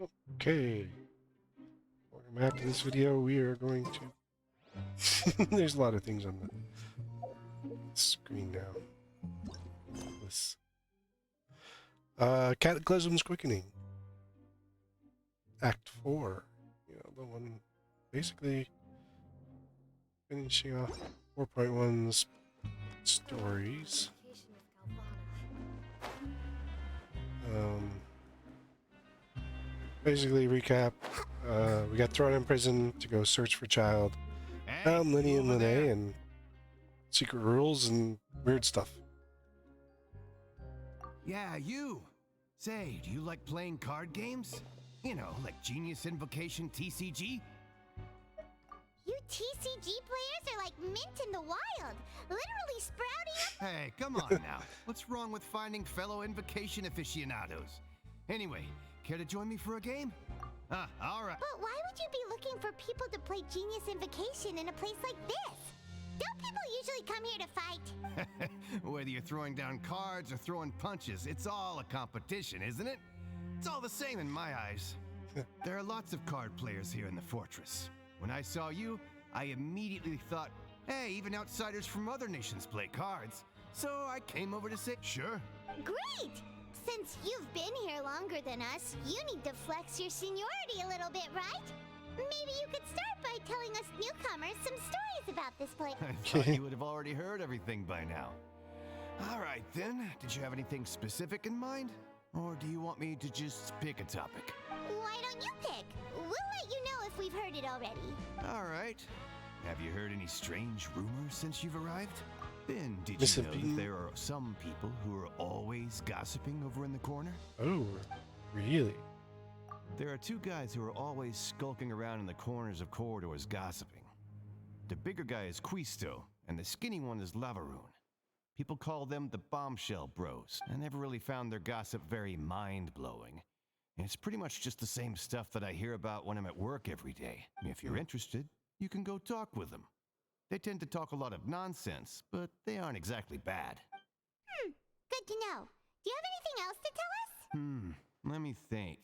Okay, welcome back to this video. We are going to... There's a lot of things on the screen now. This Cataclysm's Quickening. Act 4. You know, the one basically finishing off 4.1's stories. Basically, recap. We got thrown in prison to go search for child. Found Lenny and Lene and secret rules and weird stuff. Yeah, you. Say, do you like playing card games? You know, like Genius Invocation TCG? You TCG players are like mint in the wild, literally sprouting up. Hey, come on now. What's wrong with finding fellow Invocation aficionados? Anyway, care to join me for a game? All right. But why would you be looking for people to play Genius Invocation in a place like this? Don't people usually come here to fight? Whether you're throwing down cards or throwing punches, it's all a competition, isn't it? It's all the same in my eyes. There are lots of card players here in the fortress. When I saw you, I immediately thought, hey, even outsiders from other nations play cards. So I came over to say, sure. Great! Since you've been here longer than us, you need to flex your seniority a little bit, right? Maybe you could start by telling us newcomers some stories about this place. I thought you would have already heard everything by now. All right, then. Did you have anything specific in mind? Or do you want me to just pick a topic? Why don't you pick? We'll let you know if we've heard it already. All right. Have you heard any strange rumors since you've arrived? Then, did you know that there are some people who are always gossiping over in the corner? Oh, really? There are two guys who are always skulking around in the corners of corridors gossiping. The bigger guy is Quisto, and the skinny one is Lavaroon. People call them the Bombshell Bros. I never really found their gossip very mind-blowing. And it's pretty much just the same stuff that I hear about when I'm at work every day. If you're interested, you can go talk with them. They tend to talk a lot of nonsense, but they aren't exactly bad. Good to know. Do you have anything else to tell us? Let me think.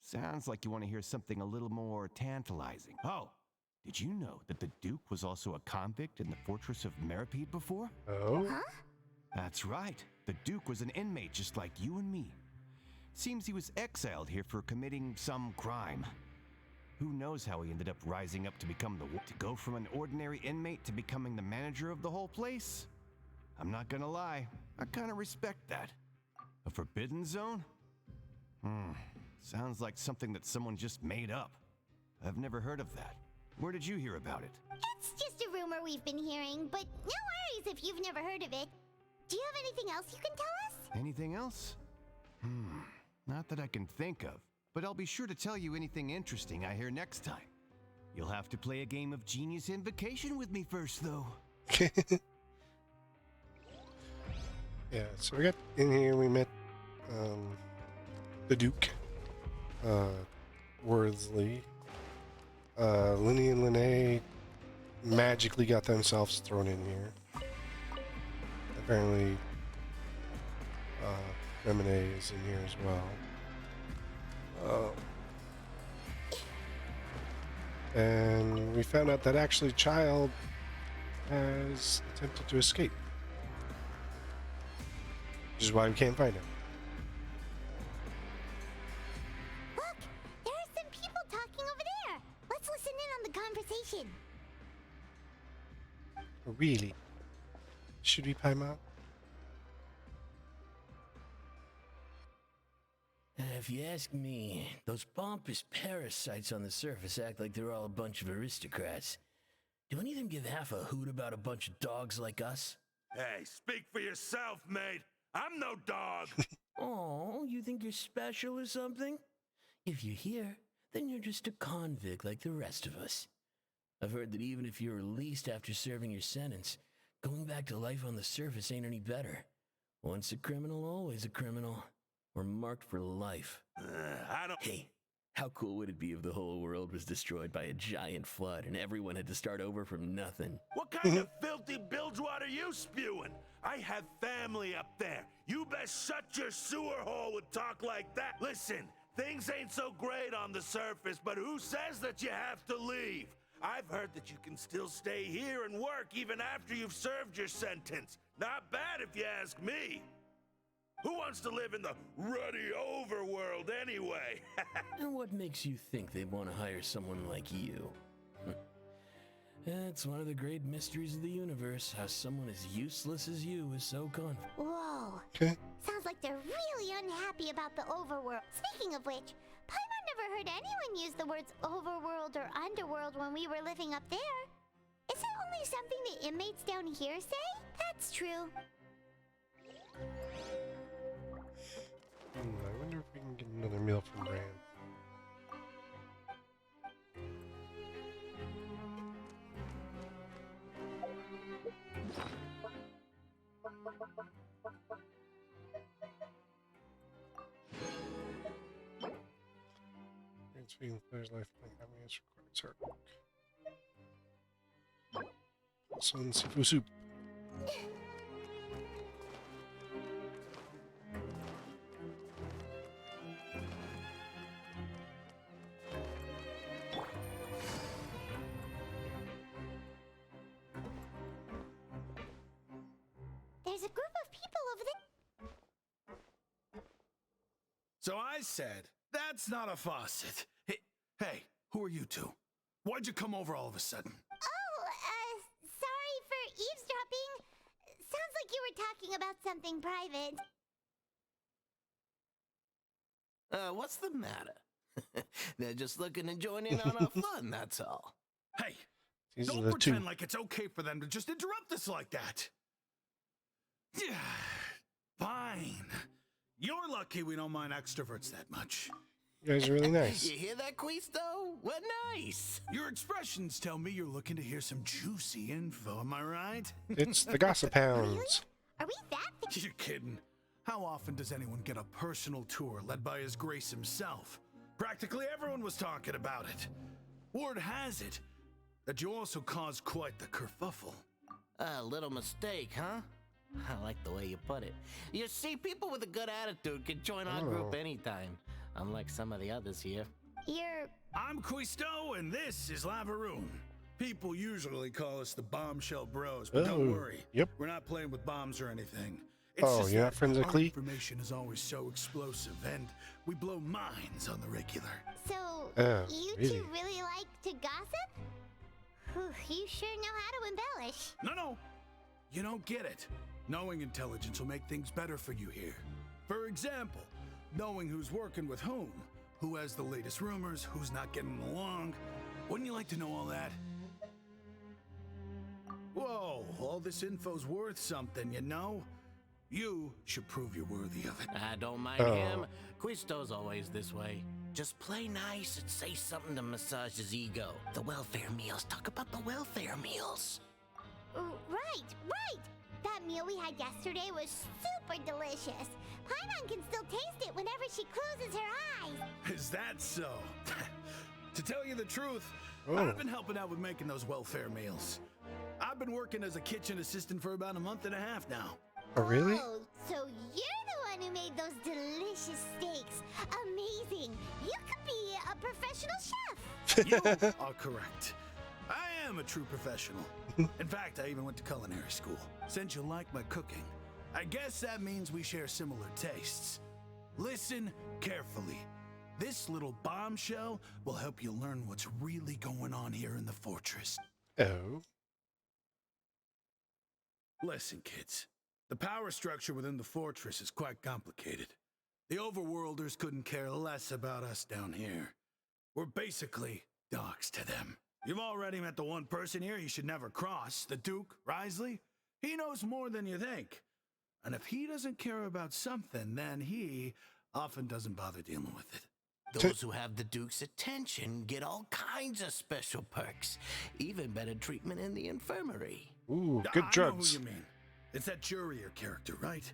Sounds like you want to hear something a little more tantalizing. Oh, did you know that the Duke was also a convict in the Fortress of Meropide before? Oh? Huh? That's right. The Duke was an inmate just like you and me. Seems he was exiled here for committing some crime. Who knows how he ended up rising up to become to go from an ordinary inmate to becoming the manager of the whole place? I'm not gonna lie, I kinda respect that. A forbidden zone? Sounds like something that someone just made up. I've never heard of that. Where did you hear about it? It's just a rumor we've been hearing, but no worries if you've never heard of it. Do you have anything else you can tell us? Anything else? Not that I can think of, but I'll be sure to tell you anything interesting I hear next time. You'll have to play a game of Genius Invocation with me first, though. Yeah, so we got in here, we met the Duke, Worsley. Lenny and Lene magically got themselves thrown in here. Apparently, Lemonade is in here as well. And we found out that actually Child has attempted to escape. Which is why we can't find him. Look, there are some people talking over there. Let's listen in on the conversation. Really? Should we time out? If you ask me, those pompous parasites on the surface act like they're all a bunch of aristocrats. Do any of them give half a hoot about a bunch of dogs like us? Hey, speak for yourself, mate. I'm no dog. Oh, you think you're special or something? If you're here, then you're just a convict like the rest of us. I've heard that even if you're released after serving your sentence, going back to life on the surface ain't any better. Once a criminal, always a criminal. We're marked for life. I don't... Hey, how cool would it be if the whole world was destroyed by a giant flood and everyone had to start over from nothing? What kind of filthy bilgewater are you spewing? I have family up there. You best shut your sewer hole with talk like that. Listen, Things ain't so great on the surface, but who says that you have to leave? I've heard that you can still stay here and work even after you've served your sentence. Not bad if you ask me. Who wants to live in the ruddy overworld anyway? And what makes you think they want to hire someone like you? It's one of the great mysteries of the universe, how someone as useless as you is so confident. Whoa. Okay. Sounds like they're really unhappy about the overworld. Speaking of which, Paimon never heard anyone use the words overworld or underworld when we were living up there. Is it only something the inmates down here say? That's true. I wonder if we can get another meal from Bran. Feeding the player's life by having its required hard work. Also in Sifu soup. There's a group of people over there. So I said, that's not a faucet. Hey, who are you two? Why'd you come over all of a sudden? Oh, sorry for eavesdropping. Sounds like you were talking about something private. What's the matter? They're just looking to join in on our fun, that's all. Hey, These are don't the pretend two. like it's okay for them to just interrupt us like that. Yeah, fine. You're lucky we don't mind extroverts that much. You guys are really nice. You hear that, Quisto? We're nice. Your expressions tell me you're looking to hear some juicy info, am I right? It's the Gossip Hounds. Are we that? You're kidding. How often does anyone get a personal tour led by His Grace himself? Practically everyone was talking about it. Word has it that you also caused quite the kerfuffle. A little mistake, huh? I like the way you put it. You see, people with a good attitude can join our group Oh. anytime, unlike some of the others here. You're... I'm Quisto, and this is Lavaroon. People usually call us the Bombshell Bros, but don't Oh, worry. yep. We're not playing with bombs or anything. Oh, just you're not that friends with our Clee? information is always so explosive, and we blow minds on the regular. So, Oh, you really? two really like to gossip? Whew, you sure know how to embellish. No. You don't get it. Knowing intelligence will make things better for you here. For example, knowing who's working with whom, who has the latest rumors, who's not getting along. Wouldn't you like to know all that? Whoa, all this info's worth something, you know? You should prove you're worthy of it. I don't mind Oh. him. Quisto's always this way. Just play nice and say something to massage his ego. The welfare meals. Talk about the welfare meals. Right. That meal we had yesterday was super delicious. Paimon can still taste it whenever she closes her eyes. Is that so? To tell you the truth, Oh. I've been helping out with making those welfare meals. I've been working as a kitchen assistant for about a month and a half now. Oh, really? Oh, so you're the one who made those delicious steaks. Amazing. You could be a professional chef. You are correct. I am a true professional. In fact, I even went to culinary school. Since you like my cooking, I guess that means we share similar tastes. Listen carefully. This little bombshell will help you learn what's really going on here in the fortress. Oh. Listen, kids. The power structure within the fortress is quite complicated. The overworlders couldn't care less about us down here. We're basically dogs to them. You've already met the one person here you should never cross, the Duke, Risley. He knows more than you think. And if he doesn't care about something, then he often doesn't bother dealing with it. Those who have the Duke's attention get all kinds of special perks. Even better treatment in the infirmary. Ooh, I good know drugs. who you mean. It's that Jurier character, right?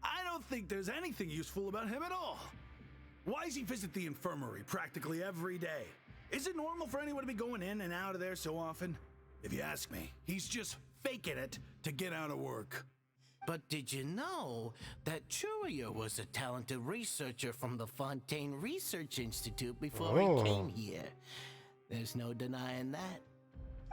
I don't think there's anything useful about him at all. Why does he visit the infirmary practically every day? Is it normal for anyone to be going in and out of there so often? If you ask me, he's just faking it to get out of work. But did you know that Churia was a talented researcher from the Fontaine Research Institute before he came here? There's no denying that.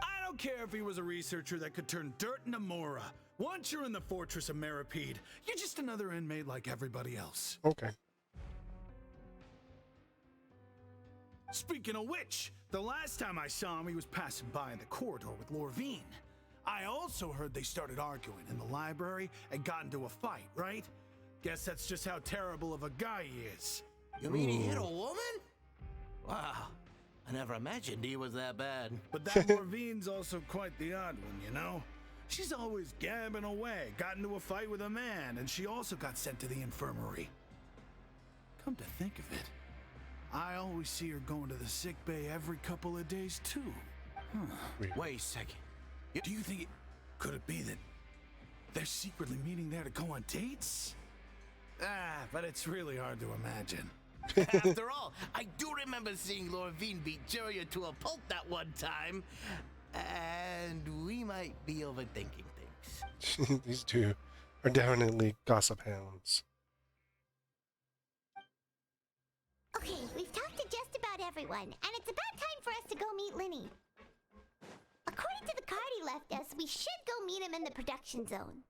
I don't care if he was a researcher that could turn dirt into Mora. Once you're in the Fortress of Meropide, you're just another inmate like everybody else. Okay. Speaking of which, the last time I saw him, he was passing by in the corridor with Lorvine. I also heard they started arguing in the library and got into a fight, right? Guess that's just how terrible of a guy he is. You mean he hit a woman? Wow, I never imagined he was that bad. But that Lorvine's also quite the odd one, you know? She's always gabbing away, got into a fight with a man, and she also got sent to the infirmary. Come to think of it, I always see her going to the sick bay every couple of days, too. Wait a second. Do you think could it be that they're secretly meeting there to go on dates? But it's really hard to imagine. After all, I do remember seeing Lorvine beat Churia to a pulp that one time. And we might be overthinking things. These two are definitely gossip hounds. Okay, we've talked to just about everyone, and it's about time for us to go meet Linny. According to the card he left us, we should go meet him in the production zone.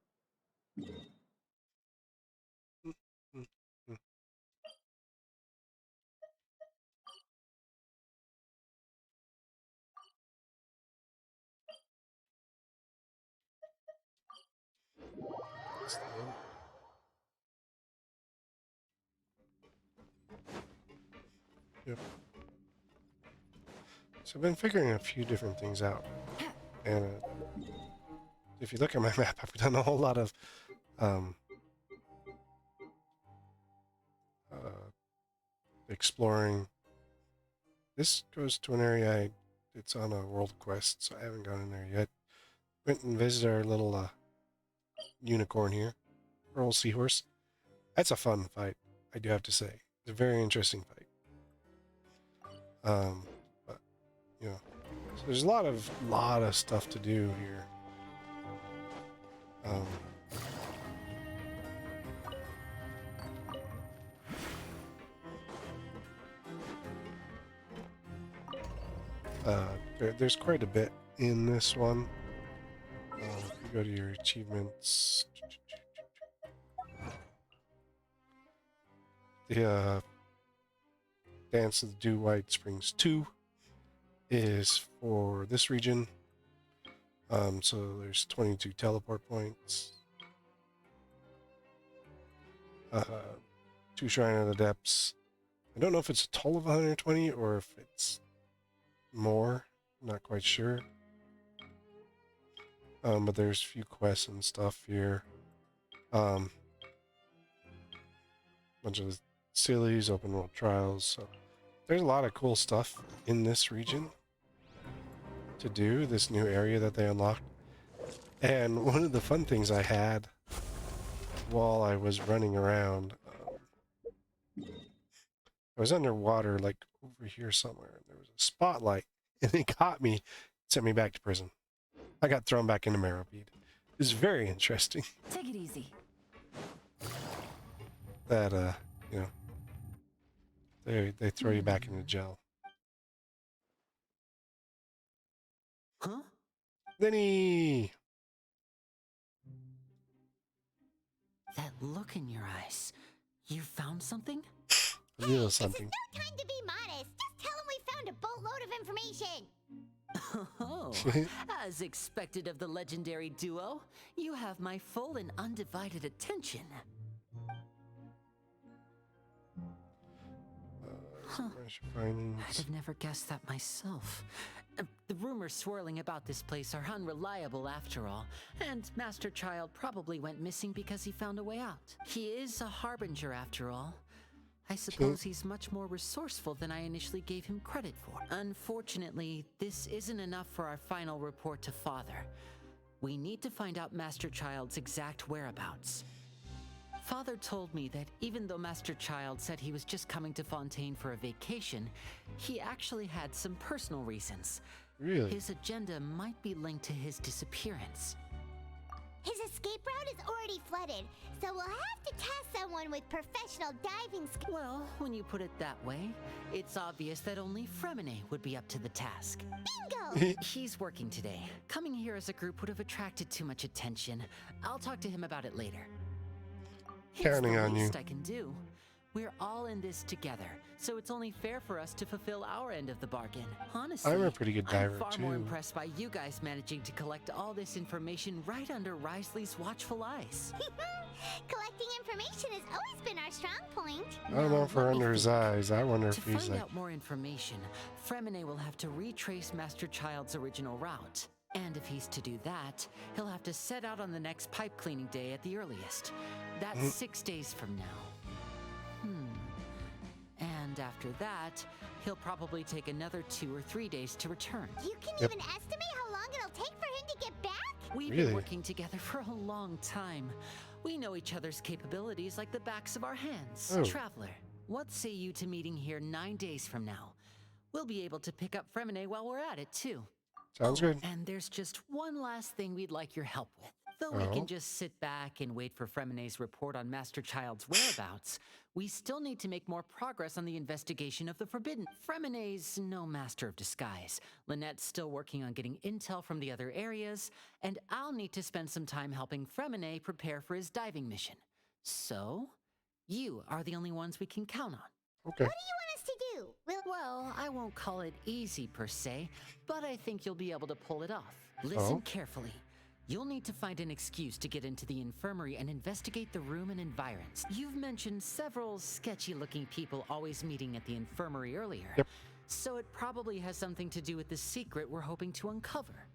Yep. So I've been figuring a few different things out, and if you look at my map, I've done a whole lot of exploring. This goes to an area it's on a world quest, so I haven't gone in there yet. Went and visited our little unicorn here, our old seahorse. That's a fun fight, I do have to say. It's a very interesting fight. But you know, so there's a lot of stuff to do here. There's quite a bit in this one. If you go to your achievements, the Dance of the Dew White Springs 2 is for this region. So there's 22 teleport points. 2 Shrine of the Depths. I don't know if it's a total of 120 or if it's more. I'm not quite sure. But there's a few quests and stuff here. Bunch of sillies, open world trials. So there's a lot of cool stuff in this region to do, this new area that they unlocked. And one of the fun things I had while I was running around, I was underwater, like over here somewhere, and there was a spotlight, and it caught me, sent me back to prison. I got thrown back into Meropide. It was very interesting. Take it easy. That, you know, they throw you back into jail. Huh? Lenny! That look in your eyes. You found something? A little This something. is no time to be modest. Just tell him we found a boatload of information. Oh, as expected of the legendary duo, you have my full and undivided attention. Findings. I'd have never guessed that myself. The rumors swirling about this place are unreliable after all, and Master Child probably went missing because he found a way out. He is a harbinger after all. I suppose he's much more resourceful than I initially gave him credit for. Unfortunately, this isn't enough for our final report to Father. We need to find out Master Child's exact whereabouts. Father told me that even though Master Child said he was just coming to Fontaine for a vacation, he actually had some personal reasons. Really? His agenda might be linked to his disappearance. His escape route is already flooded, so we'll have to task someone with professional diving skills. Well, when you put it that way, it's obvious that only Fremine would be up to the task. Bingo! He's working today. Coming here as a group would have attracted too much attention. I'll talk to him about it later. Counting it's the on you. least I can do. We're all in this together, so it's only fair for us to fulfill our end of the bargain. Honestly, I'm a pretty good diver, I'm far more too. impressed by you guys managing to collect all this information right under Risley's watchful eyes. Collecting information has always been our strong point. I don't know if we're Let me under his think. eyes. I wonder To if he's find like, out more information, Fremine will have to retrace Master Child's original route. And if he's to do that, he'll have to set out on the next pipe cleaning day at the earliest. That's 6 days from now. And after that, he'll probably take another 2 or 3 days to return. You can even estimate how long it'll take for him to get back? We've Really? been working together for a long time. We know each other's capabilities like the backs of our hands. Oh. Traveler, what say you to meeting here 9 days from now? We'll be able to pick up Fremine while we're at it, too. sounds good. And there's just one last thing we'd like your help with. Though we Oh. can just sit back and wait for Fremine's report on Master Child's whereabouts, we still need to make more progress on the investigation of the Forbidden. Fremine's no master of disguise. Lynette's still working on getting intel from the other areas, and I'll need to spend some time helping Fremine prepare for his diving mission. So, you are the only ones we can count on. Okay. What do you want us to do? Well, I won't call it easy per se, but I think you'll be able to pull it off. Listen Oh. carefully. You'll need to find an excuse to get into the infirmary and investigate the room and environs. You've mentioned several sketchy-looking people always meeting at the infirmary earlier. Yep. So it probably has something to do with the secret we're hoping to uncover.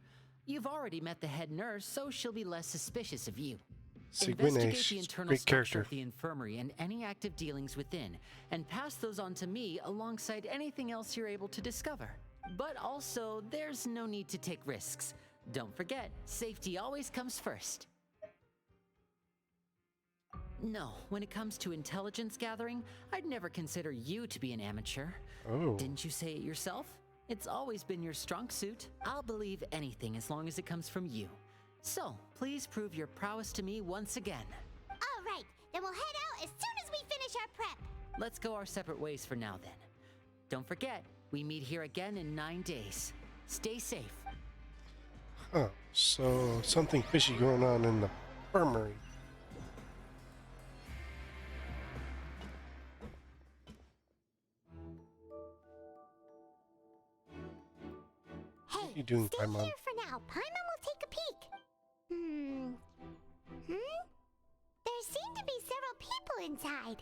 You've already met the head nurse, so she'll be less suspicious of you. Seguine, Investigate the she's a internal great structure character. of the infirmary and any active dealings within, and pass those on to me alongside anything else you're able to discover. But also, there's no need to take risks. Don't forget, safety always comes first. No, when it comes to intelligence gathering, I'd never consider you to be an amateur. Oh. Didn't you say it yourself? It's always been your strong suit. I'll believe anything as long as it comes from you. So, please prove your prowess to me once again. All right, then we'll head out as soon as we finish our prep. Let's go our separate ways for now then. Don't forget, we meet here again in 9 days. Stay safe. Huh. So, something fishy going on in the infirmary. Hey, you doing, stay Paimon? here for now. Paimon will take a peek. There seem to be several people inside.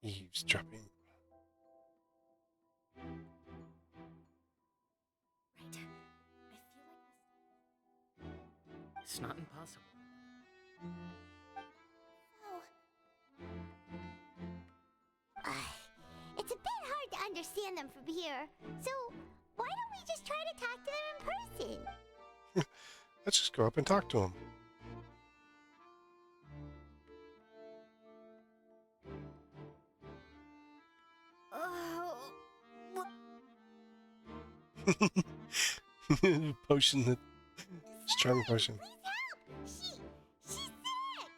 Eavesdropping. Right. It's not impossible. It's a bit hard to understand them from here. So, why don't we just try to talk to them in person? Let's just go up and talk to him. Potion that strong potion. Please help! She's sick!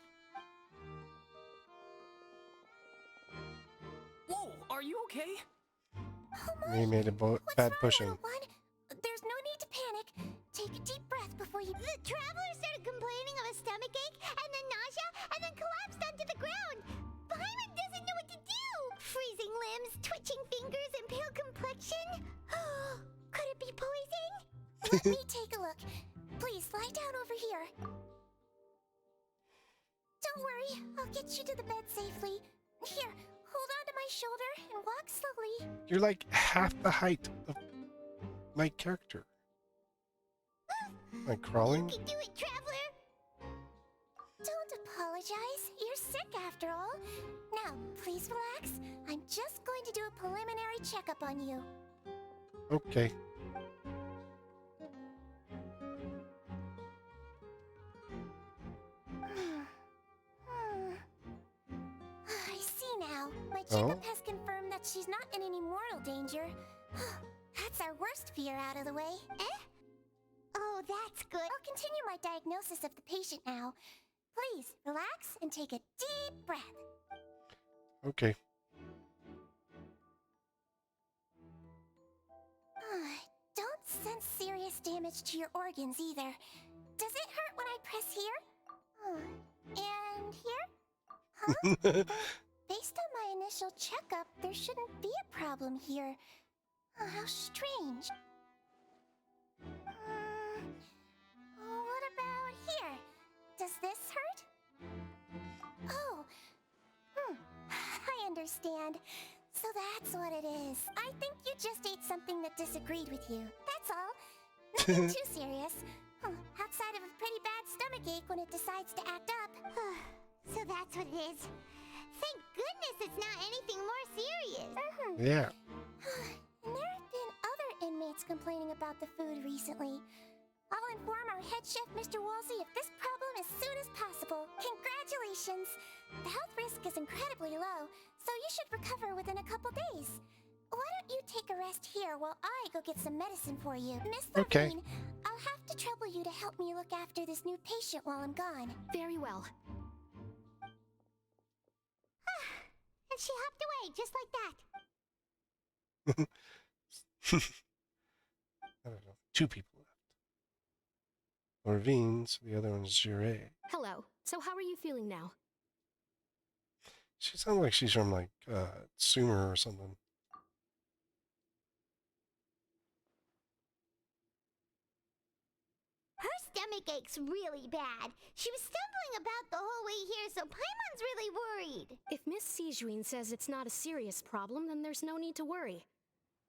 Whoa, are you okay? He made a bad pushing. One? There's no need to panic. Take a deep breath before you... The traveler started complaining of a stomach ache, and then nausea, and then collapsed onto the ground. Paimon doesn't know what to do. Freezing limbs, twitching fingers, and pale complexion. Could it be poison? Let me take a look. Please, lie down over here. Don't worry, I'll get you to the bed safely. Here, hold on to my shoulder and walk slowly. You're like half the height of my character. Like crawling? You can do it, traveler! Don't apologize. You're sick after all. Now, please relax. I'm just going to do a preliminary checkup on you. Okay. I see now. My Oh? checkup has confirmed that she's not in any mortal danger. That's our worst fear out of the way. Eh? Oh, that's good. I'll continue my diagnosis of the patient now. Please, relax and take a deep breath. Okay. Don't sense serious damage to your organs either. Does it hurt when I press here? And here? Huh? Based on my initial checkup, there shouldn't be a problem here. Oh, how strange. What about here? Does this hurt? Oh, I understand. So that's what it is. I think you just ate something that disagreed with you. That's all. Nothing too serious. Outside of a pretty bad stomachache when it decides to act up. So that's what it is. Thank goodness it's not anything more serious. Yeah. And there have been other inmates complaining about the food recently. I'll inform our head chef, Mr. Woolsey, of this problem as soon as possible. Congratulations! The health risk is incredibly low, so you should recover within a couple days. Why don't you take a rest here while I go get some medicine for you? Miss Okay. Levine, I'll have to trouble you to help me look after this new patient while I'm gone. Very well. And she hopped away, just like that. I don't know. 2 people left. Orvine, so the other one's Jure. Hello. So how are you feeling now? She sounds like she's from like Sumer or something. Her stomach aches really bad. She was stumbling about the whole way here, so Paimon's really worried. If Miss Sijuin says it's not a serious problem, then there's no need to worry.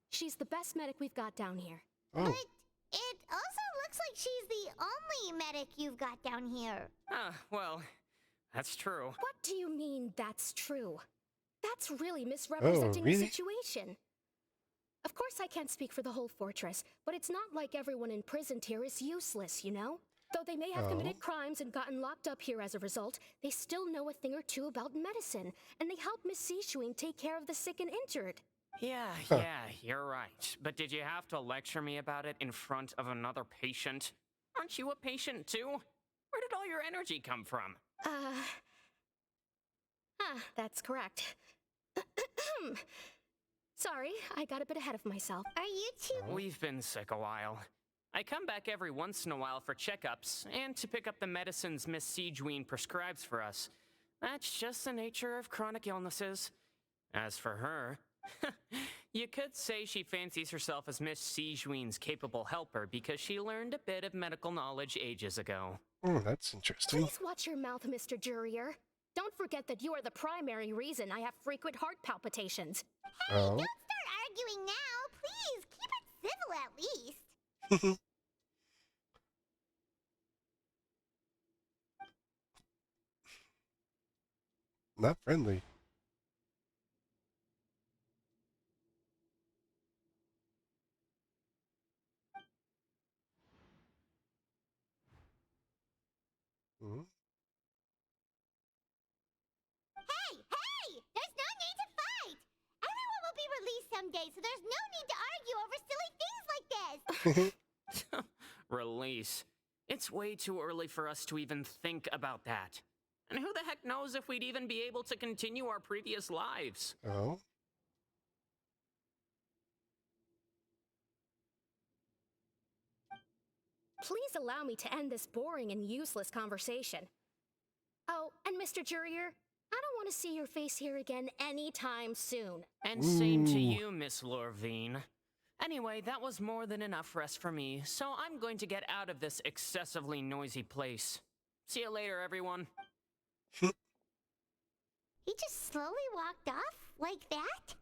She's the best medic we've got down here. Oh, But it also looks like she's the only medic you've got down here. Well, that's true. What do you mean that's true? That's really misrepresenting really? the situation. Of course I can't speak for the whole fortress, but it's not like everyone imprisoned here is useless, you know? Though they may have committed crimes and gotten locked up here as a result, they still know a thing or two about medicine, and they help Miss Sijuin take care of the sick and injured. Yeah, you're right. But did you have to lecture me about it in front of another patient? Aren't you a patient too? Where did all your energy come from? That's correct. Sorry, I got a bit ahead of myself. Are you two? We've been sick a while. I come back every once in a while for checkups and to pick up the medicines Miss Sijuin prescribes for us. That's just the nature of chronic illnesses. As for her, you could say she fancies herself as Miss Sijuin's capable helper because she learned a bit of medical knowledge ages ago. that's interesting. Please watch your mouth, Mr. Jurier. Don't forget that you are the primary reason I have frequent heart palpitations. Hey, don't start arguing now. Please, keep it civil at least. Not friendly. Hmm? Hey! There's no need to fight! Everyone will be released someday, so there's no need to argue over silly things like this! Release. It's way too early for us to even think about that. And who the heck knows if we'd even be able to continue our previous lives? Oh? Please allow me to end this boring and useless conversation. Oh, and Mr. Jurier, I don't want to see your face here again anytime soon. And same to you, Miss Lorvine. Anyway, that was more than enough rest for me, so I'm going to get out of this excessively noisy place. See you later, everyone. He just slowly walked off like that?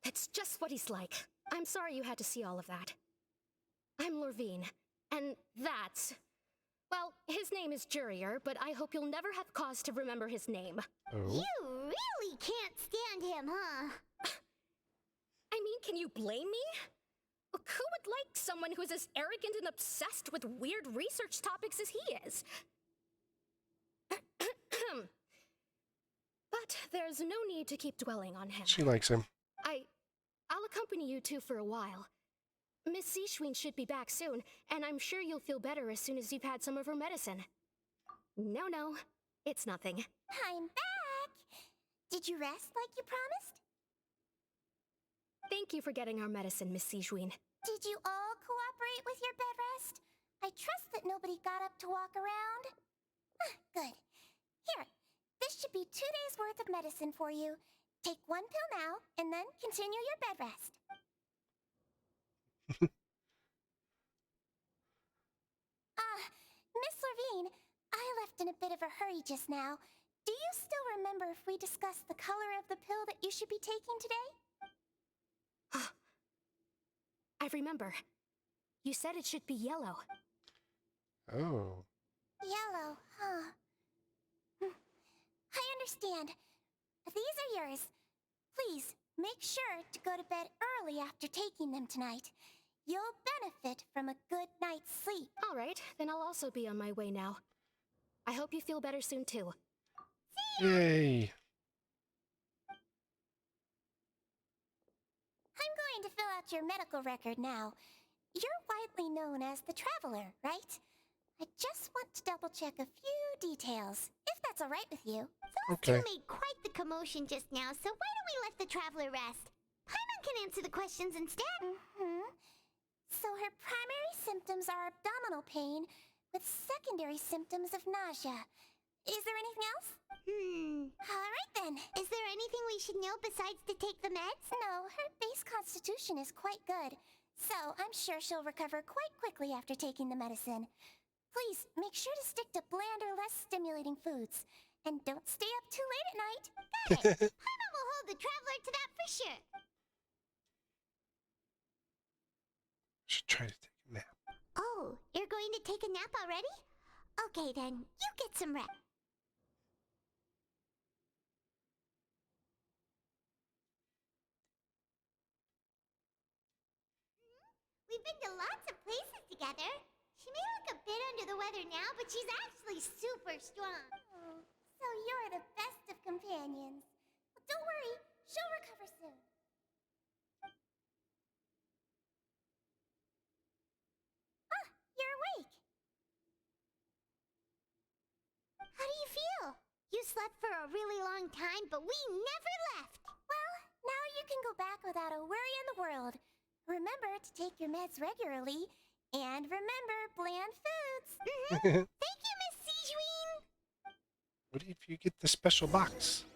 That's just what he's like. I'm sorry you had to see all of that. I'm Lorvine, and that's... Well, his name is Jurier, but I hope you'll never have cause to remember his name. Oh? You really can't stand him, huh? I mean, can you blame me? Who would like someone who's as arrogant and obsessed with weird research topics as he is? But there's no need to keep dwelling on him. She likes him. I'll accompany you two for a while. Miss Seashween should be back soon, and I'm sure you'll feel better as soon as you've had some of her medicine. No, it's nothing. I'm back! Did you rest like you promised? Thank you for getting our medicine, Miss Seashween. Did you all cooperate with your bed rest? I trust that nobody got up to walk around. Good. Here, this should be 2 days' worth of medicine for you. Take 1 pill now, and then continue your bed rest. Miss Levine, I left in a bit of a hurry just now. Do you still remember if we discussed the color of the pill that you should be taking today? I remember. You said it should be yellow. Oh. Yellow, huh? I understand. These are yours. Please, make sure to go to bed early after taking them tonight. You'll benefit from a good night's sleep. All right, then I'll also be on my way now. I hope you feel better soon, too. Yay. I'm going to fill out your medical record now. You're widely known as the Traveler, right? I just want to double-check a few details, if that's all right with you. Those two made quite the commotion just now, so why don't we let the Traveler rest? Paimon can answer the questions instead. So her primary symptoms are abdominal pain, with secondary symptoms of nausea. Is there anything else? All right then. Is there anything we should know besides to take the meds? No, her base constitution is quite good, so I'm sure she'll recover quite quickly after taking the medicine. Please, make sure to stick to bland or less stimulating foods. And don't stay up too late at night. Got it. Paimon will hold the Traveler to that for sure. Should try to take a nap. Oh, you're going to take a nap already? Okay then, you get some rest. We've been to lots of places together. She may look a bit under the weather now, but she's actually super strong. Oh, so you're the best of companions. Well, don't worry, she'll recover soon. Ah, you're awake. How do you feel? You slept for a really long time, but we never left. Well, now you can go back without a worry in the world. Remember to take your meds regularly, and remember bland foods. Thank you, Miss Seashween. What if you get the special box?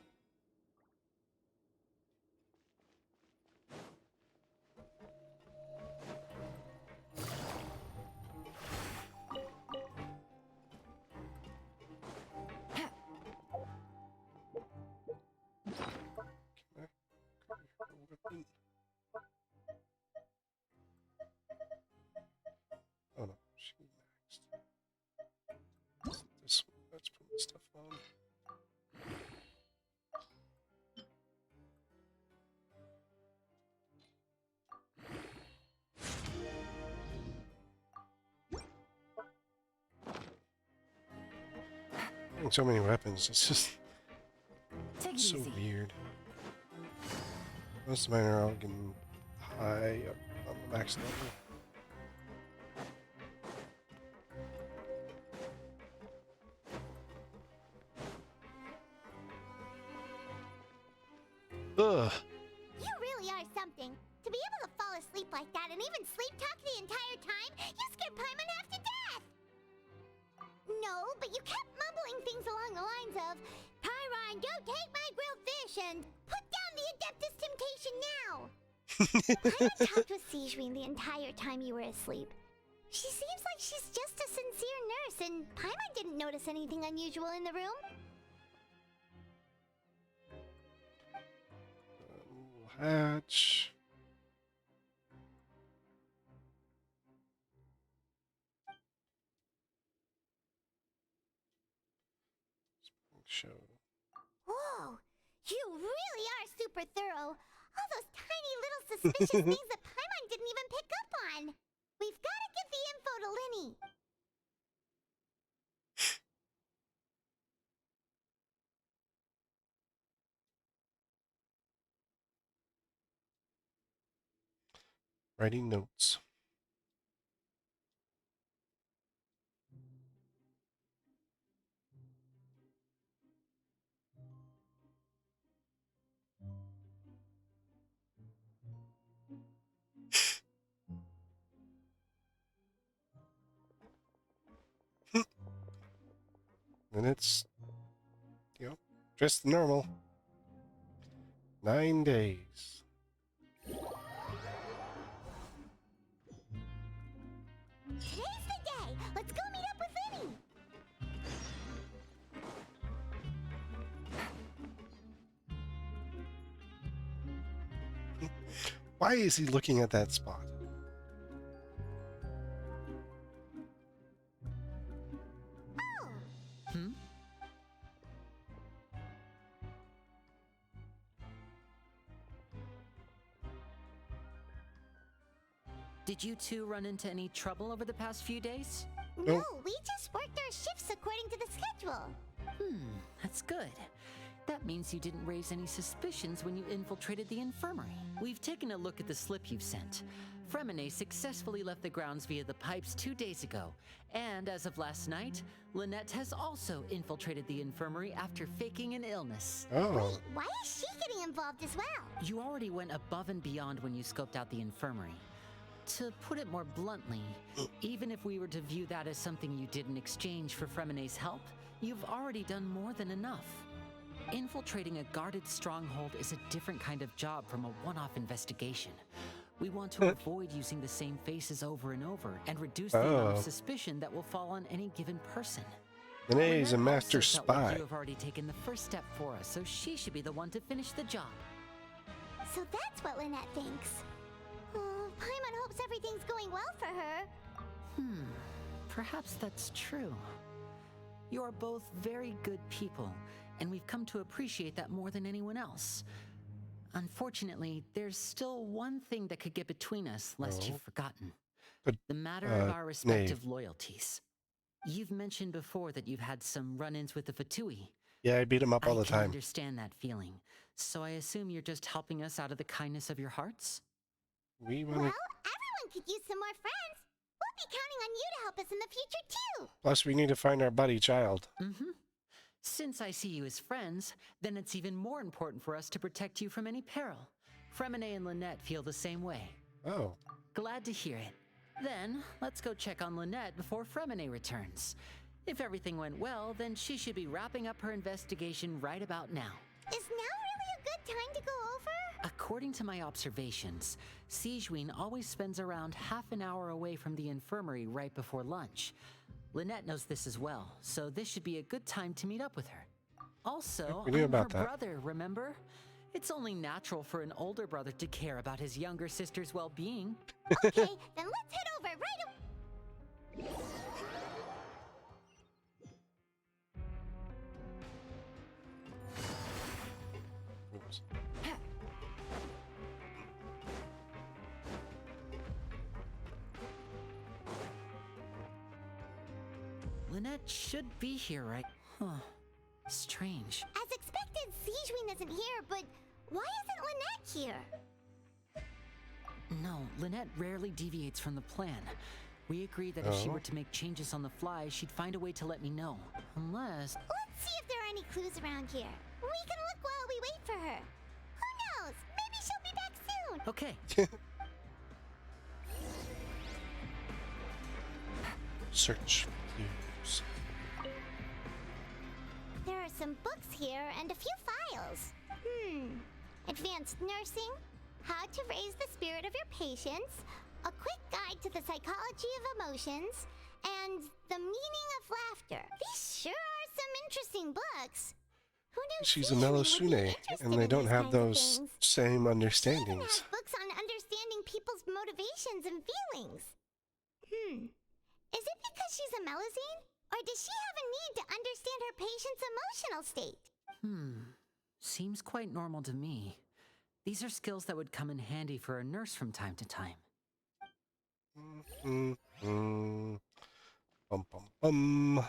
Oh no, she next. This one, let's put the stuff on. So many weapons, it's just so weird. Most of mine are all getting high up on the max level. Ugh. You really are something. To be able to fall asleep like that and even sleep talk the entire time, you scared Paimon half to death! No, but you kept mumbling things along the lines of, Pyron, don't take my grilled fish, and put down the Adeptus Temptation now! Paimon talked with Seashween the entire time you were asleep. She seems like she's just a sincere nurse, and Paimon didn't notice anything unusual in the room. Hatch. Show. Whoa! You really are super thorough. All those tiny little suspicious things that Paimon didn't even pick up on. We've got to give the info to Linny. Writing notes. And it's, you know, just normal. 9 days. Today's the day! Let's go meet up with Vinny! Why is he looking at that spot? Oh! Hmm? Did you two run into any trouble over the past few days? No, Nope. we just worked our shifts according to the schedule. That's good. That means you didn't raise any suspicions when you infiltrated the infirmary. We've taken a look at the slip you've sent. Fremine successfully left the grounds via the pipes 2 days ago, and as of last night, Lynette has also infiltrated the infirmary after faking an illness. Oh, Wait, why is she getting involved as well? You already went above and beyond when you scoped out the infirmary. To put it more bluntly, even if we were to view that as something you did in exchange for Fremine's help, you've already done more than enough. Infiltrating a guarded stronghold is a different kind of job from a one-off investigation. We want to avoid using the same faces over and over and reduce the amount of Oh. suspicion that will fall on any given person. Renee is a Lynette master also felt like spy. you have already taken the first step for us, so she should be the one to finish the job. So that's what Lynette thinks. Oh, Paimon hopes everything's going well for her. Perhaps that's true. You are both very good people, and we've come to appreciate that more than anyone else. Unfortunately, there's still one thing that could get between us, lest you've forgotten. But, The matter of our respective Nave. loyalties. You've mentioned before that you've had some run-ins with the Fatui. Yeah, I beat him up all the I can time. understand that feeling, so I assume you're just helping us out of the kindness of your hearts? We Well, want everyone could use some more friends. We'll be counting on you to help us in the future, too. plus we need to find our buddy child. Since I see you as friends, then it's even more important for us to protect you from any peril. Fremine and Lynette feel the same way. Oh, Glad to hear it. Then, let's go check on Lynette before Fremine returns. If everything went well, then she should be wrapping up her investigation right about now. Is now really a good time to go over? According to my observations, Sigewinne always spends around half an hour away from the infirmary right before lunch. Lynette knows this as well, so this should be a good time to meet up with her. Also, we knew I'm about her that. brother, remember? It's only natural for an older brother to care about his younger sister's well-being. Okay, then let's head over right away. oops. Lynette should be here, right? Huh. Strange. As expected, Sigewinne isn't here, but why isn't Lynette here? No, Lynette rarely deviates from the plan. We agreed that if she Oh. were to make changes on the fly, she'd find a way to let me know. Unless... Let's see if there are any clues around here. We can look while we wait for her. Who knows? Maybe she'll be back soon. Okay, Search clues. There are some books here and a few files. Advanced nursing, how to raise the spirit of your patients, a quick guide to the psychology of emotions, and the meaning of laughter. These sure are some interesting books. Who knew She's a Sigewinne would be Melusune, interested and they in don't these have kinds of those things? same She even understandings. has books on understanding people's motivations and feelings. Is it because she's a Melusine? Or does she have a need to understand her patient's emotional state? seems quite normal to me. These are skills that would come in handy for a nurse from time to time. Bum, bum, bum.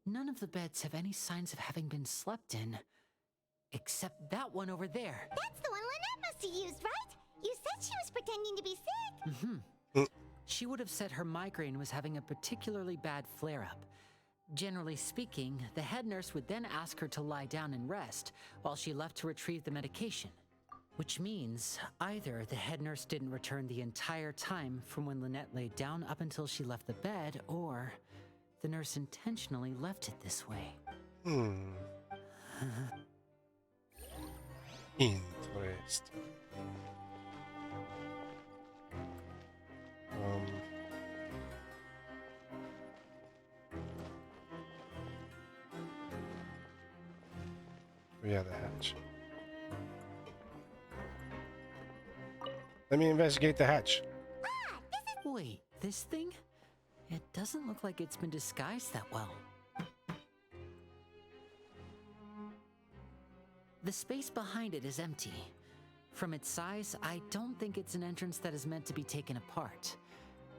None of the beds have any signs of having been slept in. Except that one over there. That's the one Lynette must have used, right? You said she was pretending to be sick. She would have said her migraine was having a particularly bad flare-up. Generally speaking, the head nurse would then ask her to lie down and rest while she left to retrieve the medication. Which means either the head nurse didn't return the entire time from when Lynette laid down up until she left the bed, or the nurse intentionally left it this way. Interesting. Yeah, the hatch. Let me investigate the hatch. Wait, this thing? It doesn't look like it's been disguised that well. The space behind it is empty. From its size, I don't think it's an entrance that is meant to be taken apart.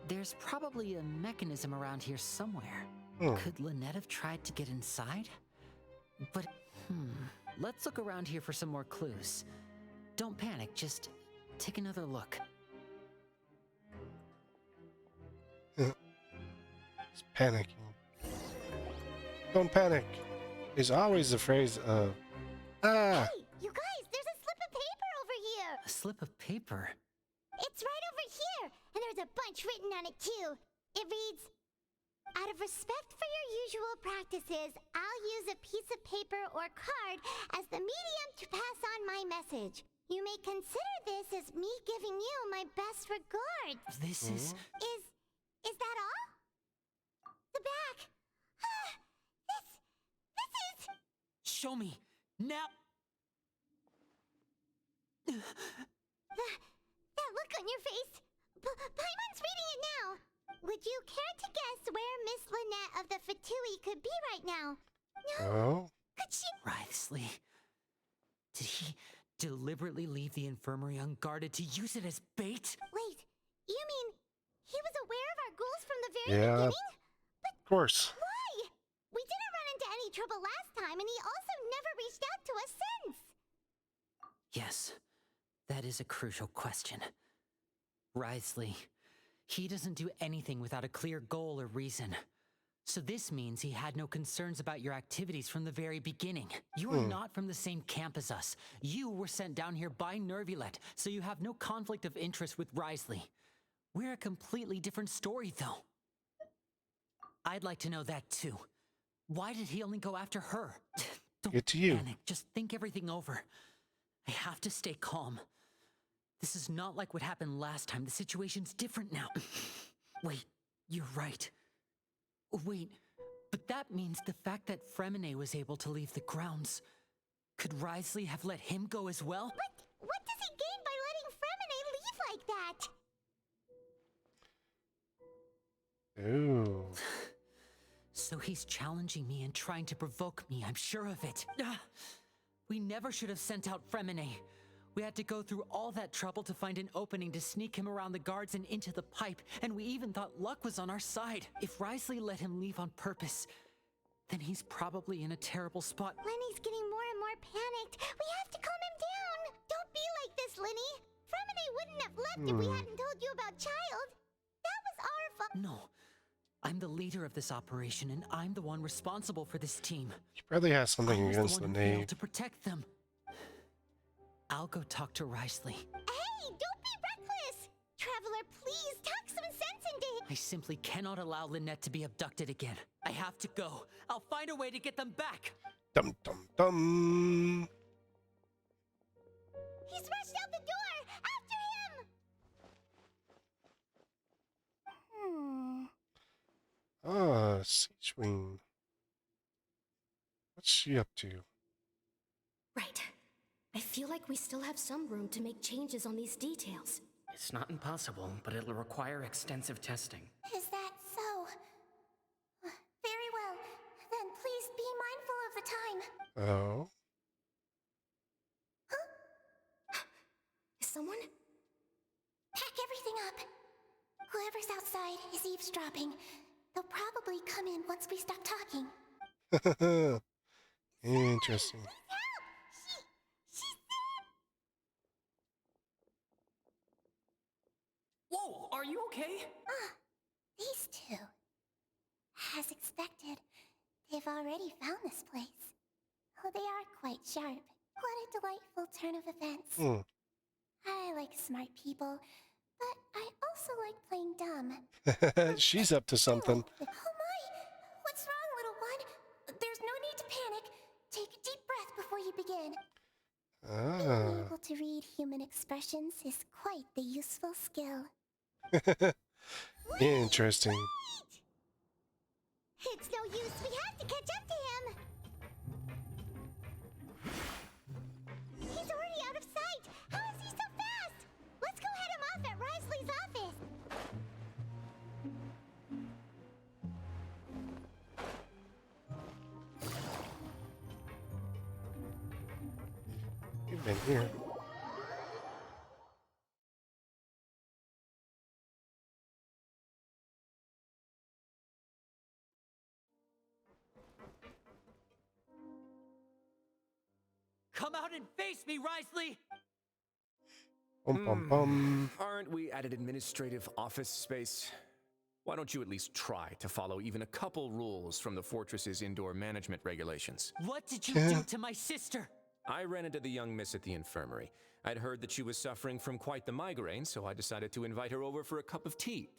There's probably a mechanism around here somewhere. Could Lynette have tried to get inside? But, let's look around here for some more clues. Don't panic, just take another look. It's panicking. Don't panic is always the phrase of, Hey, you guys, there's a slip of paper over here. A slip of paper? It's right over here, and there's a bunch written on it too. It reads, "Out of respect for your usual practices, I'll use a piece of paper or card as the medium to pass on my message. You may consider this as me giving you my best regards." This is... Is that all? The back. This is... Show me! Now! That look on your face. Paimon's reading it now. Would you care to guess where Miss Lynette of the Fatui could be right now? No. oh, Could she... Wriothesley. Did he deliberately leave the infirmary unguarded to use it as bait? Wait, you mean he was aware of our goals from the very Yeah. beginning? of course. Why? We didn't run into any trouble last time, and he also never reached out to us since. Yes, that is a crucial question. Wriothesley, he doesn't do anything without a clear goal or reason. So this means he had no concerns about your activities from the very beginning. You are not from the same camp as us. You were sent down here by Nervulet, so you have no conflict of interest with Wriothesley. We're a completely different story, though. I'd like to know that, too. Why did he only go after her? Don't Get to you. panic. Just think everything over. I have to stay calm. This is not like what happened last time. The situation's different now. Wait, you're right. Wait, but that means the fact that Fremine was able to leave the grounds. Could Wriothesley have let him go as well? What does he gain by letting Fremine leave like that? Ooh. So he's challenging me and trying to provoke me, I'm sure of it. We never should have sent out Fremine. We had to go through all that trouble to find an opening to sneak him around the guards and into the pipe, and we even thought luck was on our side. If Wriothesley let him leave on purpose, then he's probably in a terrible spot. Lenny's getting more and more panicked. We have to calm him down. Don't be like this, Lenny. Fremine wouldn't have left if we hadn't told you about Child. That was our fault. No, I'm the leader of this operation, and I'm the one responsible for this team. He probably has I something was against the the one who failed nave. to protect them. I'll go talk to Wriothesley. Hey, don't be reckless. Traveler, please talk some sense into him. I simply cannot allow Lynette to be abducted again. I have to go. I'll find a way to get them back. Dum dum dum. He's rushed out the door. After him. Ah, Siegewing. What's she up to? Right. I feel like we still have some room to make changes on these details. It's not impossible, but it'll require extensive testing. Is that so? Very well. Then please be mindful of the time. Oh. Is someone? Pack everything up. Whoever's outside is eavesdropping. They'll probably come in once we stop talking. Interesting. Help! She's there! Whoa, are you okay? These two. As expected, they've already found this place. Oh, they are quite sharp. What a delightful turn of events. I like smart people, but I also like playing dumb. She's up to something. Oh my! you begin. Being Ah. able to read human expressions is quite the useful skill. Interesting. Wait! It's no use. We have to catch up to him. He's already out of sight. How is he so fast? Let's go head him off at Risley's office. You've been here. Come out and face me, Risley! Bum bum bum. Aren't we at an administrative office space? Why don't you at least try to follow even a couple rules from the Fortress's indoor management regulations? What did you do to my sister? I ran into the young miss at the infirmary. I'd heard that she was suffering from quite the migraine, so I decided to invite her over for a cup of tea.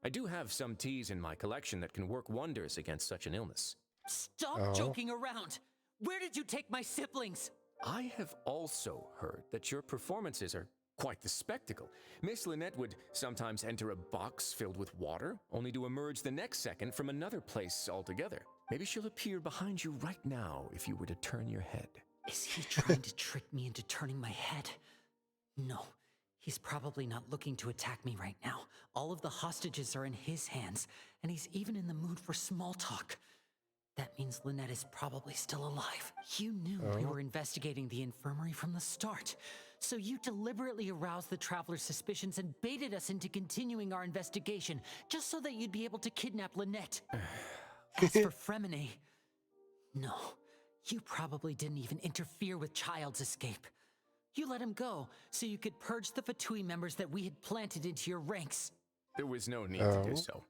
I do have some teas in my collection that can work wonders against such an illness. Stop joking around! Where did you take my siblings? I have also heard that your performances are quite the spectacle. Miss Lynette would sometimes enter a box filled with water, only to emerge the next second from another place altogether. Maybe she'll appear behind you right now if you were to turn your head. Is he trying to trick me into turning my head? No, he's probably not looking to attack me right now. All of the hostages are in his hands, and he's even in the mood for small talk. That means Lynette is probably still alive. You knew we were investigating the infirmary from the start, so you deliberately aroused the traveler's suspicions and baited us into continuing our investigation, just so that you'd be able to kidnap Lynette. As for Fremine, no, you probably didn't even interfere with Child's escape. You let him go so you could purge the Fatui members that we had planted into your ranks. There was no need to do so.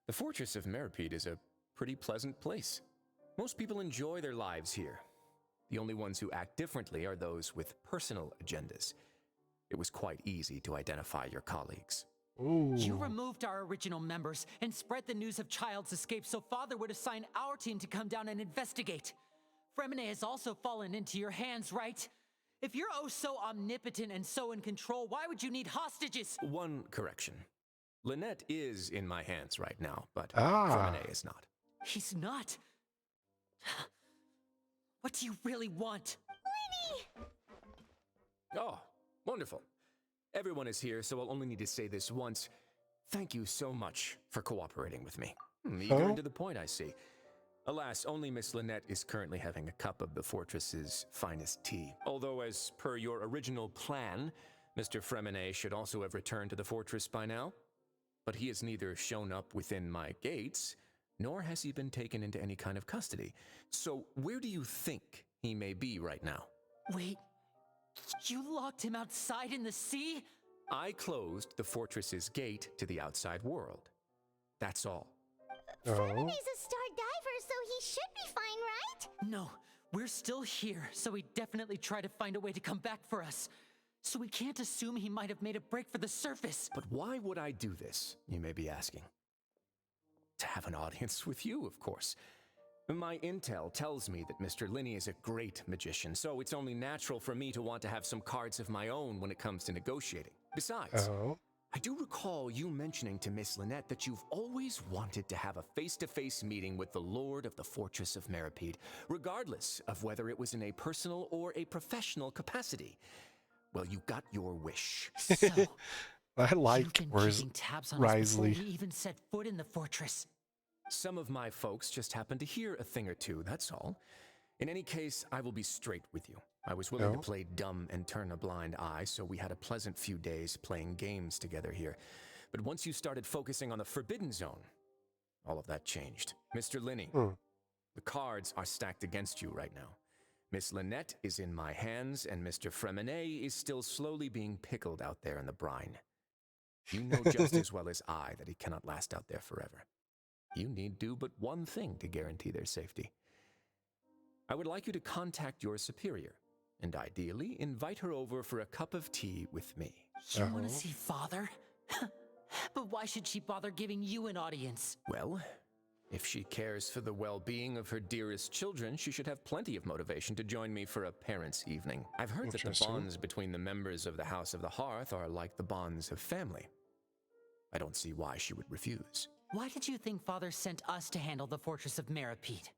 The Fortress of Meropide is a pretty pleasant place. Most people enjoy their lives here. The only ones who act differently are those with personal agendas. It was quite easy to identify your colleagues. Ooh. You removed our original members and spread the news of Child's escape so Father would assign our team to come down and investigate. Fremine has also fallen into your hands, right? If you're oh so omnipotent and so in control, why would you need hostages? One correction. Lynette is in my hands right now, but Ah. Fremine is not. He's not. What do you really want? Oh, wonderful. Everyone is here, so I'll only need to say this once. Thank you so much for cooperating with me. Eager and to the point, I see. Alas, only Miss Lynette is currently having a cup of the Fortress's finest tea. Although, as per your original plan, Mr. Fremine should also have returned to the Fortress by now. But he has neither shown up within my gates, nor has he been taken into any kind of custody. So where do you think he may be right now? Wait, you locked him outside in the sea? I closed the Fortress's gate to the outside world. That's all. Fremine's a star diver, so he should be fine, right? No, we're still here, so he definitely tried to find a way to come back for us. So we can't assume he might have made a break for the surface. But why would I do this, you may be asking? To have an audience with you, of course. My intel tells me that Mr. Linney is a great magician, so it's only natural for me to want to have some cards of my own when it comes to negotiating. Besides, I do recall you mentioning to Miss Lynette that you've always wanted to have a face-to-face meeting with the Lord of the Fortress of Meropide, regardless of whether it was in a personal or a professional capacity. Well, you got your wish. So, I like you've been where's keeping tabs on us before Risley. we even set foot in the fortress. Some of my folks just happened to hear a thing or two, that's all. In any case, I will be straight with you. I was willing to play dumb and turn a blind eye, so we had a pleasant few days playing games together here. But once you started focusing on the Forbidden Zone, all of that changed. Mr. Linney, the cards are stacked against you right now. Miss Lynette is in my hands, and Mr. Fremine is still slowly being pickled out there in the brine. You know just as well as I that he cannot last out there forever. You need do but one thing to guarantee their safety. I would like you to contact your superior, and ideally invite her over for a cup of tea with me. You want to see Father? But why should she bother giving you an audience? Well, If she cares for the well-being of her dearest children, she should have plenty of motivation to join me for a parents' evening. I've heard that the Interesting. bonds between the members of the House of the Hearth are like the bonds of family. I don't see why she would refuse. Why did you think Father sent us to handle the Fortress of Meropide?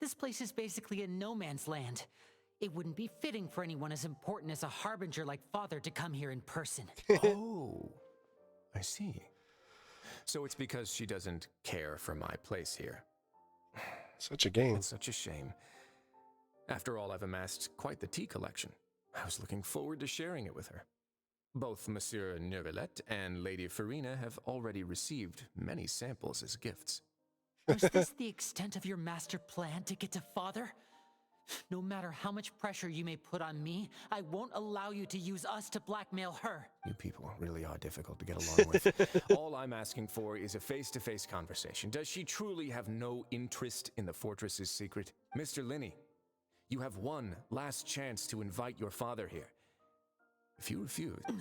This place is basically a no man's land. It wouldn't be fitting for anyone as important as a harbinger like Father to come here in person. Oh, I see. So it's because she doesn't care for my place here. Such a game. It's such a shame. After all, I've amassed quite the tea collection. I was looking forward to sharing it with her. Both Monsieur Neuvillette and Lady Farina have already received many samples as gifts. Was this the extent of your master plan to get to Father? No matter how much pressure you may put on me, I won't allow you to use us to blackmail her. You people really are difficult to get along with. All I'm asking for is a face-to-face conversation. Does she truly have no interest in the fortress's secret? Mr. Linney, you have one last chance to invite your father here. If you refuse... Linny!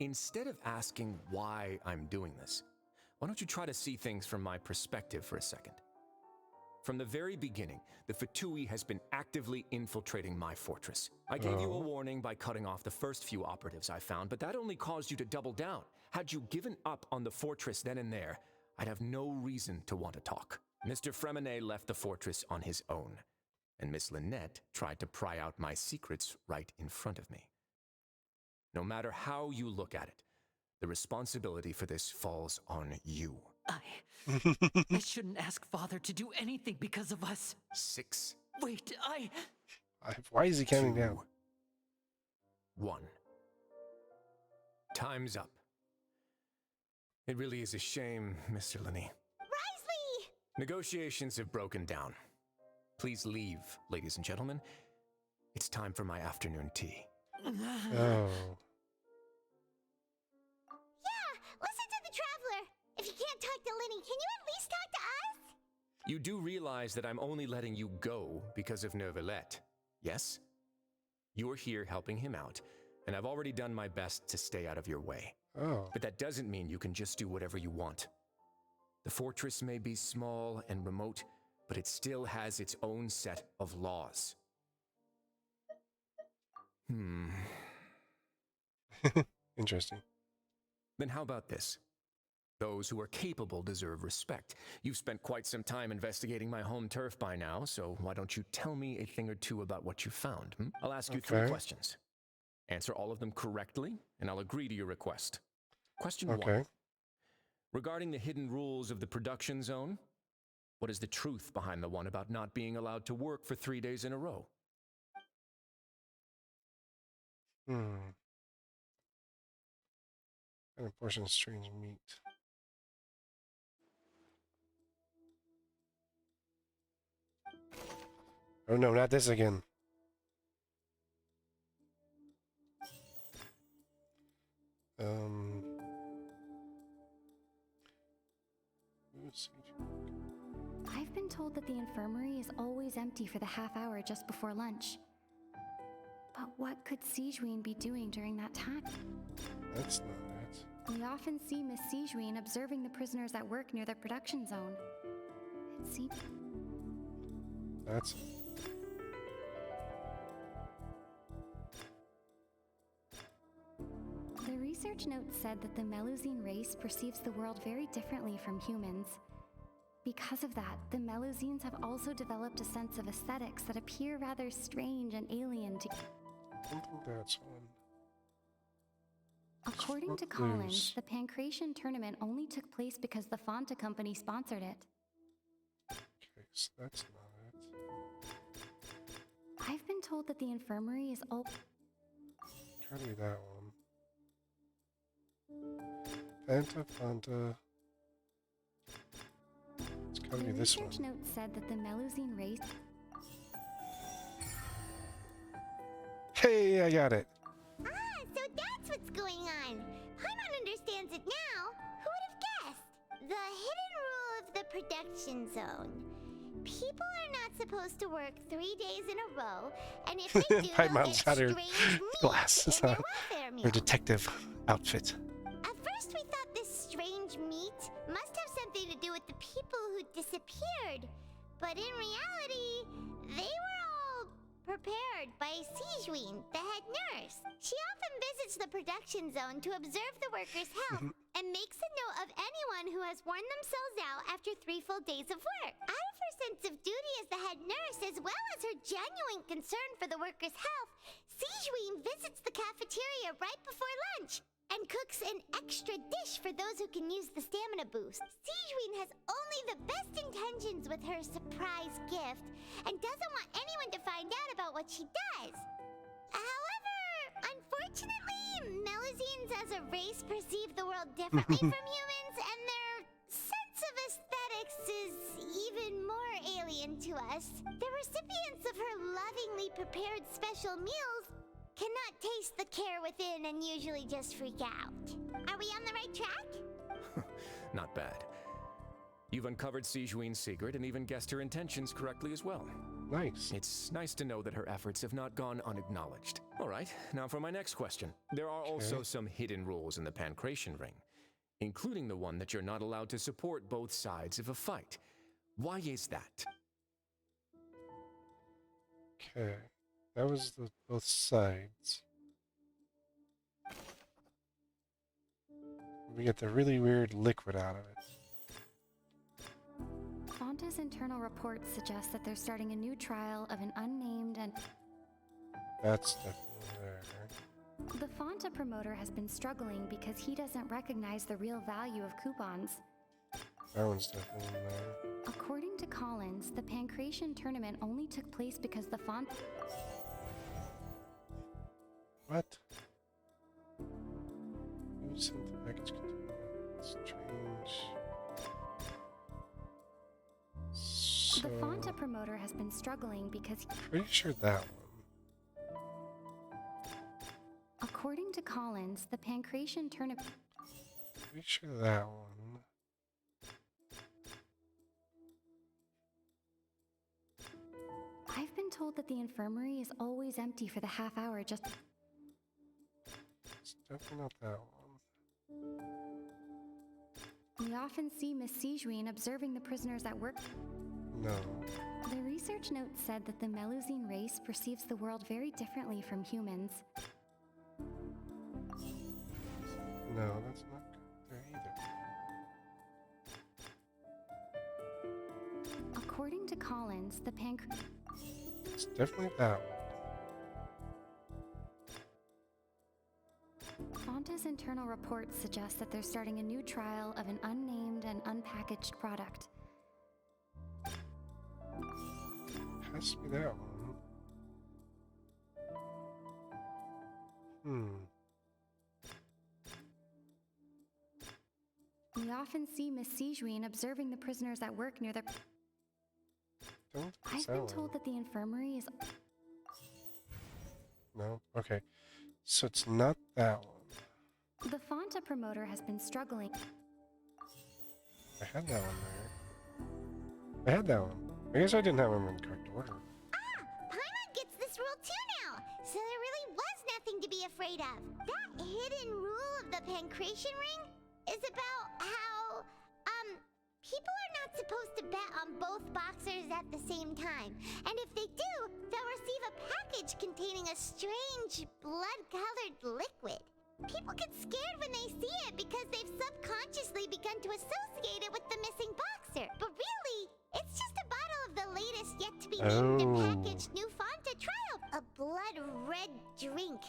Instead of asking why I'm doing this, why don't you try to see things from my perspective for a second? From the very beginning, the Fatui has been actively infiltrating my fortress. I gave you a warning by cutting off the first few operatives I found, but that only caused you to double down. Had you given up on the fortress then and there, I'd have no reason to want to talk. Mr. Fremenet left the fortress on his own, and Miss Lynette tried to pry out my secrets right in front of me. No matter how you look at it, the responsibility for this falls on you. I shouldn't ask Father to do anything because of us. 6. Wait, Why is he counting down? 1. Time's up. It really is a shame, Mr. Linney. Risley! Negotiations have broken down. Please leave, ladies and gentlemen. It's time for my afternoon tea. Oh. Yeah, listen to the Traveler. If you can't talk to Linny, can you at least talk to us? You do realize that I'm only letting you go because of Neuvillette, yes? You're here helping him out, and I've already done my best to stay out of your way. Oh. But that doesn't mean you can just do whatever you want. The fortress may be small and remote, but it still has its own set of laws. Interesting. Then how about this? Those who are capable deserve respect. You've spent quite some time investigating my home turf by now, so why don't you tell me a thing or two about what you found? I'll ask you 3 questions. Answer all of them correctly, and I'll agree to your request. Question 1. Regarding the hidden rules of the production zone, what is the truth behind the one about not being allowed to work for 3 days in a row? An portion of strange meat. Oh no, not this again. I've been told that the infirmary is always empty for the half hour just before lunch. But what could Siegewien be doing during that time? That's not it. We often see Miss Siegewien observing the prisoners at work near the production zone. It seems... That's... The research note said that the Melusine race perceives the world very differently from humans. Because of that, the Melusines have also developed a sense of aesthetics that appear rather strange and alien to... I don't think that's one. According to Collins, the Pancration tournament only took place because the Fanta company sponsored it. Okay, so that's not it. I've been told that the infirmary is open. Gotta be that one. Fanta. It's gotta be this one. The research note said that the Melusine race... Hey, I got it. Ah, so that's what's going on. Paimon understands it now. Who would have guessed? The hidden rule of the production zone. People are not supposed to work 3 days in a row, and if they do, Paimon's got her strange meat glasses in their on. welfare Her meal. detective outfit. At first we thought this strange meat must have something to do with the people who disappeared. But in reality, they were all prepared by Sijuin, the head nurse. She often visits the production zone to observe the workers' health and makes a note of anyone who has worn themselves out after 3 full days of work. Out of her sense of duty as the head nurse, as well as her genuine concern for the workers' health, Sijuin visits the cafeteria right before lunch and cooks an extra dish for those who can use the stamina boost. Sijuin has only the best intentions with her surprise gift and doesn't want anyone to find out about what she does. However, unfortunately, Melusines as a race perceive the world differently from humans, and their sense of aesthetics is even more alien to us. The recipients of her lovingly prepared special meals cannot taste the care within and usually just freak out. Are we on the right track? Not bad. You've uncovered Sijuin's secret and even guessed her intentions correctly as well. Nice. It's nice to know that her efforts have not gone unacknowledged. All right, now for my next question. There are also some hidden rules in the Pancration Ring, including the one that you're not allowed to support both sides of a fight. Why is that? Okay. That was the both sides. We get the really weird liquid out of it. Fonta's internal reports suggest that they're starting a new trial of an unnamed and... That's definitely there. The Fonta promoter has been struggling because he doesn't recognize the real value of coupons. That one's definitely there. According to Collins, the Pancration tournament only took place because the Fonta... What? Who sent the package containing strange... So... The Fonta promoter has been struggling because... Pretty sure that one. According to Collins, the Pancration tournament... Pretty sure that one. I've been told that the infirmary is always empty for the half hour just... It's definitely not that one. We often see Miss Sijuin observing the prisoners at work. No. The research note said that the Melusine race perceives the world very differently from humans. No, that's not there either. According to Collins, the It's definitely that one. Fonta's internal reports suggest that they're starting a new trial of an unnamed and unpackaged product. Has to be that one. We often see Miss Sijuin observing the prisoners at work near their... Don't I've been told that the infirmary is... No? Okay. So it's not that one. The Fonta promoter has been struggling. I had that one there. I had that one. I guess I didn't have them in correct order. Ah! Paimon gets this rule too now! So there really was nothing to be afraid of. That hidden rule of the Pancration Ring is about how, people are not supposed to bet on both boxers at the same time. And if they do, they'll receive a package containing a strange, blood-colored liquid. People get scared when they see it because they've subconsciously begun to associate it with the missing boxer. But really, it's just a bottle of the latest yet-to-be-named and packaged new Fonta trial. A blood-red drink.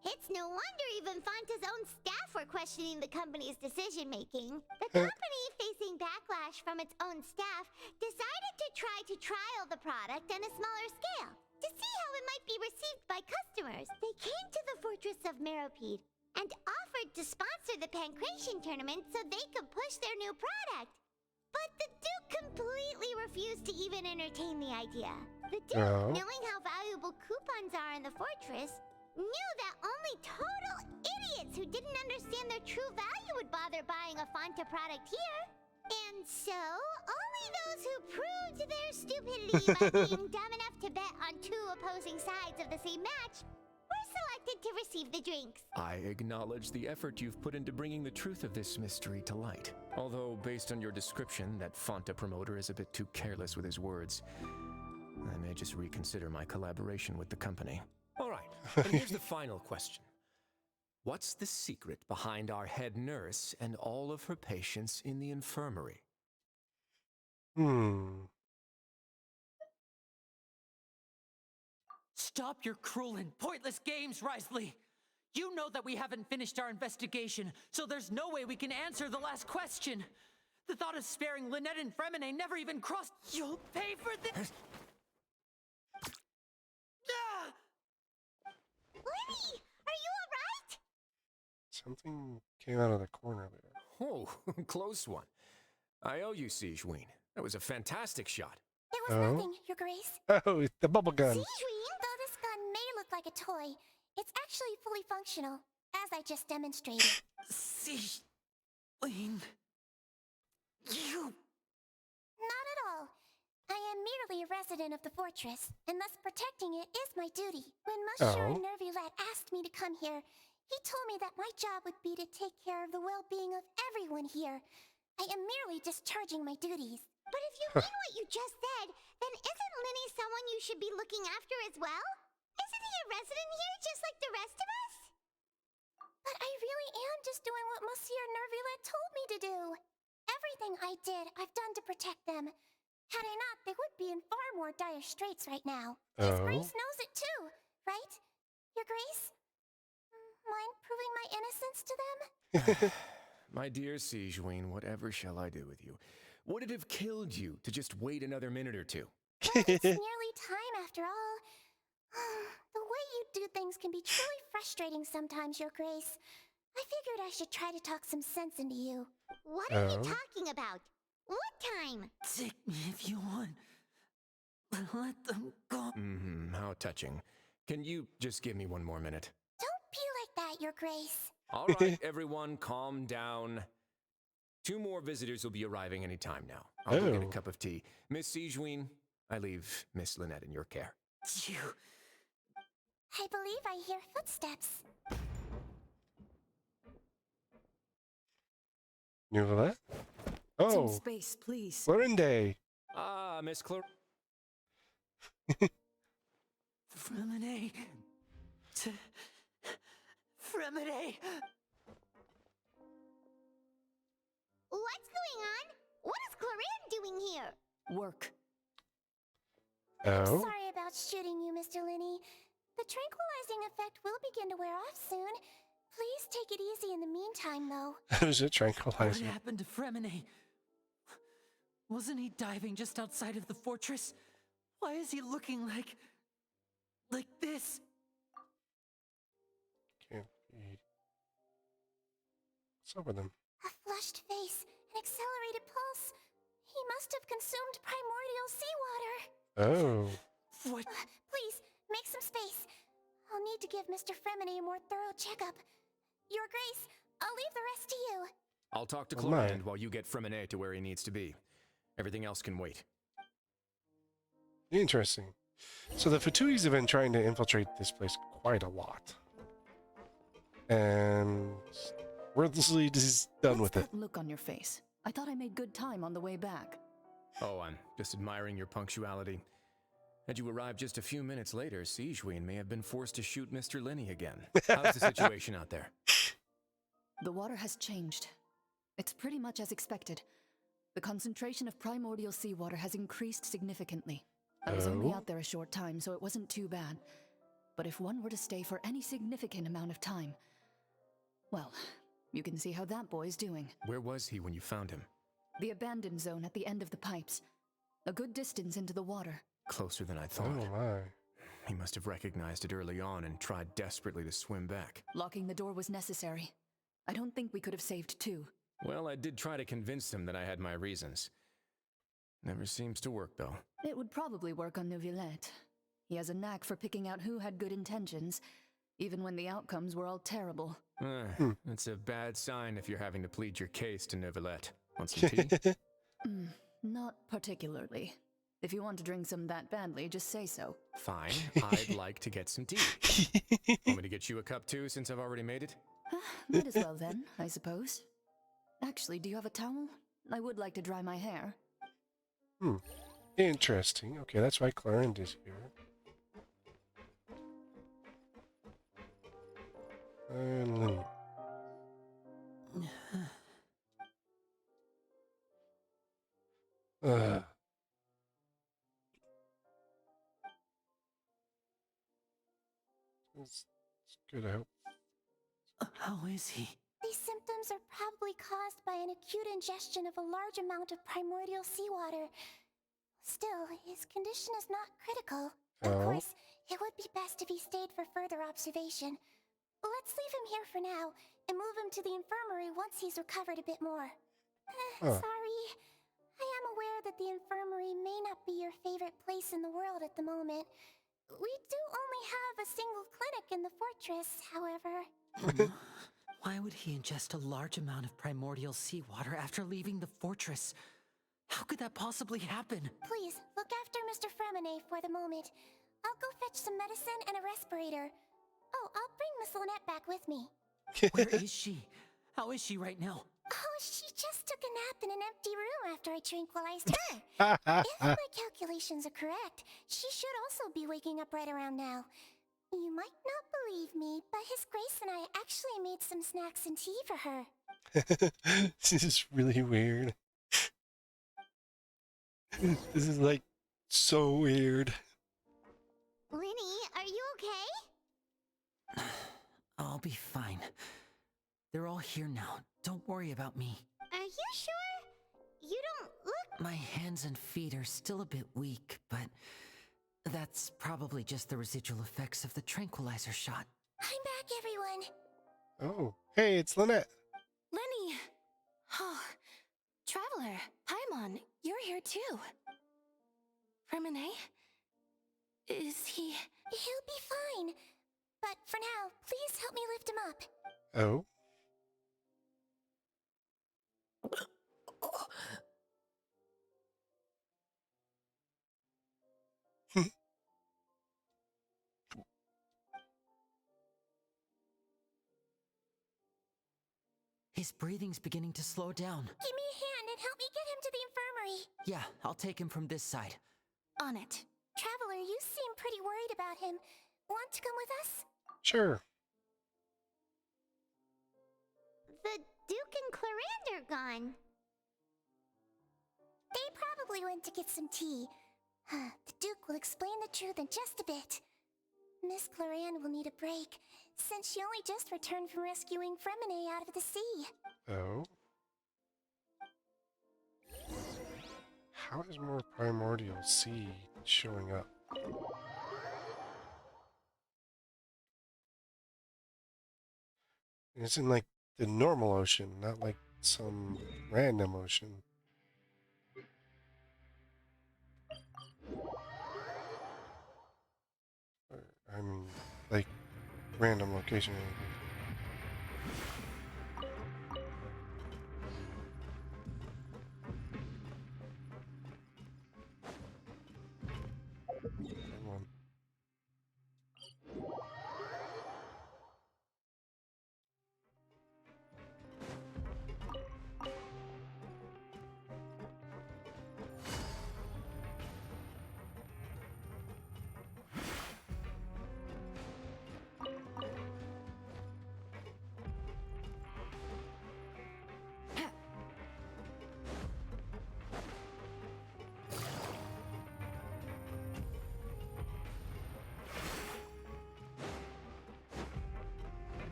It's no wonder even Fonta's own staff were questioning the company's decision-making. The company, facing backlash from its own staff, decided to try to trial the product on a smaller scale to see how it might be received by customers. They came to the Fortress of Meropide and offered to sponsor the Pancration tournament so they could push their new product. But the Duke completely refused to even entertain the idea. The Duke, knowing how valuable coupons are in the fortress, knew that only total idiots who didn't understand their true value would bother buying a Fonta product here. And so, only those who proved their stupidity by being dumb enough to bet on two opposing sides of the same match We're selected to receive the drinks. I acknowledge the effort you've put into bringing the truth of this mystery to light. Although, based on your description, that Fonta promoter is a bit too careless with his words. I may just reconsider my collaboration with the company. All right, and here's the final question. What's the secret behind our head nurse and all of her patients in the infirmary? Stop your cruel and pointless games, Risley! You know that we haven't finished our investigation, so there's no way we can answer the last question. The thought of sparing Lynette and Fremine never even crossed. You'll pay for this. Ah! Lenny, are you alright? Something came out of the corner there. Oh, close one. I owe you, Sigewinne. That was a fantastic shot. It was nothing, Your Grace. Oh, it's the bubble gun. Sigewinne, though this gun may look like a toy, it's actually fully functional, as I just demonstrated. Sigewinne... You... Not at all. I am merely a resident of the fortress, and thus protecting it is my duty. When Monsieur Nervulette asked me to come here, he told me that my job would be to take care of the well-being of everyone here. I am merely discharging my duties. But if you mean what you just said, then isn't Linny someone you should be looking after as well? Isn't he a resident here just like the rest of us? But I really am just doing what Monsieur Nervulette told me to do. Everything I did, I've done to protect them. Had I not, they would be in far more dire straits right now. His Grace knows it too, right? Your Grace? Mind proving my innocence to them? My dear Sigewinne, whatever shall I do with you? Would it have killed you to just wait another minute or two? Well, it's nearly time after all. The way you do things can be truly frustrating sometimes, Your Grace. I figured I should try to talk some sense into you. What are you talking about? What time? Take me if you want. Let them go. How touching. Can you just give me one more minute? Don't be like that, Your Grace. All right, everyone, calm down. 2 more visitors will be arriving any time now. I'll go get a cup of tea. Miss Sigewinne, I leave Miss Lynette in your care. You... I believe I hear footsteps. Nouvelle? Oh, Some space, please. Clorinde. Ah, Miss Fremine. Fremine. What's going on? What is Clorinde doing here? Work. I'm sorry about shooting you, Mr. Linny. The tranquilizing effect will begin to wear off soon. Please take it easy in the meantime, though. Who's it tranquilizing? What happened to Fremine? Wasn't he diving just outside of the fortress? Why is he looking like this? Can't read. What's up with him? A flushed face, an accelerated pulse. He must have consumed primordial seawater. Oh. What? Please, make some space. I'll need to give Mr. Fremine a more thorough checkup. Your Grace, I'll leave the rest to you. I'll talk to Clorinde while you get Fremine to where he needs to be. Everything else can wait. Interesting. So the Fatuis have been trying to infiltrate this place quite a lot. And wordlessly is done with it. Look on your face. I thought I made good time on the way back. Oh, I'm just admiring your punctuality. Had you arrived just a few minutes later, Sigewinne may have been forced to shoot Mr. Linny again. How's the situation out there? The water has changed. It's pretty much as expected. The concentration of primordial seawater has increased significantly. I was only out there a short time, so it wasn't too bad. But if one were to stay for any significant amount of time, well, you can see how that boy's doing. Where was he when you found him? The abandoned zone at the end of the pipes. A good distance into the water. Closer than I thought. Oh my. He must have recognized it early on and tried desperately to swim back. Locking the door was necessary. I don't think we could have saved 2. Well, I did try to convince him that I had my reasons. Never seems to work, though. It would probably work on Neuvillette. He has a knack for picking out who had good intentions, even when the outcomes were all terrible. It's a bad sign if you're having to plead your case to Neuvillette. Want some tea? Not particularly. If you want to drink some that badly, just say so. Fine, I'd like to get some tea. Want me to get you a cup too, since I've already made it? Might as well then, I suppose. Actually, do you have a towel? I would like to dry my hair. Interesting. Okay, that's why Clarinda's here. And Lee. It's good, I hope. How is he? These symptoms are probably caused by an acute ingestion of a large amount of primordial seawater. Still, his condition is not critical. Of course, it would be best if he stayed for further observation. Let's leave him here for now, and move him to the infirmary once he's recovered a bit more. Sorry. I am aware that the infirmary may not be your favorite place in the world at the moment. We do only have a single clinic in the fortress, however. Why would he ingest a large amount of primordial seawater after leaving the fortress? How could that possibly happen? Please, look after Mr. Fremine for the moment. I'll go fetch some medicine and a respirator. Oh, I'll bring Miss Lynette back with me. Where is she? How is she right now? Oh, she just took a nap in an empty room after I tranquilized her. If my calculations are correct, she should also be waking up right around now. You might not believe me, but His Grace and I actually made some snacks and tea for her. This is really weird. This is like so weird. Linny, are you okay? I'll be fine. They're all here now. Don't worry about me. Are you sure? You don't look... My hands and feet are still a bit weak, but that's probably just the residual effects of the tranquilizer shot. I'm back, everyone. Oh, hey, it's Lynette. Lenny! Oh, Traveler, Paimon, you're here too. Fremine? Is he... He'll be fine. But for now, please help me lift him up. Oh. His breathing's beginning to slow down. Give me a hand and help me get him to the infirmary. Yeah, I'll take him from this side. On it. Traveler, you seem pretty worried about him. Want to come with us? Sure. The Duke and Clarande are gone. They probably went to get some tea. The Duke will explain the truth in just a bit. Miss Clarande will need a break, since she only just returned from rescuing Fremine out of the sea. Oh. How is more primordial sea showing up? It's in like the normal ocean, not like some random ocean. I mean, like random location. Come on.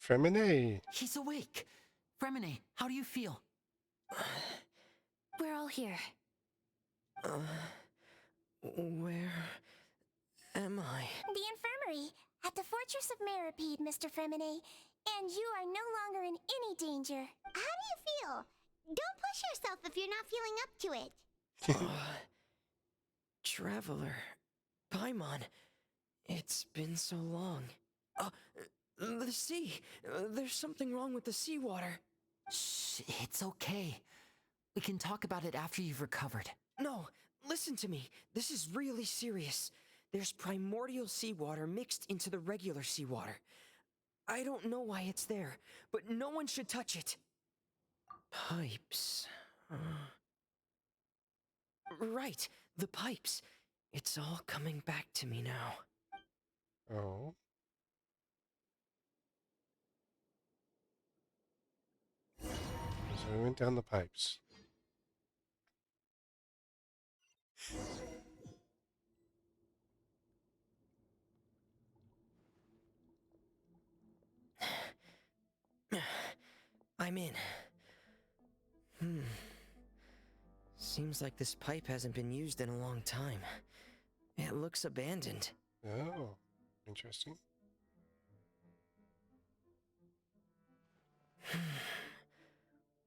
Fremine. He's awake. Fremine, how do you feel? We're all here. Where am I? The infirmary, at the Fortress of Meropide, Mr. Fremine. And you are no longer in any danger. How do you feel? Don't push yourself if you're not feeling up to it. Traveler, Paimon, It's been so long. The sea! There's something wrong with the seawater. Shh, it's okay. We can talk about it after you've recovered. No, listen to me. This is really serious. There's primordial seawater mixed into the regular seawater. I don't know why it's there, but no one should touch it. Pipes. Right, the pipes. It's all coming back to me now. Oh. So we went down the pipes. I'm in. Seems like this pipe hasn't been used in a long time. It looks abandoned. Oh, interesting.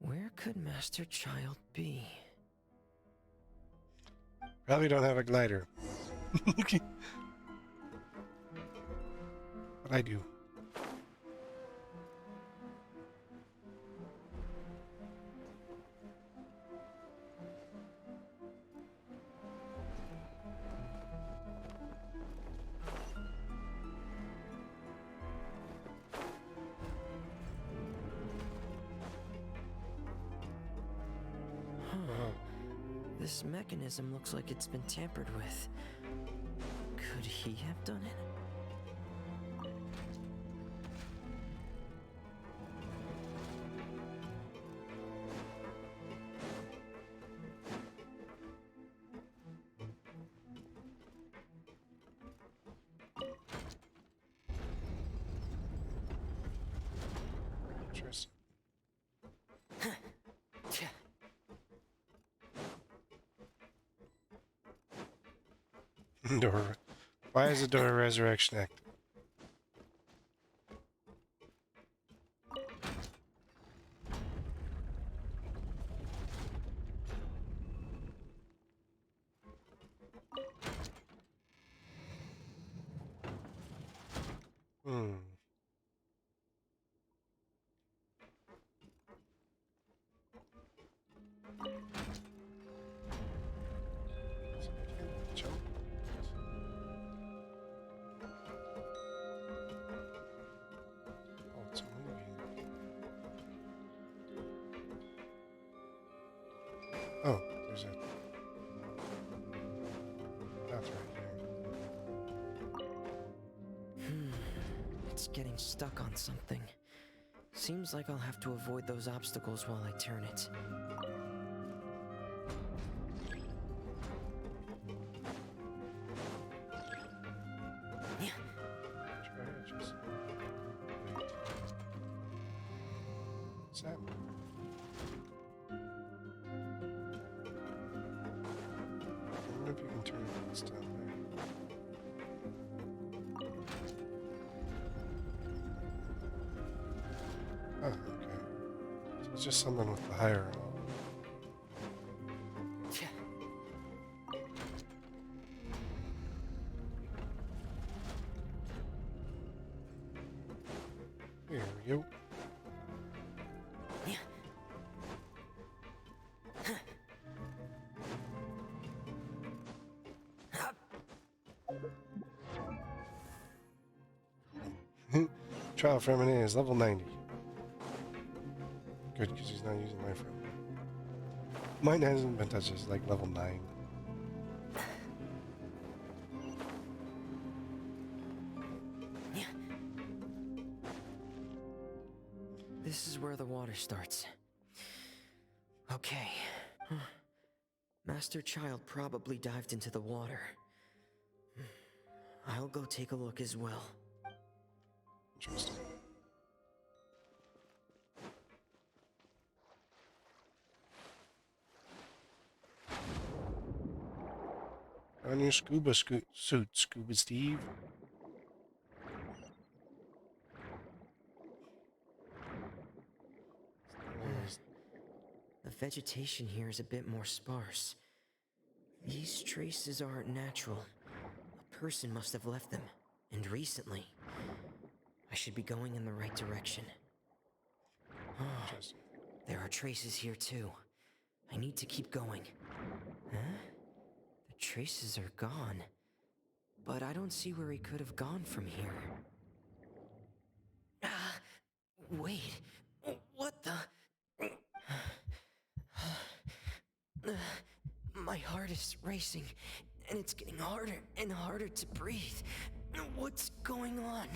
Where could Master Child be? Probably don't have a glider. But I do. This mechanism looks like it's been tampered with. Could he have done it? Interesting. Door. Why is the door of resurrection active? Jump. Oh, it's moving. Oh, there's a path right here. It's getting stuck on something. Seems like I'll have to avoid those obstacles while I turn it. What's that? I wonder if you can turn it this down there. Oh, okay. So it's just something with the higher level. There we go. Trial from an A is level 90. Good, because he's not using my friend. Mine hasn't been touched, it's like level 9. This is where the water starts. Okay. Master Child probably dived into the water. I'll go take a look as well. Interesting. On your scuba suit, Scuba Steve. The vegetation here is a bit more sparse. These traces aren't natural. A person must have left them. And recently. I should be going in the right direction. Oh, there are traces here too. I need to keep going. Huh? The traces are gone. But I don't see where he could have gone from here. Wait. What the? My heart is racing, and it's getting harder and harder to breathe. What's going on?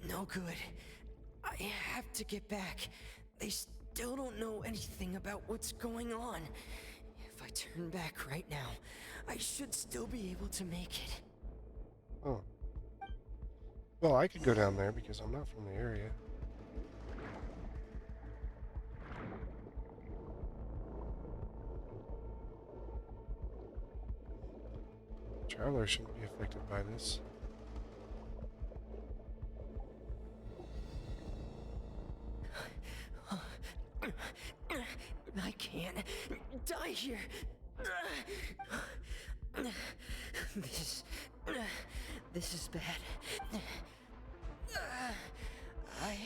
No good. I have to get back. They still don't know anything about what's going on. If I turn back right now, I should still be able to make it. Oh. Well, I could go down there because I'm not from the area. Travelers shouldn't be affected by this. I can't die here. This is bad. I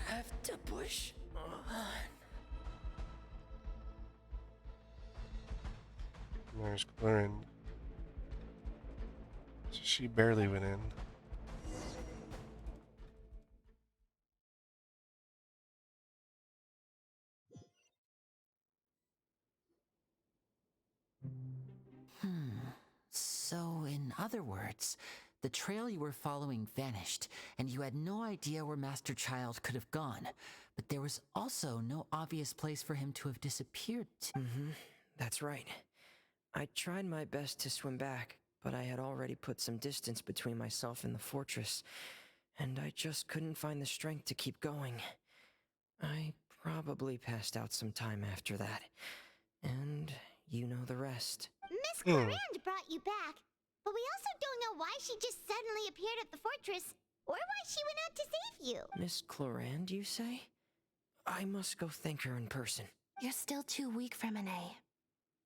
have to push on. There's Clarin. So she barely went in. So, in other words, the trail you were following vanished, and you had no idea where Master Child could have gone. But there was also no obvious place for him to have disappeared to. That's right. I tried my best to swim back, but I had already put some distance between myself and the fortress, and I just couldn't find the strength to keep going. I probably passed out some time after that, and you know the rest. Miss Clarand brought you back, but we also don't know why she just suddenly appeared at the fortress, or why she went out to save you. Miss Clarand, you say? I must go thank her in person. You're still too weak, Fremine.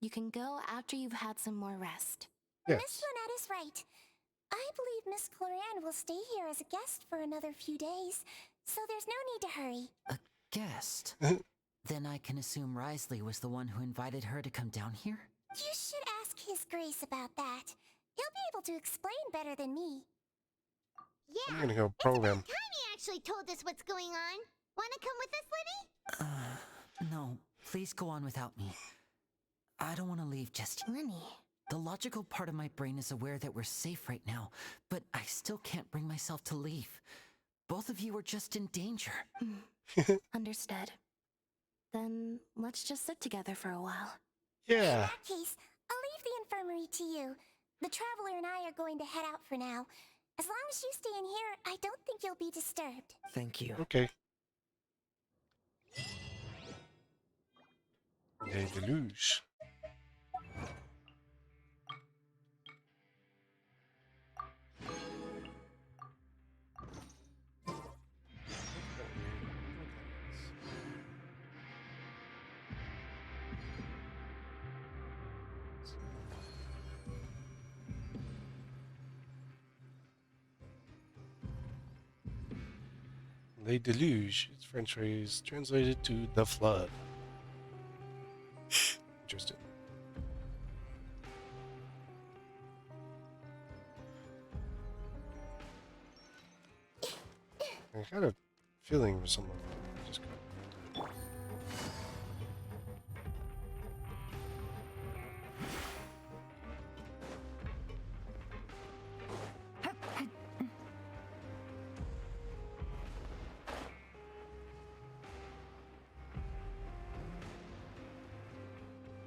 You can go after you've had some more rest. Yes. Miss Lynette is right. I believe Miss Clarand will stay here as a guest for another few days, so there's no need to hurry. A guest? Then I can assume Risley was the one who invited her to come down here? You should ask His Grace about that. He'll be able to explain better than me. Yeah, I'm gonna go probe him. it's about time he actually told us what's going on. Wanna come with us, Lenny? No, please go on without me. I don't want to leave just yet. Lenny. The logical part of my brain is aware that we're safe right now, but I still can't bring myself to leave. Both of you are just in danger. Understood. Then let's just sit together for a while. In Yeah. that case, I'll leave the infirmary to you. The Traveler and I are going to head out for now. As long as you stay in here, I don't think you'll be disturbed. Thank you. Okay. Les Deluge. Les Deluge. Its French phrase translated to the flood. Interesting. I had a feeling for someone. Just got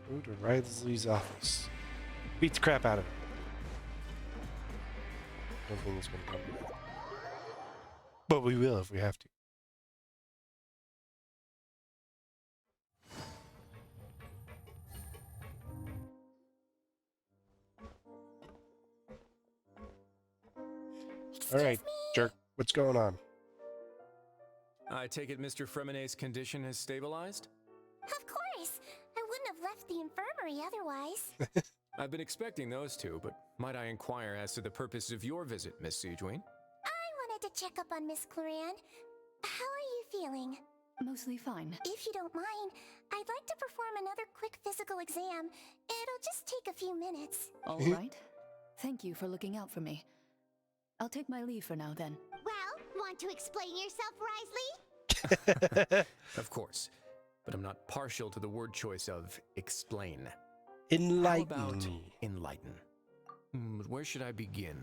Go to Risley's office. Beat the crap out of him. Don't think it's gonna come. But we will if we have to. All right, jerk. What's going on? I take it Mr. Fremine's condition has stabilized? Of course! I wouldn't have left the infirmary otherwise. I've been expecting those two, but might I inquire as to the purpose of your visit, Miss Siegeween? I wanted to check up on Miss Claran. How are you feeling? Mostly fine. If you don't mind, I'd like to perform another quick physical exam. It'll just take a few minutes. All right. Thank you for looking out for me. I'll take my leave for now then. Well, want to explain yourself, Risley? Of course, but I'm not partial to the word choice of explain. Enlighten How about me. enlighten? Where should I begin?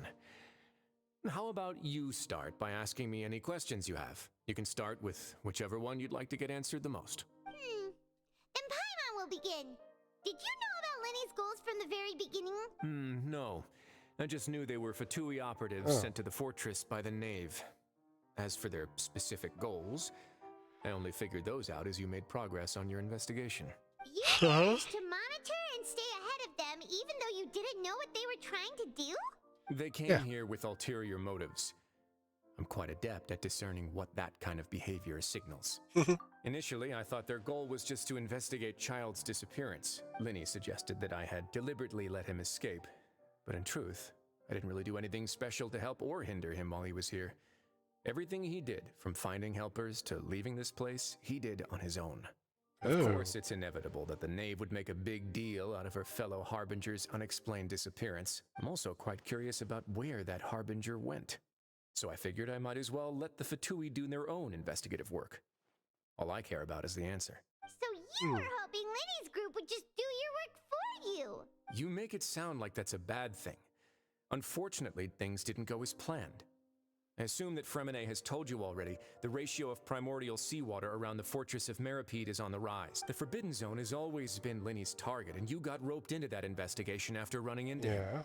How about you start by asking me any questions you have? You can start with whichever one you'd like to get answered the most. Then Paimon will begin. Did you know about Lenny's goals from the very beginning? No. I just knew they were Fatui operatives sent to the fortress by the Knave. As for their specific goals, I only figured those out as you made progress on your investigation. You managed to monitor and stay ahead of them even though you didn't know what they were trying to do? They came here with ulterior motives. I'm quite adept at discerning what that kind of behavior signals. Initially, I thought their goal was just to investigate Child's disappearance. Linny suggested that I had deliberately let him escape, but in truth, I didn't really do anything special to help or hinder him while he was here. Everything he did, from finding helpers to leaving this place, he did on his own. Of course, it's inevitable that the Knave would make a big deal out of her fellow Harbinger's unexplained disappearance. I'm also quite curious about where that Harbinger went. So I figured I might as well let the Fatui do their own investigative work. All I care about is the answer. So you were hoping Lenny's group would just do your work for you? You make it sound like that's a bad thing. Unfortunately, things didn't go as planned. I assume that Fremine has told you already, the ratio of primordial seawater around the Fortress of Meropide is on the rise. The Forbidden Zone has always been Linny's target, and you got roped into that investigation after running into him.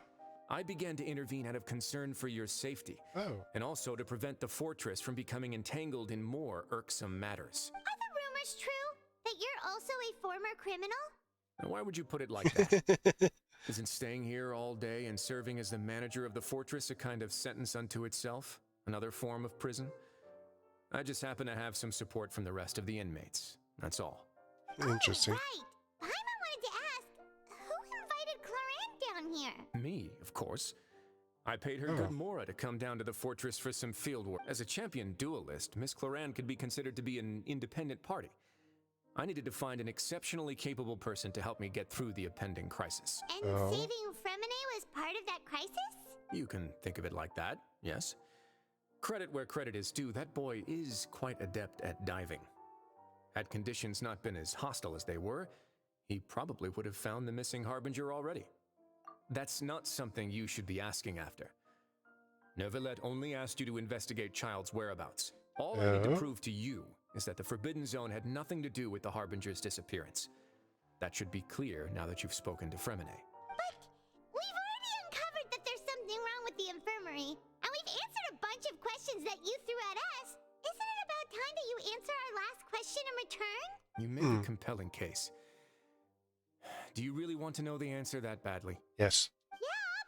I began to intervene out of concern for your safety, and also to prevent the fortress from becoming entangled in more irksome matters. Are the rumors true? That you're also a former criminal? Now, why would you put it like that? Isn't staying here all day and serving as the manager of the fortress a kind of sentence unto itself? Another form of prison? I just happen to have some support from the rest of the inmates. That's all. Interesting. Right. Paimon wanted to ask, who invited Claran down here? Me, of course. I paid her good Mora to come down to the fortress for some field work. As a champion duelist, Miss Claran could be considered to be an independent party. I needed to find an exceptionally capable person to help me get through the impending crisis. And saving Fremine was part of that crisis? You can think of it like that, yes. Credit where credit is due, that boy is quite adept at diving. Had conditions not been as hostile as they were, he probably would have found the missing Harbinger already. That's not something you should be asking after. Neuvillette only asked you to investigate Child's whereabouts. All I need to prove to you is that the Forbidden Zone had nothing to do with the Harbinger's disappearance. That should be clear now that you've spoken to Fremine. But we've already uncovered that there's something wrong with the infirmary, and we've answered a bunch of questions that you threw at us. Isn't it about time that you answer our last question in return? You make a compelling case. Do you really want to know the answer that badly? Yes. Yeah,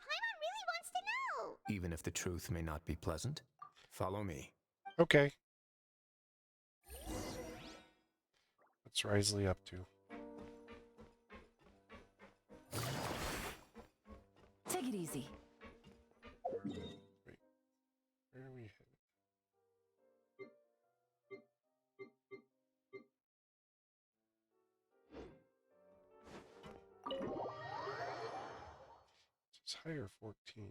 Paimon really wants to know. Even if the truth may not be pleasant? Follow me. Okay. What's Risley up to? Take it easy. Wait. Where are we headed? It's higher 14.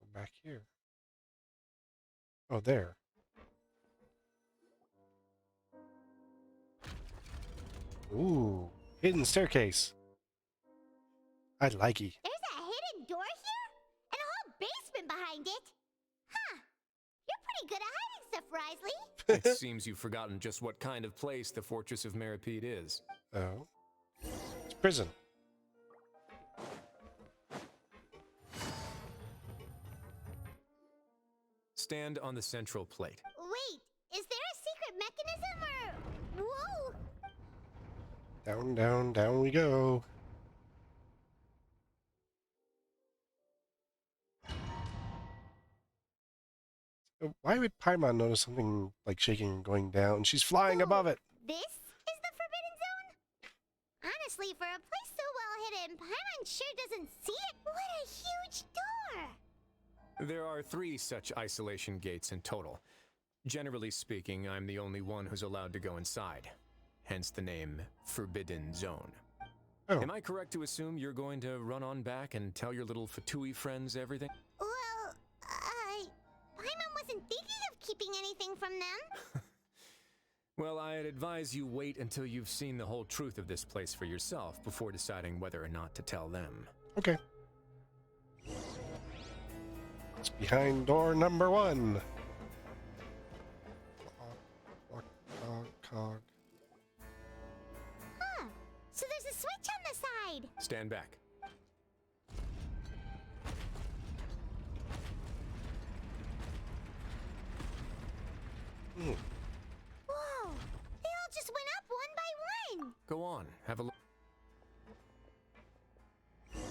Go back here. Oh, there. Ooh, hidden staircase. I like it. There's a hidden door here? And a whole basement behind it? Huh. You're pretty good at hiding stuff, Risley. It seems you've forgotten just what kind of place the Fortress of Meropide is. Oh. It's prison. Stand on the central plate. Wait, is there a secret mechanism or... Whoa! Down, down, down we go. Why would Paimon notice something like shaking and going down? She's flying above it. This is the Forbidden Zone? Honestly, for a place so well hidden, Paimon sure doesn't see it. What a huge door! There are 3 such isolation gates in total. Generally speaking, I'm the only one who's allowed to go inside. Hence the name Forbidden Zone. Oh. Am I correct to assume you're going to run on back and tell your little Fatui friends everything? Well, Paimon wasn't thinking of keeping anything from them. Well, I'd advise you wait until you've seen the whole truth of this place for yourself before deciding whether or not to tell them. Okay. It's behind door number 1. Cog. Huh. So there's a switch on the side. Stand back. Mm. Whoa. They all just went up one by one. Go on, have a look. Is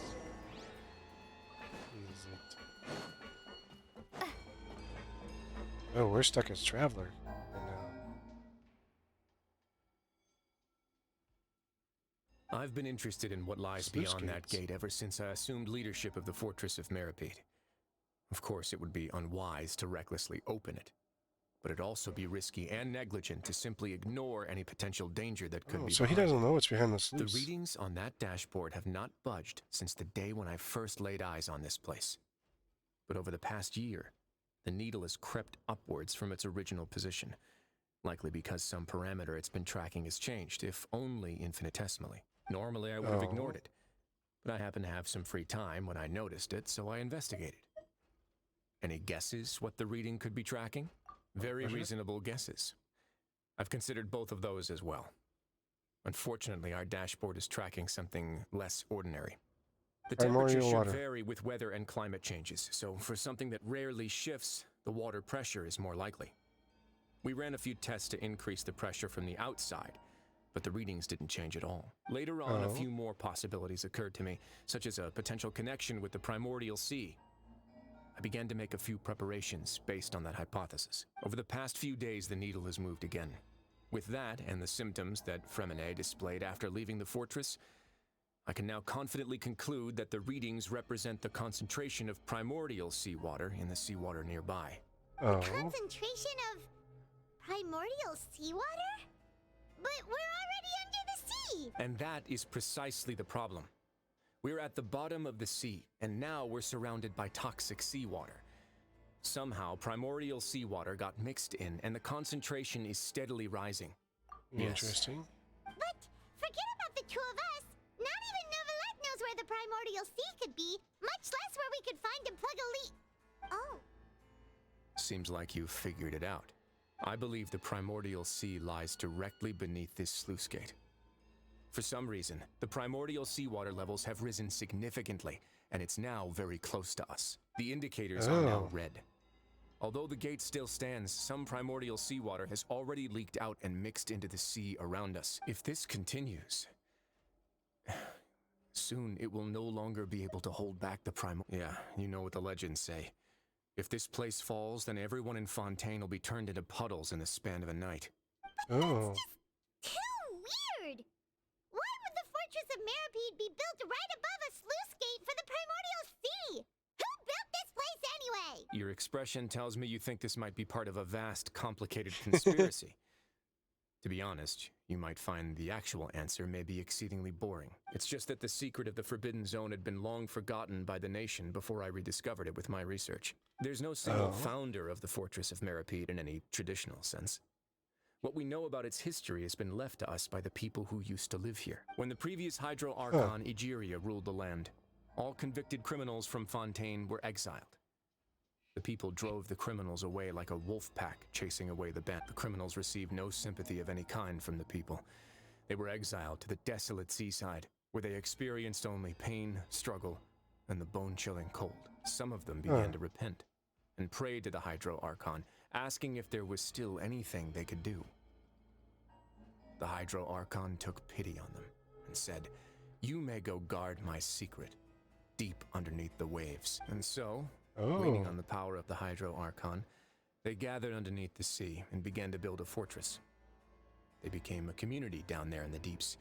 it? Oh, we're stuck as Traveler right now. I've been interested in what lies Sluice beyond that gates. gate ever since I assumed leadership of the Fortress of Meropide. Of course, it would be unwise to recklessly open it, but it'd also be risky and negligent to simply ignore any potential danger that could be So he behind doesn't know what's behind the it. sluice. The readings on that dashboard have not budged since the day when I first laid eyes on this place. But over the past year, the needle has crept upwards from its original position, likely because some parameter it's been tracking has changed, if only infinitesimally. Normally, I would have ignored it, but I happened to have some free time when I noticed it, so I investigated. Any guesses what the reading could be tracking? Very reasonable guesses. I've considered both of those as well. Unfortunately, our dashboard is tracking something less ordinary. The temperature Primordial should water. vary with weather and climate changes, so for something that rarely shifts, the water pressure is more likely. We ran a few tests to increase the pressure from the outside, but the readings didn't change at all. Later on, a few more possibilities occurred to me, such as a potential connection with the primordial sea. I began to make a few preparations based on that hypothesis. Over the past few days, the needle has moved again. With that and the symptoms that Fremine displayed after leaving the fortress, I can now confidently conclude that the readings represent the concentration of primordial seawater in the seawater nearby. Concentration of primordial seawater? But we're already under the sea! And that is precisely the problem. We're at the bottom of the sea, and now we're surrounded by toxic seawater. Somehow, primordial seawater got mixed in, and the concentration is steadily rising. Interesting. But forget about the two of us. Not even Novelette knows where the primordial sea could be, much less where we could find and plug a leak. Oh. Seems like you've figured it out. I believe the primordial sea lies directly beneath this sluice gate. For some reason, the primordial seawater levels have risen significantly, and it's now very close to us. The indicators are now red. Although the gate still stands, some primordial seawater has already leaked out and mixed into the sea around us. If this continues, soon it will no longer be able to hold back the Yeah, you know what the legends say. If this place falls, then everyone in Fontaine will be turned into puddles in the span of a night. Oh. Too weird! Why would the Fortress of Meropide be built right above a sluice gate for the primordial sea? Who built this place anyway? Your expression tells me you think this might be part of a vast, complicated conspiracy. To be honest, you might find the actual answer may be exceedingly boring. It's just that the secret of the Forbidden Zone had been long forgotten by the nation before I rediscovered it with my research. There's no single founder of the Fortress of Meropide in any traditional sense. What we know about its history has been left to us by the people who used to live here. When the previous Hydro Archon, Egeria, ruled the land, all convicted criminals from Fontaine were exiled. The people drove the criminals away like a wolf pack chasing away the band. The criminals received no sympathy of any kind from the people. They were exiled to the desolate seaside, where they experienced only pain, struggle, and the bone-chilling cold. Some of them began to repent and prayed to the Hydro Archon, asking if there was still anything they could do. The Hydro Archon took pity on them and said, "You may go guard my secret, deep underneath the waves." And so, leaning on the power of the Hydro Archon, They gathered underneath the sea and began to build a fortress. They became a community down there in the deeps,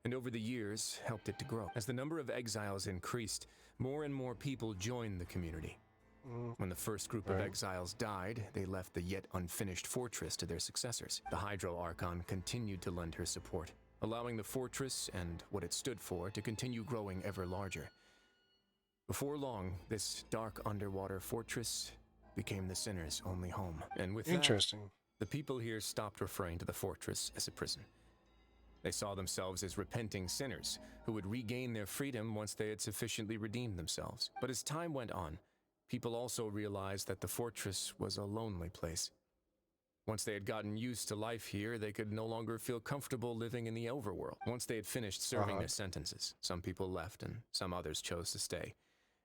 and over the years helped it to grow. As the number of exiles increased, more and more people joined the community. When the first group of exiles died, they left the yet unfinished fortress to their successors. The Hydro Archon continued to lend her support, allowing the fortress and what it stood for to continue growing ever larger. Before long, this dark underwater fortress became the Sinner's only home. And with that, the people here stopped referring to the fortress as a prison. They saw themselves as repenting sinners who would regain their freedom once they had sufficiently redeemed themselves. But as time went on, people also realized that the fortress was a lonely place. Once they had gotten used to life here, they could no longer feel comfortable living in the overworld. Once they had finished serving their sentences, some people left and some others chose to stay.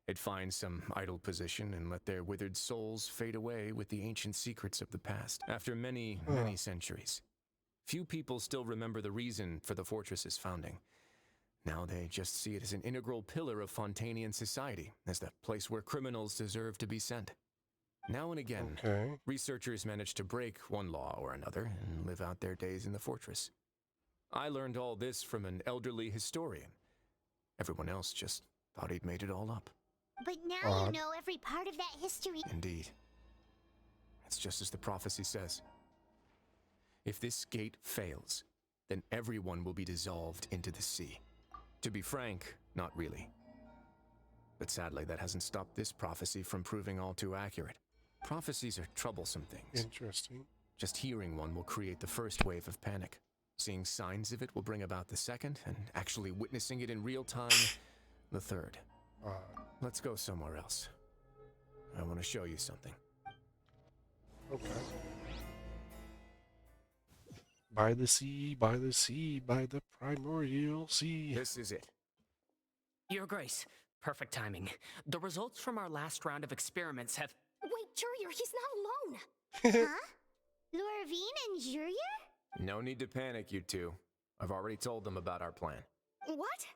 They'd find some idle position and let their withered souls fade away with the ancient secrets of the past. After many, many centuries, few people still remember the reason for the fortress's founding. Now they just see it as an integral pillar of Fontanian society, as the place where criminals deserve to be sent. Now and again, researchers manage to break one law or another and live out their days in the fortress. I learned all this from an elderly historian. Everyone else just thought he'd made it all up. But now you know every part of that history. Indeed. It's just as the prophecy says. If this gate fails, then everyone will be dissolved into the sea. To be frank, not really. But sadly, that hasn't stopped this prophecy from proving all too accurate. Prophecies are troublesome things. Interesting. Just hearing one will create the first wave of panic. Seeing signs of it will bring about the second, and actually witnessing it in real time, the third. Let's go somewhere else. I want to show you something. Okay. By the sea, by the sea, by the primordial sea. This is it. Your Grace, perfect timing. The results from our last round of experiments have... Wait, Jurier, he's not alone! Huh? Lorvine and Jurier? No need to panic, you two. I've already told them about our plan. What?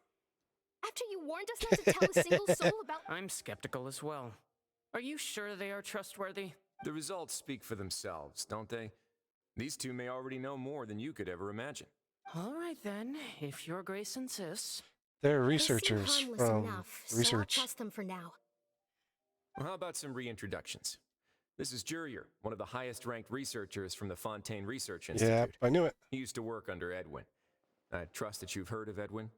After you warned us not to tell a single soul about... I'm skeptical as well. Are you sure they are trustworthy? The results speak for themselves, don't they? These two may already know more than you could ever imagine. All right then, if Your Grace insists. They're researchers They seem harmless from enough, research. so I'll trust them for now. Well, how about some reintroductions? This is Jurier, one of the highest-ranked researchers from the Fontaine Research Institute. Yeah, I knew it. He used to work under Edwin. I trust that you've heard of Edwin?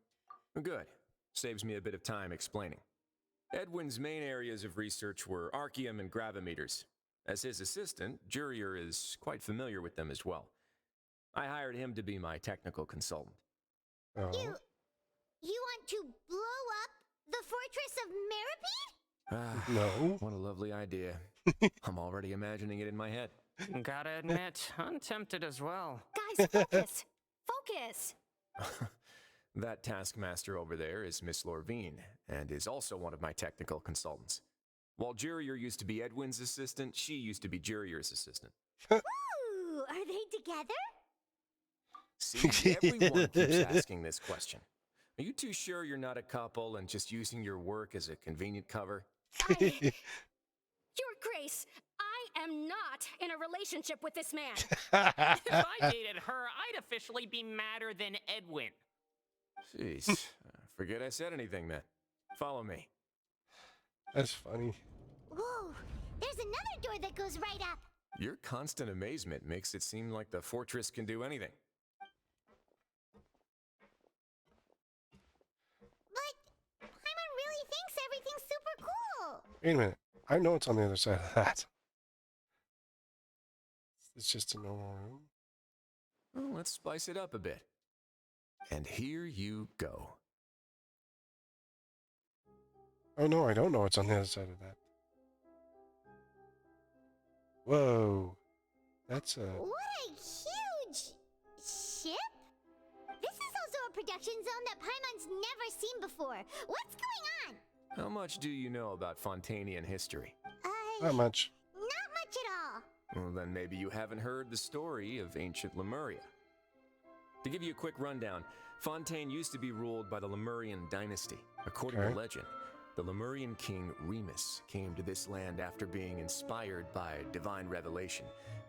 Good. Saves me a bit of time explaining. Edwin's main areas of research were archaeum and gravimeters. As his assistant, Jurier is quite familiar with them as well. I hired him to be my technical consultant. You want to blow up the Fortress of Meropide? No. What a lovely idea. I'm already imagining it in my head. Gotta admit, I'm tempted as well. Guys, focus! Focus! That taskmaster over there is Miss Lorvine, and is also one of my technical consultants. While Jurier used to be Edwin's assistant, she used to be Jurier's assistant. Ooh, are they together? See, everyone keeps asking this question. Are you too sure you're not a couple and just using your work as a convenient cover? Your Grace, I am not in a relationship with this man. If I dated her, I'd officially be madder than Edwin. Jeez, forget I said anything then. Follow me. That's funny. Whoa, there's another door that goes right up. Your constant amazement makes it seem like the fortress can do anything. But Paimon really thinks everything's super cool. Wait a minute. I know it's on the other side of that. It's just a normal room. Well, let's spice it up a bit. And here you go. Oh no, I don't know what's on the other side of that. Whoa. That's a... What a huge ship? This is also a production zone that Paimon's never seen before. What's going on? How much do you know about Fontanian history? Not much. Not much at all. Well, then maybe you haven't heard the story of ancient Lemuria. To give you a quick rundown, Fontaine used to be ruled by the Lemurian dynasty. According to legend, the Lemurian king Remus came to this land after being inspired by divine revelation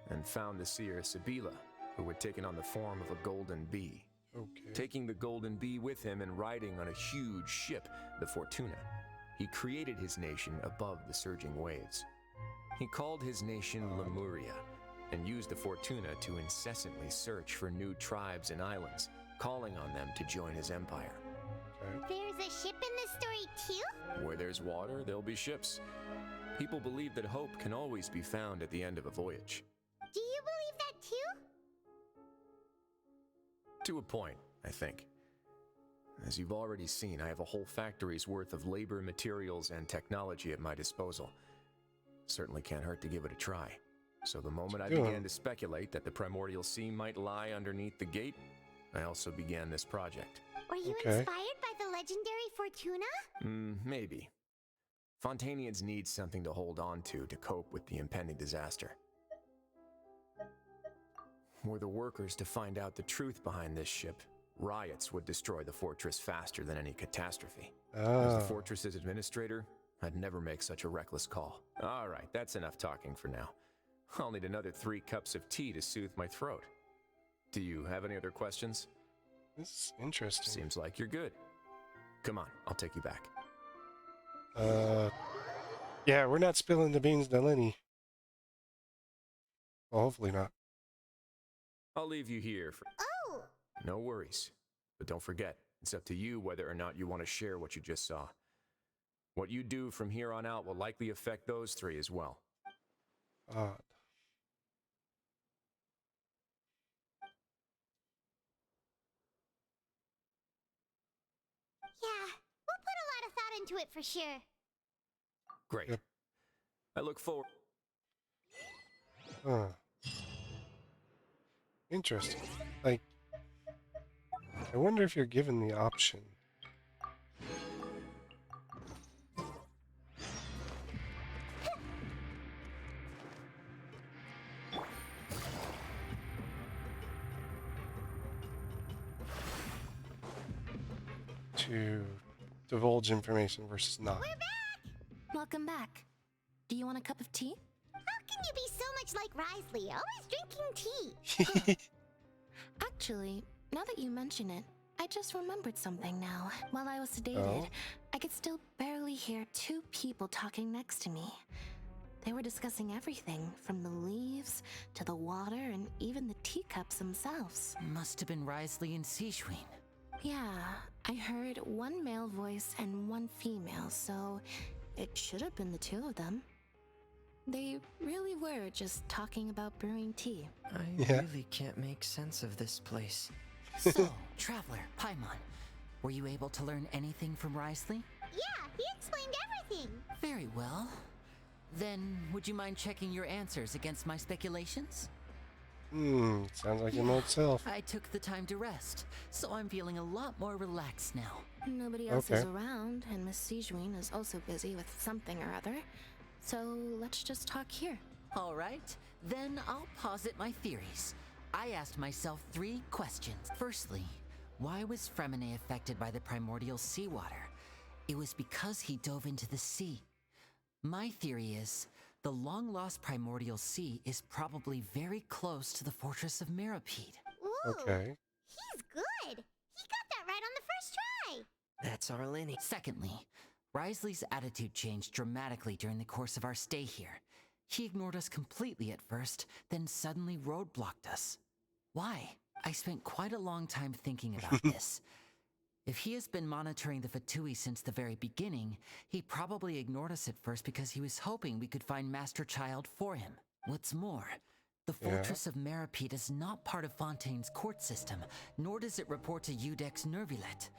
and found the seer Sibila, who had taken on the form of a golden bee. Okay. Taking the golden bee with him and riding on a huge ship, the Fortuna, he created his nation above the surging waves. He called his nation Lemuria and used the Fortuna to incessantly search for new tribes and islands, calling on them to join his empire. There's a ship in this story too? Where there's water, there'll be ships. People believe that hope can always be found at the end of a voyage. Do you believe that too? To a point, I think. As you've already seen, I have a whole factory's worth of labor, materials, and technology at my disposal. Certainly can't hurt to give it a try. So the moment I began to speculate that the primordial sea might lie underneath the gate, I also began this project. Were you inspired by the legendary Fortuna? Maybe. Fontanians need something to hold on to cope with the impending disaster. Were the workers to find out the truth behind this ship, riots would destroy the fortress faster than any catastrophe. As the fortress's administrator, I'd never make such a reckless call. All right, that's enough talking for now. I'll need another 3 cups of tea to soothe my throat. Do you have any other questions? This is interesting. Seems like you're good. Come on, I'll take you back. Yeah, we're not spilling the beans to Lenny. Well, hopefully not. I'll leave you here for... Oh! No worries. But don't forget, it's up to you whether or not you want to share what you just saw. What you do from here on out will likely affect those 3 as well. Odd. Yeah, we'll put a lot of thought into it for sure. Great. Yep. I look forward... Huh. Interesting. Like, I wonder if you're given the option. To divulge information versus not. We're back! Welcome back. Do you want a cup of tea? How can you be so much like Risley, always drinking tea? Actually, now that you mention it, I just remembered something now. While I was sedated, I could still barely hear 2 people talking next to me. They were discussing everything, from the leaves to the water and even the teacups themselves. Must have been Risley and Sijween. Yeah, I heard 1 male voice and 1 female, so it should have been the 2 of them. They really were just talking about brewing tea. I really can't make sense of this place. So, Traveler, Paimon, were you able to learn anything from Risley? Yeah, he explained everything. Very well. Then, would you mind checking your answers against my speculations? Sounds like your old self. I took the time to rest, so I'm feeling a lot more relaxed now. Nobody else is around, and Miss Sijween is also busy with something or other. So let's just talk here. All right, then I'll posit my theories. I asked myself 3 questions. Firstly, why was Fremine affected by the primordial seawater? It was because he dove into the sea. My theory is, the long-lost primordial sea is probably very close to the Fortress of Meropide. Ooh, Okay. he's good. He got that right on the first try. That's our Lenny. Secondly, Risley's attitude changed dramatically during the course of our stay here. He ignored us completely at first, then suddenly roadblocked us. Why? I spent quite a long time thinking about this. If he has been monitoring the Fatui since the very beginning, he probably ignored us at first because he was hoping we could find Master Child for him. What's more, the Fortress of Meropide is not part of Fontaine's court system, nor does it report to Udex Nervilet.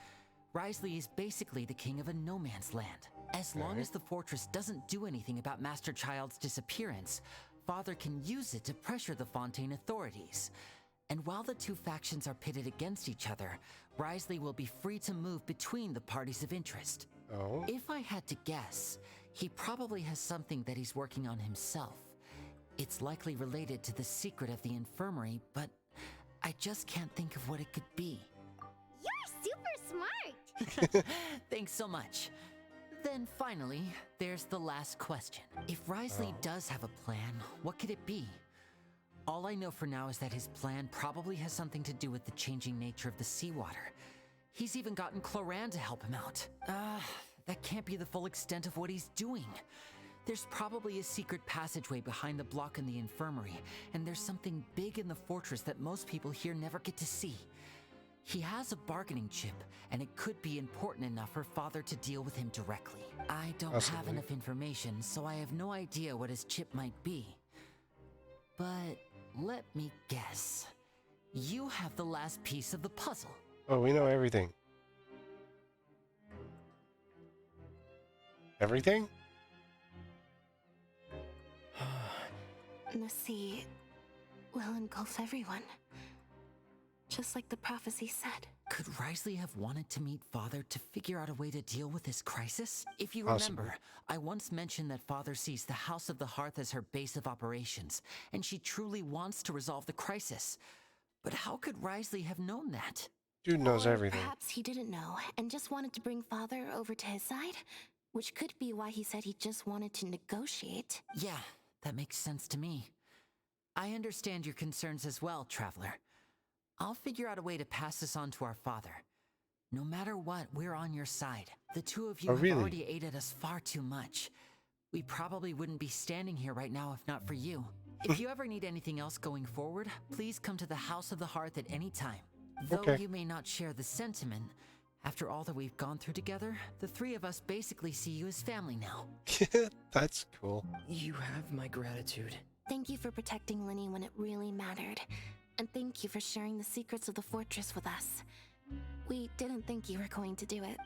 Risley is basically the king of a no-man's land. As long as the fortress doesn't do anything about Master Child's disappearance, Father can use it to pressure the Fontaine authorities. And while the 2 factions are pitted against each other, Risley will be free to move between the parties of interest. If I had to guess, he probably has something that he's working on himself. It's likely related to the secret of the infirmary, but I just can't think of what it could be. You're super smart. Thanks so much. Then finally, there's the last question. If Risley does have a plan, what could it be? All I know for now is that his plan probably has something to do with the changing nature of the seawater. He's even gotten Cloran to help him out. That can't be the full extent of what he's doing. There's probably a secret passageway behind the block in the infirmary, and there's something big in the fortress that most people here never get to see. He has a bargaining chip, and it could be important enough for Father to deal with him directly. I don't have enough information, so I have no idea what his chip might be. But let me guess. You have the last piece of the puzzle. Oh, we know everything. Everything? The sea will engulf everyone. Just like the prophecy said. Could Risley have wanted to meet Father to figure out a way to deal with this crisis? If you remember, I once mentioned that Father sees the House of the Hearth as her base of operations, and she truly wants to resolve the crisis. But how could Risley have known that? Dude knows everything. Perhaps he didn't know and just wanted to bring Father over to his side, which could be why he said he just wanted to negotiate. Yeah, that makes sense to me. I understand your concerns as well, Traveler. I'll figure out a way to pass this on to our father. No matter what, we're on your side. The two of you have already aided us far too much. We probably wouldn't be standing here right now if not for you. If you ever need anything else going forward, please come to the House of the Hearth at any time. Though you may not share the sentiment, after all that we've gone through together, the three of us basically see you as family now. That's cool. You have my gratitude. Thank you for protecting Linny when it really mattered. And thank you for sharing the secrets of the fortress with us. We didn't think you were going to do it.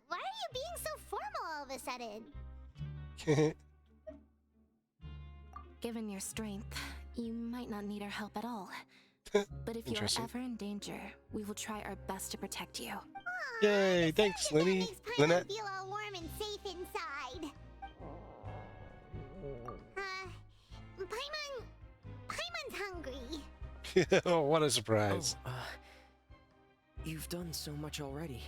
Why are you being so formal all of a sudden? Given your strength, you might not need our help at all. But if you are ever in danger, we will try our best to protect you. Yay, thanks, Linny. Lynette. Feel all warm and safe inside. Paimon's hungry. Oh, what a surprise. You've done so much already.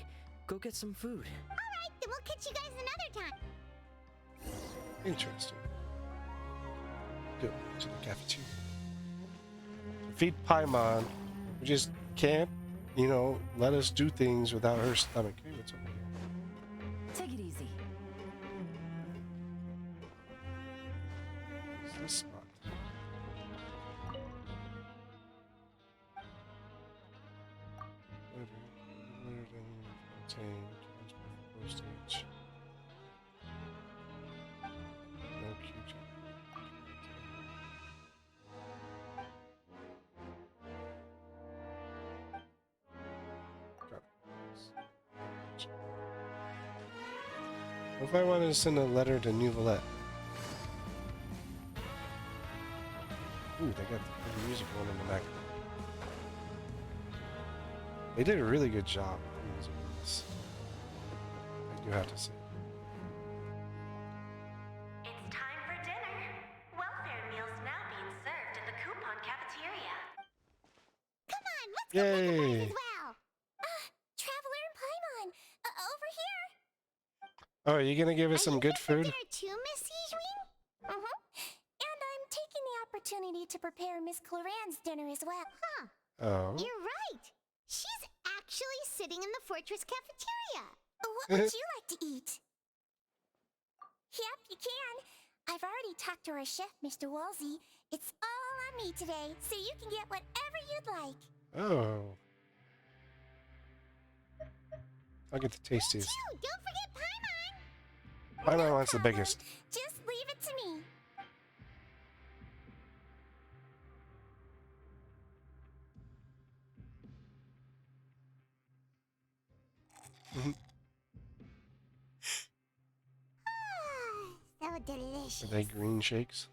Go get some food. Alright, then we'll catch you guys another time. Interesting. Go to the cafeteria. Feed Paimon, who just can't, let us do things without her stomach. Hey, what's up here? Take it easy. What's this spot? Postage. No Q-tip. What if I wanted to send a letter to New Valette? Ooh, they got the music one in the back. They did a really good job with the music in this. I do have to say. It's time for dinner. Welfare meals now being served in the coupon cafeteria. Come on, let's go make a prize as well. Traveler and Paimon, over here. Oh, are you gonna give us some good food? Dinner too, Miss Sijween? And I'm taking the opportunity to prepare Miss Cloran's dinner as well. Huh. Oh. You're right. She's actually sitting in the fortress cafeteria. What would you like to eat? Yep, you can. I've already talked to our chef, Mr. Wolsey. It's all on me today, so you can get whatever you'd like. Oh. I'll get the tastiest. Don't forget Paimon. Paimon wants the biggest. Just leave it to me. So delicious. Are they green shakes?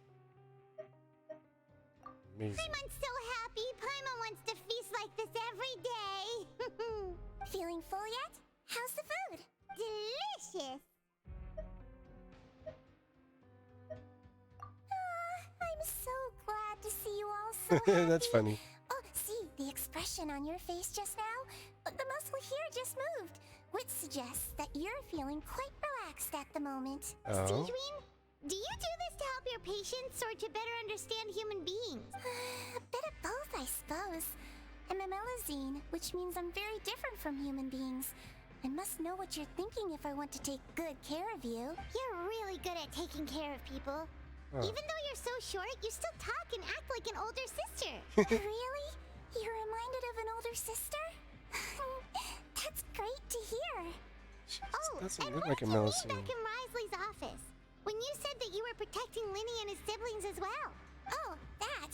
Amazing. Paimon's so happy. Paimon wants to feast like this every day. Feeling full yet? How's the food? Delicious. I'm so glad to see you all so happy. That's funny. Oh, see, the expression on your face just now? The muscle here just moved, which suggests that you're feeling quite relaxed. relaxed at the moment. Oh. Siegeween, do you do this to help your patients or to better understand human beings? A bit of both, I suppose. I'm a Melusine, which means I'm very different from human beings. I must know what you're thinking if I want to take good care of you. You're really good at taking care of people. Oh. Even though you're so short, you still talk and act like an older sister. Really? You're reminded of an older sister? That's great to hear. Doesn't And look what like a did you mean Melusine. back in Risley's office? When you said that you were protecting Linny and his siblings as well. Oh, that.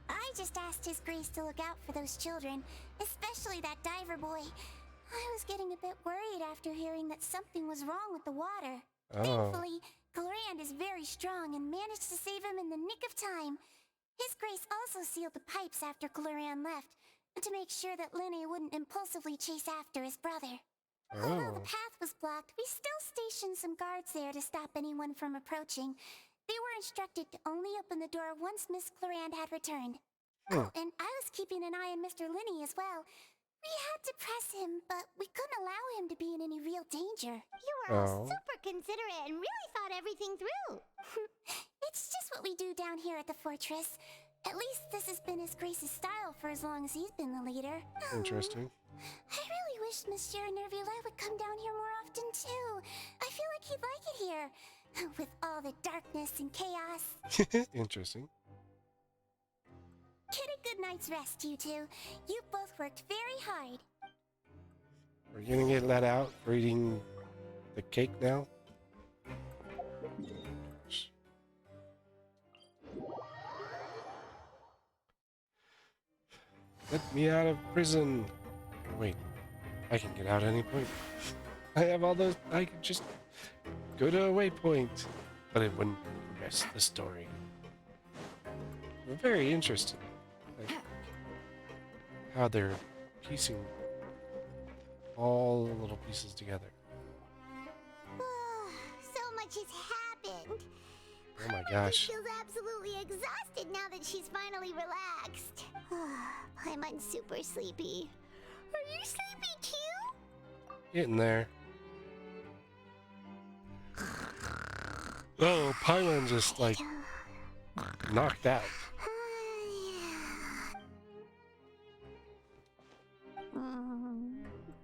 I just asked His Grace to look out for those children, especially that diver boy. I was getting a bit worried after hearing that something was wrong with the water. Oh. Thankfully, Glorand is very strong and managed to save him in the nick of time. His Grace also sealed the pipes after Glorand left, to make sure that Linny wouldn't impulsively chase after his brother. Although the path was blocked, we still stationed some guards there to stop anyone from approaching. They were instructed to only open the door once Miss Glorand had returned. Oh, and I was keeping an eye on Mr. Linny as well. We had to press him, but we couldn't allow him to be in any real danger. You were all super considerate and really thought everything through. It's just what we do down here at the fortress. At least this has been His Grace's style for as long as he's been the leader. Interesting. I really wish Monsieur Nervula would come down here more often too. I feel like he'd like it here, with all the darkness and chaos. Interesting. Get a good night's rest, you two. You both worked very hard. We're gonna get let out for eating the cake now. Let me out of prison. Wait, I can get out at any point. I have all those. I could just go to a waypoint, but it wouldn't progress the story. We're very interested. Like, how they're piecing all the little pieces together. So much has happened. Oh my gosh. Feels absolutely exhausted now that she's finally relaxed. I'm super sleepy. Are you sleepy too? Getting there. Oh, Paimon just like knocked out.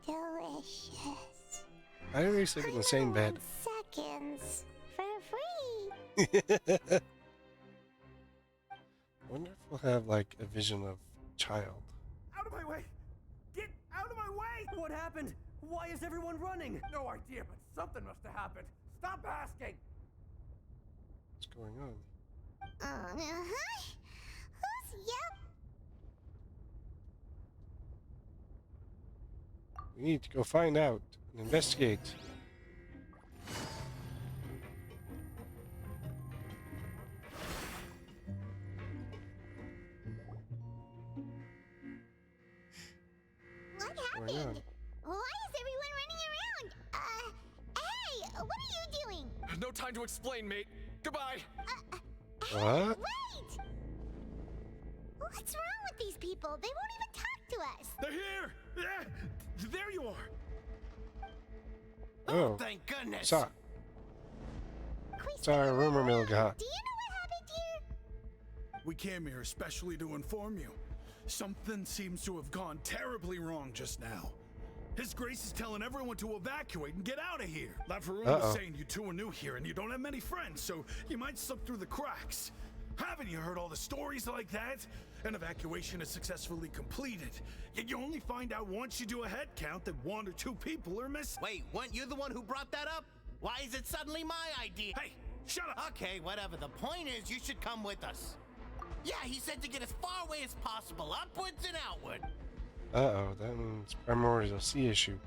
Delicious. Why are we sleep in the same bed? Seconds for free. Wonder if we'll have like a vision of child. Out of my way! Get out of my way! What happened? Why is everyone running? No idea, but something must have happened. Stop asking! What's going on? Who's yep? We need to go find out and investigate. What happened? Why is everyone running around? Hey, what are you doing? No time to explain, mate. Goodbye. What? Wait! What's wrong with these people? They won't even talk to us. They're here! Yeah, there you are! Oh, thank goodness. Sorry. Sorry, rumor mill got. Do you know what happened here? We came here especially to inform you. Something seems to have gone terribly wrong just now. His Grace is telling everyone to evacuate and get out of here. Laveroon was saying you two are new here and you don't have many friends, so you might slip through the cracks. Haven't you heard all the stories like that? An evacuation is successfully completed, yet you only find out once you do a head count that 1 or 2 people are missing. Wait, weren't you the one who brought that up? Why is it suddenly my idea? Hey, shut up! Okay, whatever. The point is, you should come with us. Yeah, he said to get as far away as possible, upwards and outward. Uh-oh, that means Primordial Sea issue.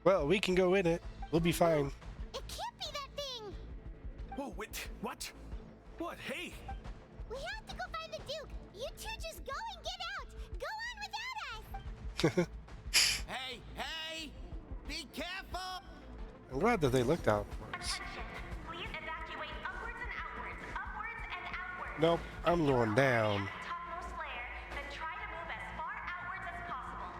Well, we can go in it. We'll be fine. It can't be that thing. Whoa, wait, what? What? Hey! We have to go find the Duke. You two just go and get out. Go on without us. Hey, be careful. I'm glad that they looked out for us. Please evacuate upwards and outwards. Nope, I'm going down. Topmost layer, then try to move as far outwards as possible.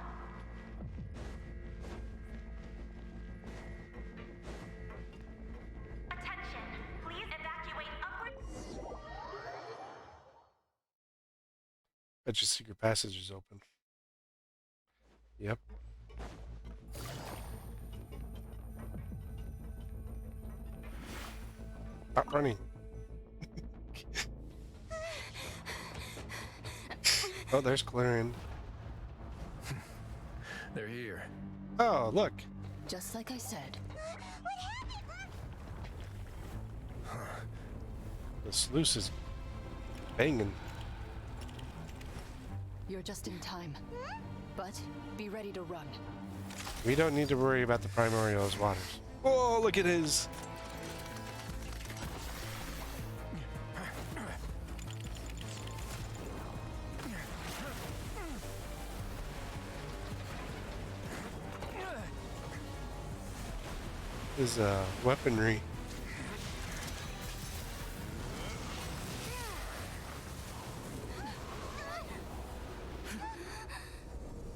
Bet your secret passage is open. Yep. Not running. Oh, there's Clarion. They're here. Oh, look. Just like I said. The sluice is banging. You're just in time. But be ready to run. We don't need to worry about the Primordial's waters. Oh, look at his. His weaponry.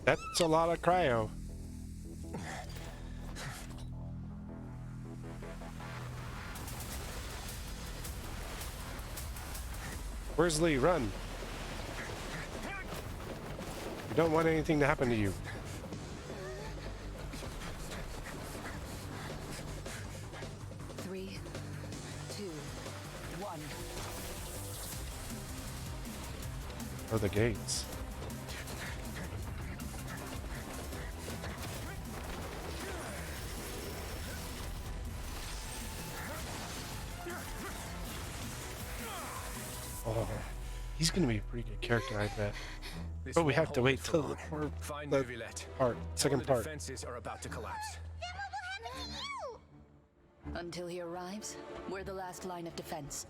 That's a lot of cryo. Where's Lee? Run. We don't want anything to happen to you. Three, two, one. Oh, the gates. Oh, he's gonna be a pretty good character, I bet. This But we won't have to hold wait for till long. Find the Neuvillette. part, second All the part. defenses are about to collapse. Until he arrives, we're the last line of defense.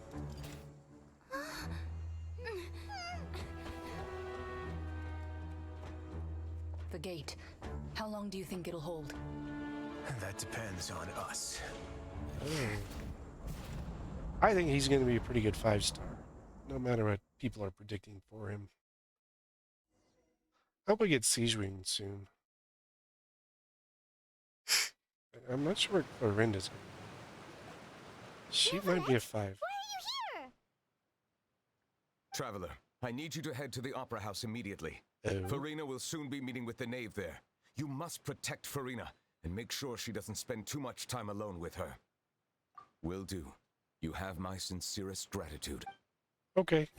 The gate. How long do you think it'll hold? That depends on us. I think he's gonna be a pretty good 5-star, no matter what people are predicting for him. I hope we get Siege Wing soon. I'm not sure where Clorinda's going. She might be a 5. Why are you here? Traveler, I need you to head to the Opera House immediately. Oh. Farina will soon be meeting with the knave there. You must protect Farina and make sure she doesn't spend too much time alone with her. Will do. You have my sincerest gratitude. Okay.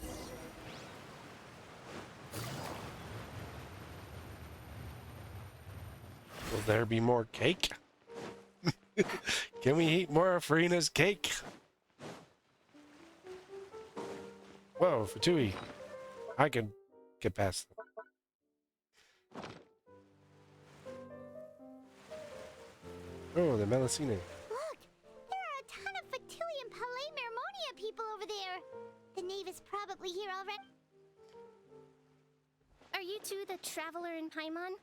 Will there be more cake? Can we eat more of Farina's cake? Whoa, Fatui. I can get past them. Oh, the Melusine. Look, there are a ton of Fatui and Palais Mermonia people over there. The knave is probably here already. Are you two the traveler in Paimon?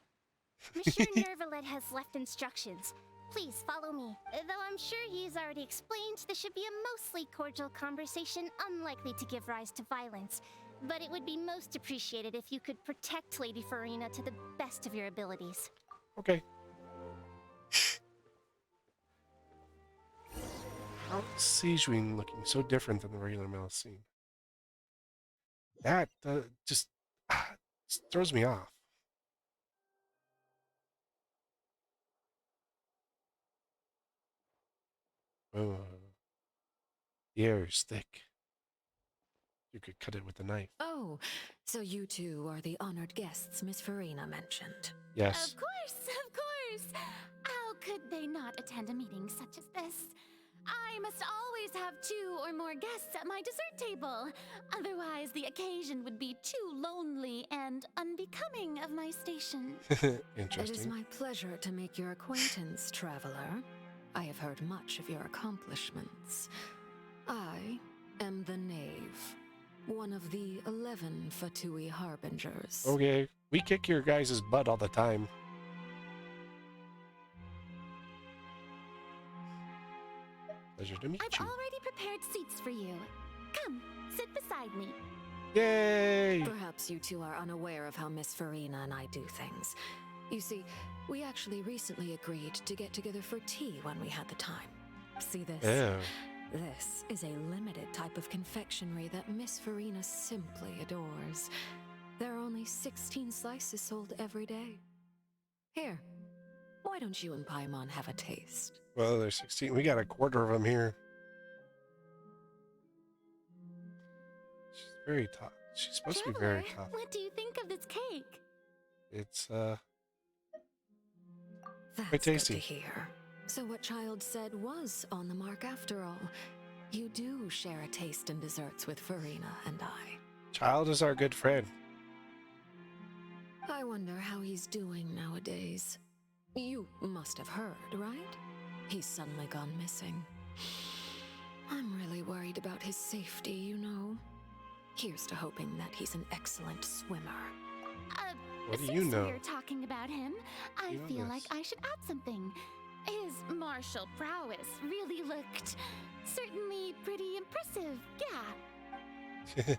Monsieur Neuvillette has left instructions. Please follow me. Though I'm sure he's already explained, this should be a mostly cordial conversation, unlikely to give rise to violence. But it would be most appreciated if you could protect Lady Farina to the best of your abilities. Okay. How is Siege Wing looking so different than the regular Melusine? That just throws me off. Oh, the air is thick. You could cut it with a knife. Oh, so you two are the honored guests Miss Farina mentioned. Yes. Of course. How could they not attend a meeting such as this? I must always have 2 or more guests at my dessert table. Otherwise, the occasion would be too lonely and unbecoming of my station. Interesting. It is my pleasure to make your acquaintance, traveler. I have heard much of your accomplishments. I am the Knave, one of the 11 Fatui Harbingers. Okay, we kick your guys' butt all the time. Pleasure to meet I've you. already prepared seats for you. Come, sit beside me. Yay! Perhaps you two are unaware of how Miss Farina and I do things. You see, we actually recently agreed to get together for tea when we had the time. See this? Oh. This is a limited type of confectionery that Miss Farina simply adores. There are only 16 slices sold every day. Here, why don't you and Paimon have a taste? Well, there's 16. We got a quarter of them here. She's very tough. She's supposed to be very tough. What do you think of this cake? It's That's quite tasty. good to hear. So what Child said was on the mark after all. You do share a taste in desserts with Farina and I. Child is our good friend. I wonder how he's doing nowadays. You must have heard, right? He's suddenly gone missing. I'm really worried about his safety, you know. Here's to hoping that he's an excellent swimmer. What do you Since know? we're talking about him, I You know feel like this. I should add something. His martial prowess really looked certainly pretty impressive, yeah.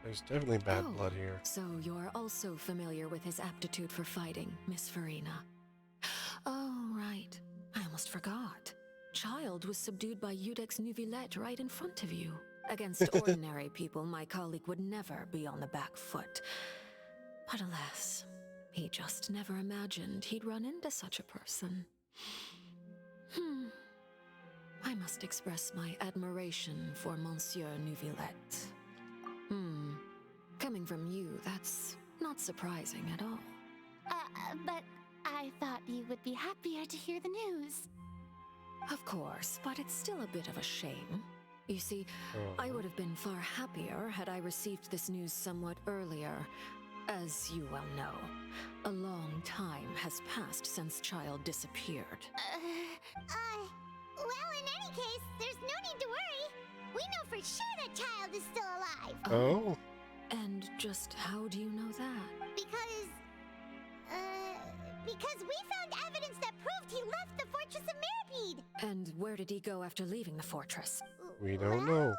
There's definitely bad blood here. So you're also familiar with his aptitude for fighting, Miss Farina. Oh, right. I almost forgot. Child was subdued by Udex Nuvillette right in front of you. Against ordinary people, my colleague would never be on the back foot. But alas, he just never imagined he'd run into such a person. I must express my admiration for Monsieur Nuvillette. Coming from you, that's not surprising at all. But I thought you would be happier to hear the news. Of course, but it's still a bit of a shame. You see, I would have been far happier had I received this news somewhat earlier. As you well know, a long time has passed since Child disappeared. Well, in any case, there's no need to worry. We know for sure that Child is still alive. Oh. And just how do you know that? Because we found evidence that proved he left the Fortress of Meropide. And where did he go after leaving the fortress? We don't know.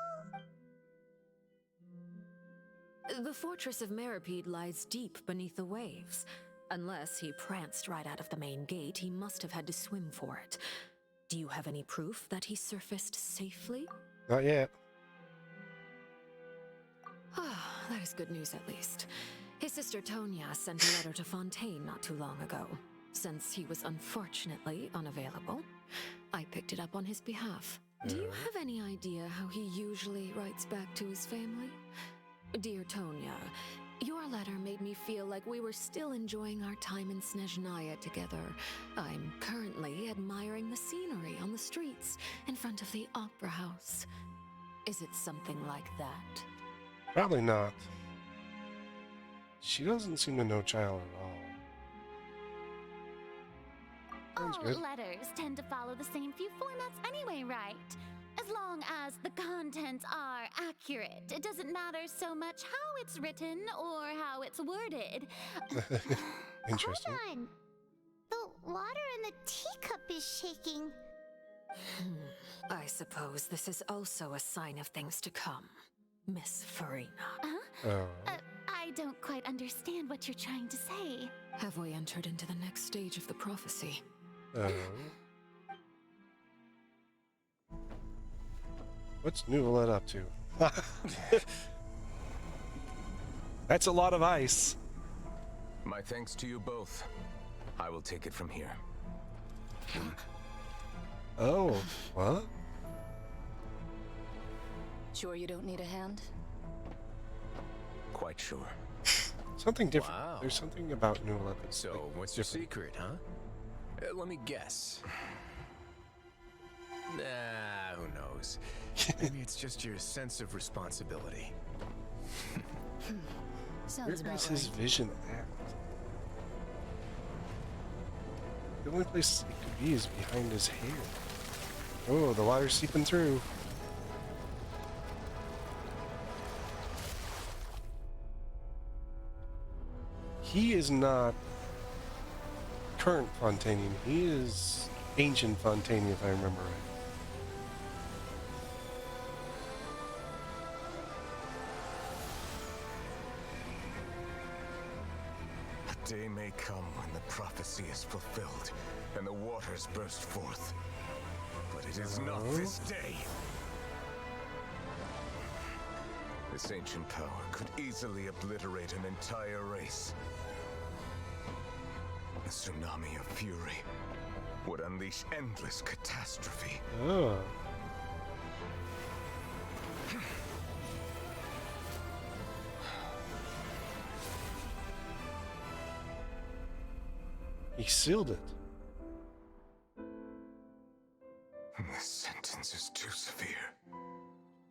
The Fortress of Meropide lies deep beneath the waves. Unless he pranced right out of the main gate, he must have had to swim for it. Do you have any proof that he surfaced safely? Not yet. Ah, that is good news at least. His sister Tonya sent a letter to Fontaine not too long ago. Since he was unfortunately unavailable, I picked it up on his behalf. Do you have any idea how he usually writes back to his family? Dear Tonya, your letter made me feel like we were still enjoying our time in Snezhnaya together. I'm currently admiring the scenery on the streets in front of the Opera House. Is it something like that? Probably not. She doesn't seem to know Child at all. Sounds All good. letters tend to follow the same few formats anyway, right? As long as the contents are accurate, it doesn't matter so much how it's written or how it's worded. Interesting. Hold on. The water in the teacup is shaking. I suppose this is also a sign of things to come, Miss Farina. Oh. I don't quite understand what you're trying to say. Have we entered into the next stage of the prophecy? What's Nuvillette up to? That's a lot of ice. My thanks to you both. I will take it from here. Oh, what? Sure you don't need a hand? Quite sure. Something different. Wow. There's something about Nuvillette that's So, like, what's your different. secret, huh? Let me guess. Nah, who knows? Maybe it's just your sense of responsibility. Sounds Where about is his right. vision at? The only place it could be is behind his hair. Oh, the water's seeping through. He is not current Fontainian. He is ancient Fontainian, if I remember right. A day may come when the prophecy is fulfilled and the waters burst forth. But it is not this day. This ancient power could easily obliterate an entire race. A tsunami of fury would unleash endless catastrophe. Oh. He sealed it. This sentence is too severe.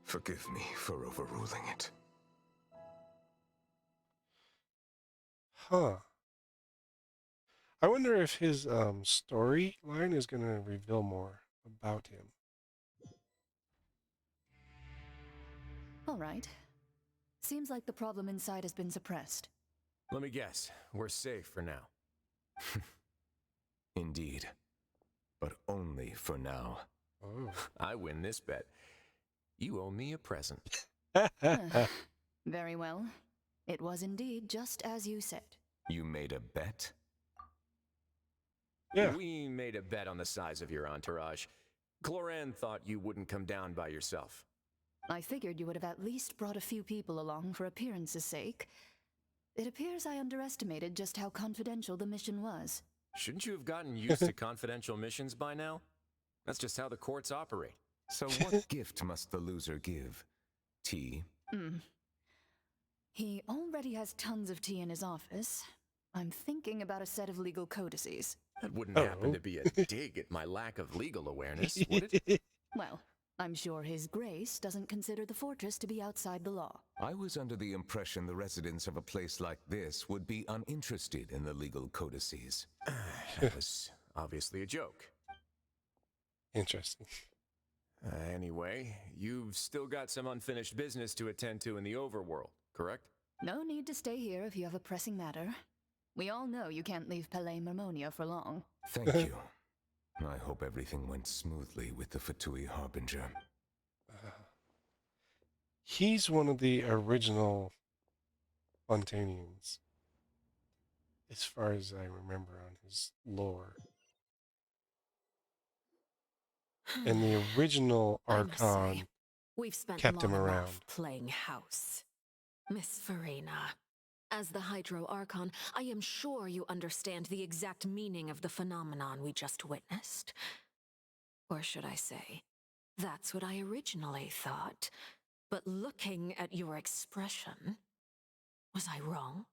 Forgive me for overruling it. Huh. I wonder if his storyline is going to reveal more about him. All right. Seems like the problem inside has been suppressed. Let me guess. We're safe for now. Indeed. But only for now. Oh. I win this bet. You owe me a present. Very well. It was indeed just as you said. You made a bet? Yeah. We made a bet on the size of your entourage. Cloran thought you wouldn't come down by yourself. I figured you would have at least brought a few people along for appearance's sake. It appears I underestimated just how confidential the mission was. Shouldn't you have gotten used to confidential missions by now? That's just how the courts operate. So what gift must the loser give? Tea? He already has tons of tea in his office. I'm thinking about a set of legal codices. That wouldn't happen to be a dig at my lack of legal awareness, would it? Well, I'm sure His Grace doesn't consider the fortress to be outside the law. I was under the impression the residents of a place like this would be uninterested in the legal codices. That was obviously a joke. Interesting. Anyway, you've still got some unfinished business to attend to in the overworld, correct? No need to stay here if you have a pressing matter. We all know you can't leave Palais Mermonia for long. Thank you. I hope everything went smoothly with the Fatui Harbinger. He's one of the original Fontanians, as far as I remember on his lore. And the original Archon We've spent kept him long around. enough playing house. Miss Farina, as the Hydro Archon, I am sure you understand the exact meaning of the phenomenon we just witnessed. Or should I say, that's what I originally thought. But looking at your expression, was I wrong?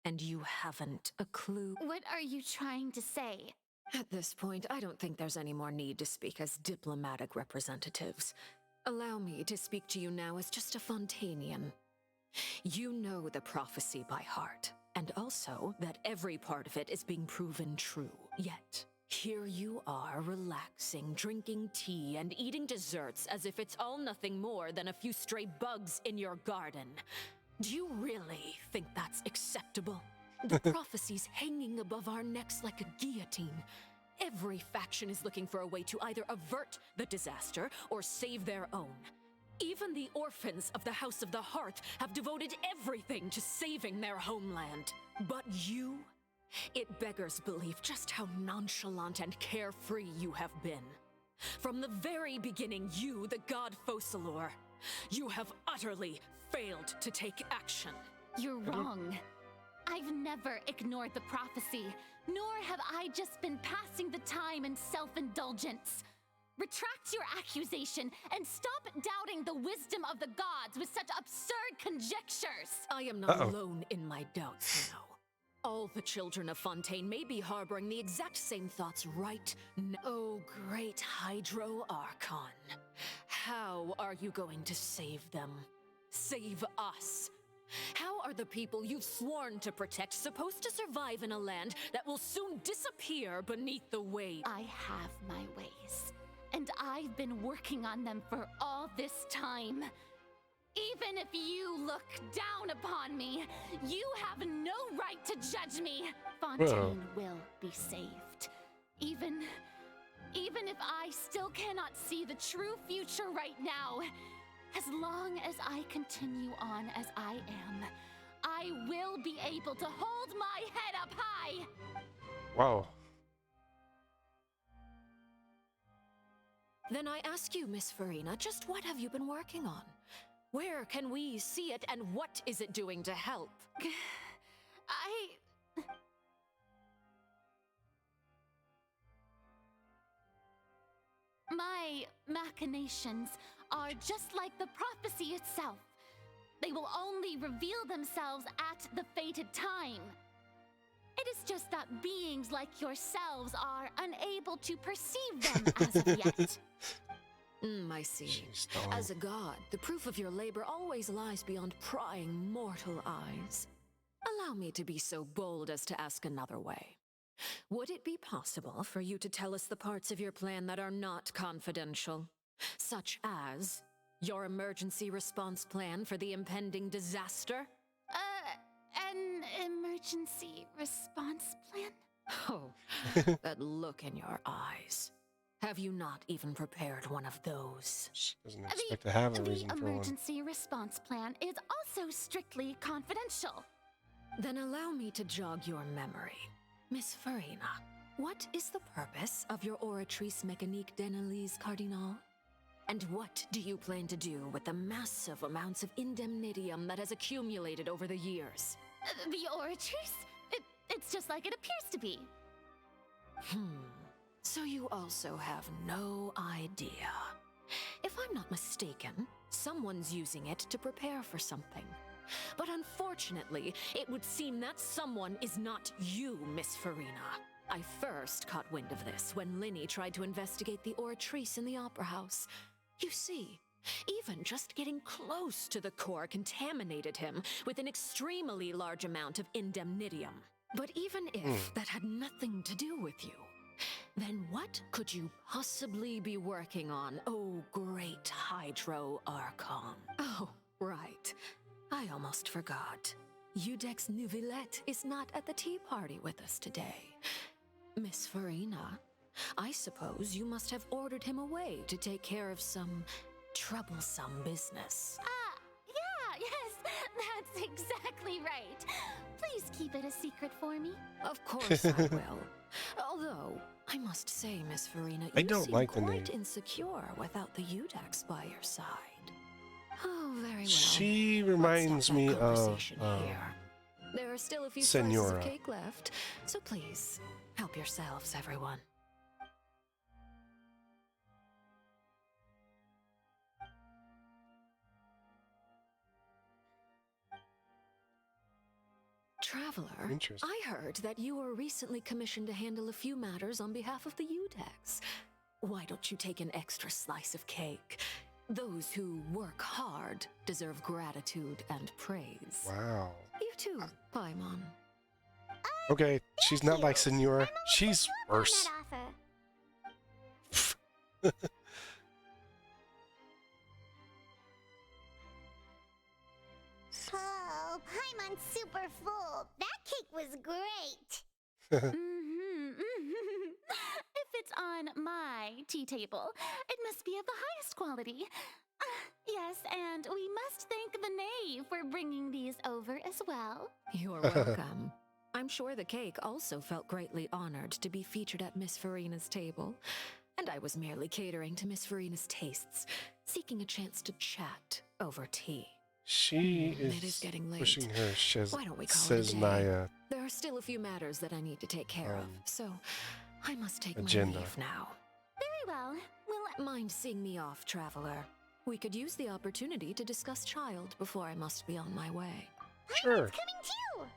And you haven't a clue? What are you trying to say? At this point, I don't think there's any more need to speak as diplomatic representatives. Allow me to speak to you now as just a Fontanian. You know the prophecy by heart, and also that every part of it is being proven true. Yet, here you are relaxing, drinking tea, and eating desserts as if it's all nothing more than a few stray bugs in your garden. Do you really think that's acceptable? The prophecy's hanging above our necks like a guillotine. Every faction is looking for a way to either avert the disaster or save their own. Even the orphans of the House of the Hearth have devoted everything to saving their homeland. But you? It beggars belief just how nonchalant and carefree you have been. From the very beginning, you, the god Focalor, you have utterly failed to take action. You're wrong. I've never ignored the prophecy, nor have I just been passing the time in self-indulgence. Retract your accusation and stop doubting the wisdom of the gods with such absurd conjectures. I am not alone in my doubts, you know. All the children of Fontaine may be harboring the exact same thoughts right now. Oh, great Hydro Archon. How are you going to save them? Save us? How are the people you've sworn to protect supposed to survive in a land that will soon disappear beneath the waves? I have my ways, and I've been working on them for all this time. Even if you look down upon me, you have no right to judge me. Fontaine will be saved. Even if I still cannot see the true future right now, as long as I continue on as I am, I will be able to hold my head up high. Wow. Then I ask you, Miss Farina, just what have you been working on? Where can we see it, and what is it doing to help? My machinations are just like the prophecy itself. They will only reveal themselves at the fated time. It is just that beings like yourselves are unable to perceive them as of yet. I see. As a god, the proof of your labor always lies beyond prying mortal eyes. Allow me to be so bold as to ask another way. Would it be possible for you to tell us the parts of your plan that are not confidential? Such as your emergency response plan for the impending disaster? An emergency response plan? Oh, that look in your eyes. Have you not even prepared one of those? Doesn't expect to have a reason the for one. emergency response plan is also strictly confidential. Then allow me to jog your memory. Miss Farina, what is the purpose of your Oratrice Mécanique d'Analyse Cardinal? And what do you plan to do with the massive amounts of indemnitium that has accumulated over the years? The Oratrice? It's just like it appears to be. So you also have no idea. If I'm not mistaken, someone's using it to prepare for something. But unfortunately, it would seem that someone is not you, Miss Farina. I first caught wind of this when Linny tried to investigate the Oratrice in the Opera House. You see, even just getting close to the core contaminated him with an extremely large amount of indemnitium. But even if that had nothing to do with you, then what could you possibly be working on, oh great Hydro Archon? Oh, right. I almost forgot. Udex Nouvillette is not at the tea party with us today. Miss Farina, I suppose you must have ordered him away to take care of some troublesome business. Yes, that's exactly right. Please keep it a secret for me. Of course I will. Although, I must say, Miss Farina, I you don't seem like the quite name. insecure without the Udex by your side. Oh, very well. She reminds me of Conversation here. There are still a few slices Senora. of cake left, so please, help yourselves, everyone. Traveler, Interesting. I heard that you were recently commissioned to handle a few matters on behalf of the Udex. Why don't you take an extra slice of cake? Those who work hard deserve gratitude and praise. Wow. You too, Paimon. Okay, she's not like Senora. She's On worse. that offer. Oh, Paimon's super full. That cake was great. If it's on my tea table, it must be of the highest quality. Yes, and we must thank the knave for bringing these over as well. You're welcome. I'm sure the cake also felt greatly honored to be featured at Miss Farina's table, and I was merely catering to Miss Farina's tastes, seeking a chance to chat over tea. She It is is getting late. pushing her Why don't we call it a says day? Naya. There are still a few matters that I need to take care of, so I must take agenda. my leave now. Very well. Mind seeing me off, Traveler? We could use the opportunity to discuss Child before I must be on my way. Sure. Coming too.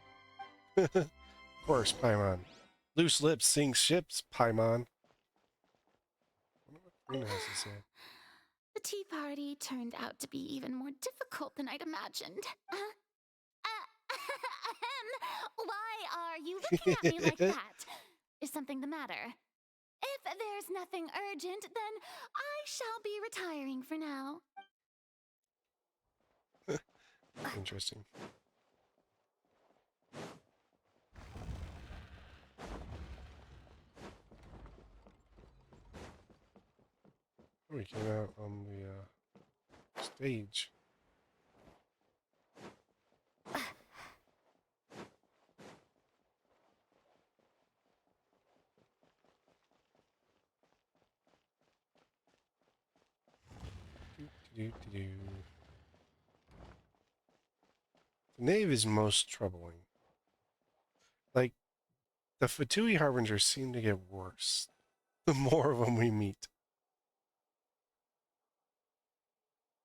Of course, Paimon. Loose lips sink ships, Paimon. I wonder what Farina has to say. The tea party turned out to be even more difficult than I'd imagined. Why are you looking at me like that? Is something the matter? If there's nothing urgent, then I shall be retiring for now. Interesting. Oh, we came out on the stage. Do. Knave is most troubling. Like, the Fatui Harbingers seem to get worse the more of them we meet.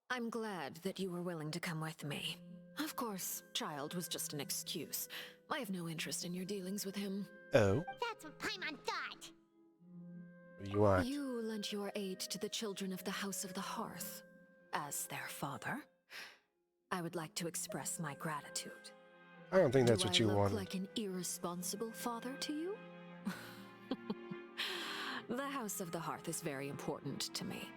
I'm glad that you were willing to come with me. Of course, Child was just an excuse. I have no interest in your dealings with him. Oh? That's what Paimon thought. What do you want? You lent your aid to the children of the House of the Hearth. As their father, I would like to express my gratitude. I don't think that's what you Do I look wanted. like an irresponsible father to you? The House of the Hearth is very important to me.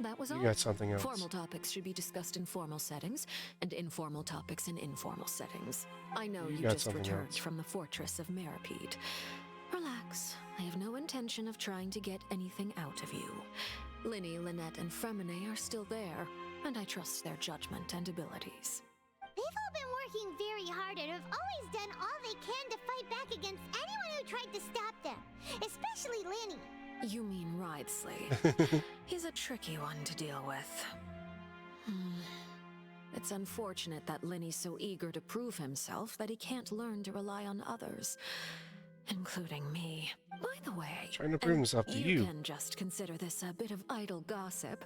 That was all. You got something else. Formal topics should be discussed in formal settings, and informal topics in informal settings. I know you got just something returned else. from the Fortress of Meropide. Relax. I have no intention of trying to get anything out of you. Linny, Lynette, and Fremine are still there, and I trust their judgment and abilities. They've all been working very hard and have always done all they can to fight back against anyone who tried to stop them, especially Linny. You mean Ridesley. He's a tricky one to deal with. It's unfortunate that Linny's so eager to prove himself that he can't learn to rely on others, including me. By the way, Trying to prove himself to you. You can just consider this a bit of idle gossip,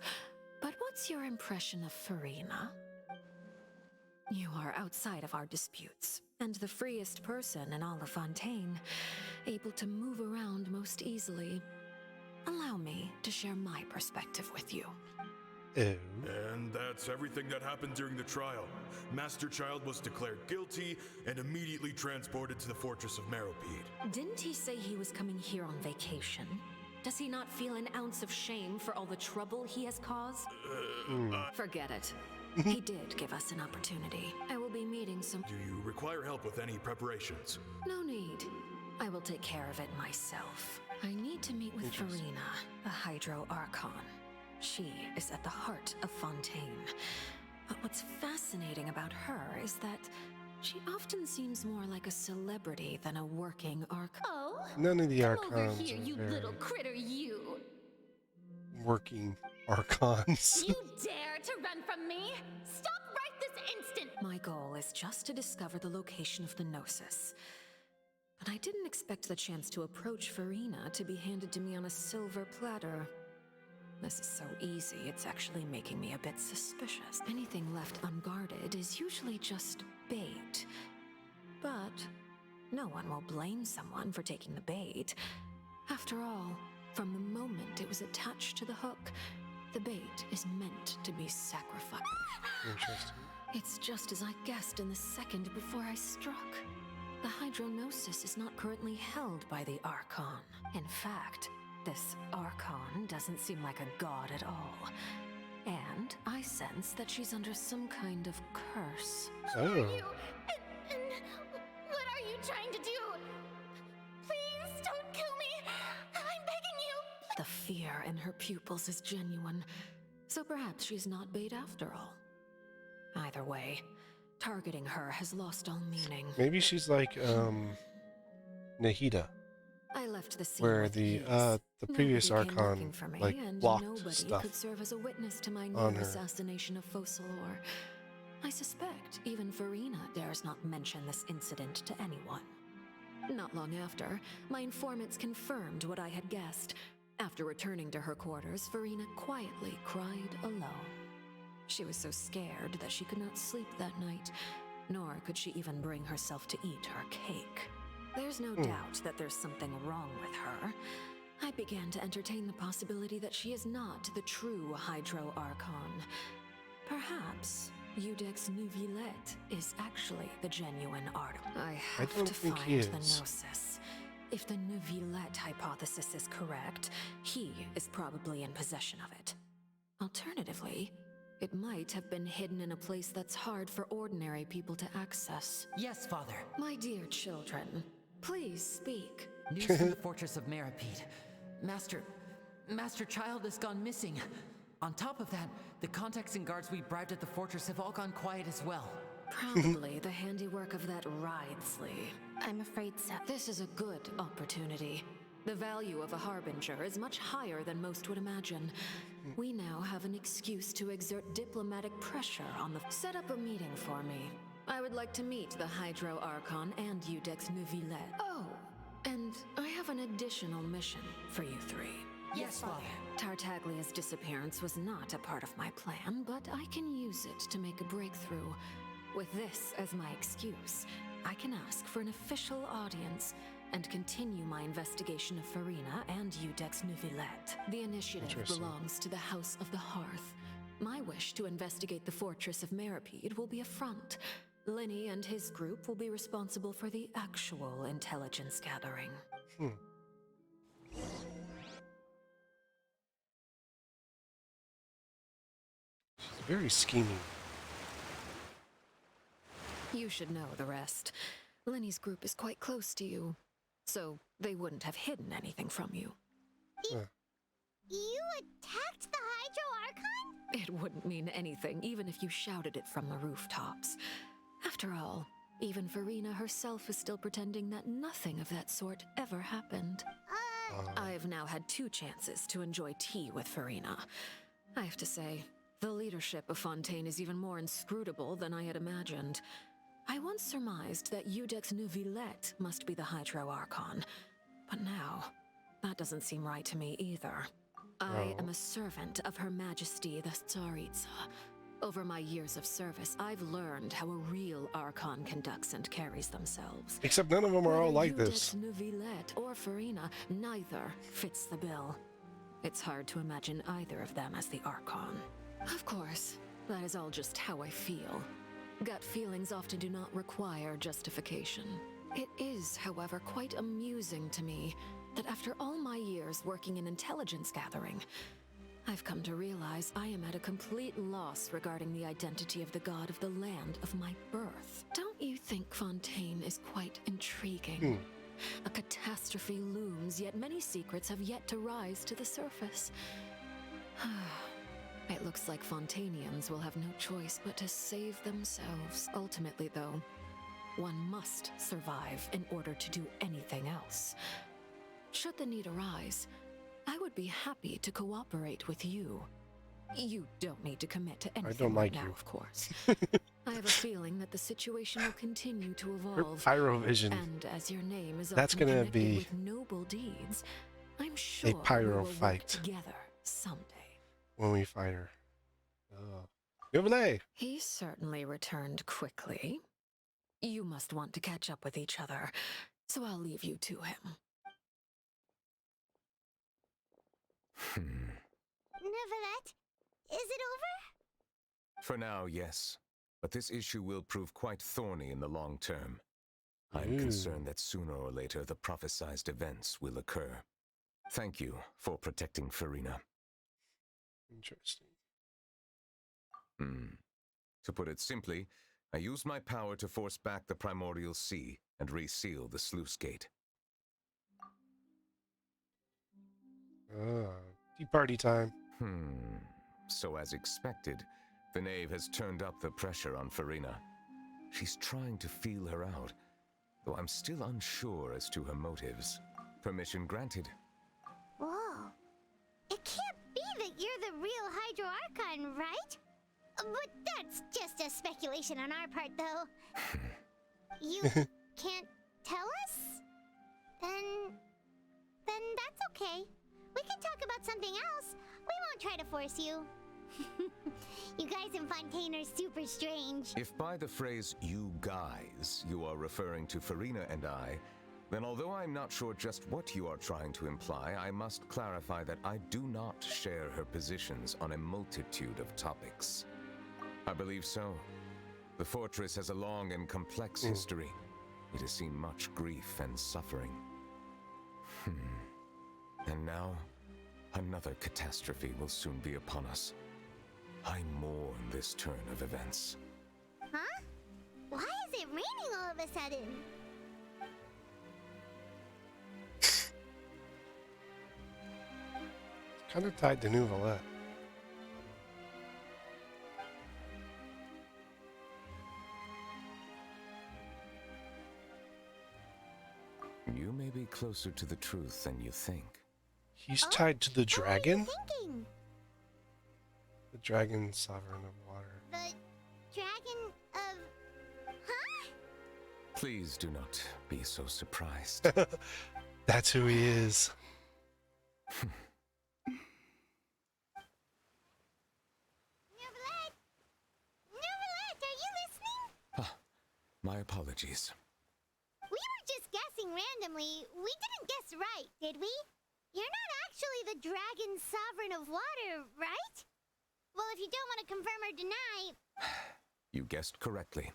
but what's your impression of Farina? You are outside of our disputes, and the freest person in all of Fontaine, able to move around most easily. Allow me to share my perspective with you. Oh. And that's everything that happened during the trial. Master Child was declared guilty and immediately transported to the Fortress of Meropide. Didn't he say he was coming here on vacation? Does he not feel an ounce of shame for all the trouble he has caused? Forget it. He did give us an opportunity. I will be meeting some... Do you require help with any preparations? No need. I will take care of it myself. I need to meet with Farina, a Hydro Archon. She is at the heart of Fontaine. But what's fascinating about her is that she often seems more like a celebrity than a working Archon. Oh? None of the Come over Archons here, are you very little critter, you! working Archons. You dare to run from me? Stop right this instant! My goal is just to discover the location of the Gnosis. But I didn't expect the chance to approach Farina to be handed to me on a silver platter. This is so easy, it's actually making me a bit suspicious. Anything left unguarded is usually just bait. But no one will blame someone for taking the bait. After all, from the moment it was attached to the hook, the bait is meant to be sacrificed. Interesting. It's just as I guessed in the second before I struck. The Hydronosis is not currently held by the Archon. In fact, this Archon doesn't seem like a god at all. And I sense that she's under some kind of curse. Who are you? And what are you trying to do? Please don't kill me. I'm begging you. The fear in her pupils is genuine. So perhaps she's not bait after all. Either way, targeting her has lost all meaning. Maybe she's like Nahida, I left the scene where with the ease. previous Nobody came looking Archon for me, like and blocked nobody stuff could serve as a witness to my on near her. assassination of Focalor. I suspect even Farina dares not mention this incident to anyone. Not long after, my informants confirmed what I had guessed. After returning to her quarters, Farina quietly cried alone. She was so scared that she could not sleep that night, nor could she even bring herself to eat her cake. There's no doubt that there's something wrong with her. I began to entertain the possibility that she is not the true Hydro Archon. Perhaps Eudex Neuvillette is actually the genuine Archon. I have don't to think find he the is. Gnosis. If the Neuvillette hypothesis is correct, he is probably in possession of it. Alternatively, it might have been hidden in a place that's hard for ordinary people to access. Yes, Father. My dear children, please speak. News from the Fortress of Meropide. Master Child has gone missing. On top of that, the contacts and guards we bribed at the fortress have all gone quiet as well. Probably the handiwork of that Ridesley. I'm afraid so. This is a good opportunity. The value of a harbinger is much higher than most would imagine. We now have an excuse to exert diplomatic pressure on the... Set up a meeting for me. I would like to meet the Hydro Archon and Udex Neuvillette. Oh, and I have an additional mission for you three. Yes, Father. Tartaglia's disappearance was not a part of my plan, but I can use it to make a breakthrough. With this as my excuse, I can ask for an official audience and continue my investigation of Farina and Udex Neuvillette. The initiative belongs to the House of the Hearth. My wish to investigate the Fortress of Meropide will be a front. Lenny and his group will be responsible for the actual intelligence gathering. She's very scheming. You should know the rest. Lenny's group is quite close to you, so they wouldn't have hidden anything from you. You attacked the Hydro Archon? It wouldn't mean anything, even if you shouted it from the rooftops. After all, even Farina herself is still pretending that nothing of that sort ever happened. I've now had 2 chances to enjoy tea with Farina. I have to say, the leadership of Fontaine is even more inscrutable than I had imagined. I once surmised that Udex Neuvillette must be the Hydro Archon, but now, that doesn't seem right to me either. I am a servant of Her Majesty the Tsaritsa. Over my years of service, I've learned how a real Archon conducts and carries themselves. Except none of them are all like this. Neuvillette or Farina, neither fits the bill. It's hard to imagine either of them as the Archon. Of course, that is all just how I feel. Gut feelings often do not require justification. It is, however, quite amusing to me that after all my years working in intelligence gathering, I've come to realize I am at a complete loss regarding the identity of the god of the land of my birth. Don't you think Fontaine is quite intriguing? A catastrophe looms, yet many secrets have yet to rise to the surface. It looks like Fontainians will have no choice but to save themselves. Ultimately, though, one must survive in order to do anything else. Should the need arise, I would be happy to cooperate with you. You don't need to commit to anything right now, of course. I have a feeling that the situation will continue to evolve. Pyrovision. And as your name is That's often gonna connected be with noble deeds, I'm sure a pyro we will fight work together someday. when we fight her. Jubilee! He certainly returned quickly. You must want to catch up with each other, so I'll leave you to him. Neuvillette, is it over? For now, yes. But this issue will prove quite thorny in the long term. I'm concerned that sooner or later the prophesized events will occur. Thank you for protecting Farina. Interesting. To put it simply, I used my power to force back the primordial sea and reseal the sluice gate. Tea party time. So as expected, the knave has turned up the pressure on Farina. She's trying to feel her out, though I'm still unsure as to her motives. Permission granted. Whoa. It can't be that you're the real Hydro Archon, right? But that's just a speculation on our part, though. You can't tell us? Then that's okay. We can talk about something else. We won't try to force you. You guys in Fontaine are super strange. If by the phrase "you guys" you are referring to Farina and I, then although I'm not sure just what you are trying to imply, I must clarify that I do not share her positions on a multitude of topics. I believe so. The fortress has a long and complex history. It has seen much grief and suffering. And now, another catastrophe will soon be upon us. I mourn this turn of events. Huh? Why is it raining all of a sudden? Kind of tied to Neuvillette. You may be closer to the truth than you think. He's tied to the dragon? What are you thinking? The dragon sovereign of water. The dragon of Please do not be so surprised. That's who he is. Neverlet, are you listening? My apologies. We were just guessing randomly. We didn't guess right, did we? You're not actually the Dragon Sovereign of Water, right? Well, if you don't want to confirm or deny... You guessed correctly.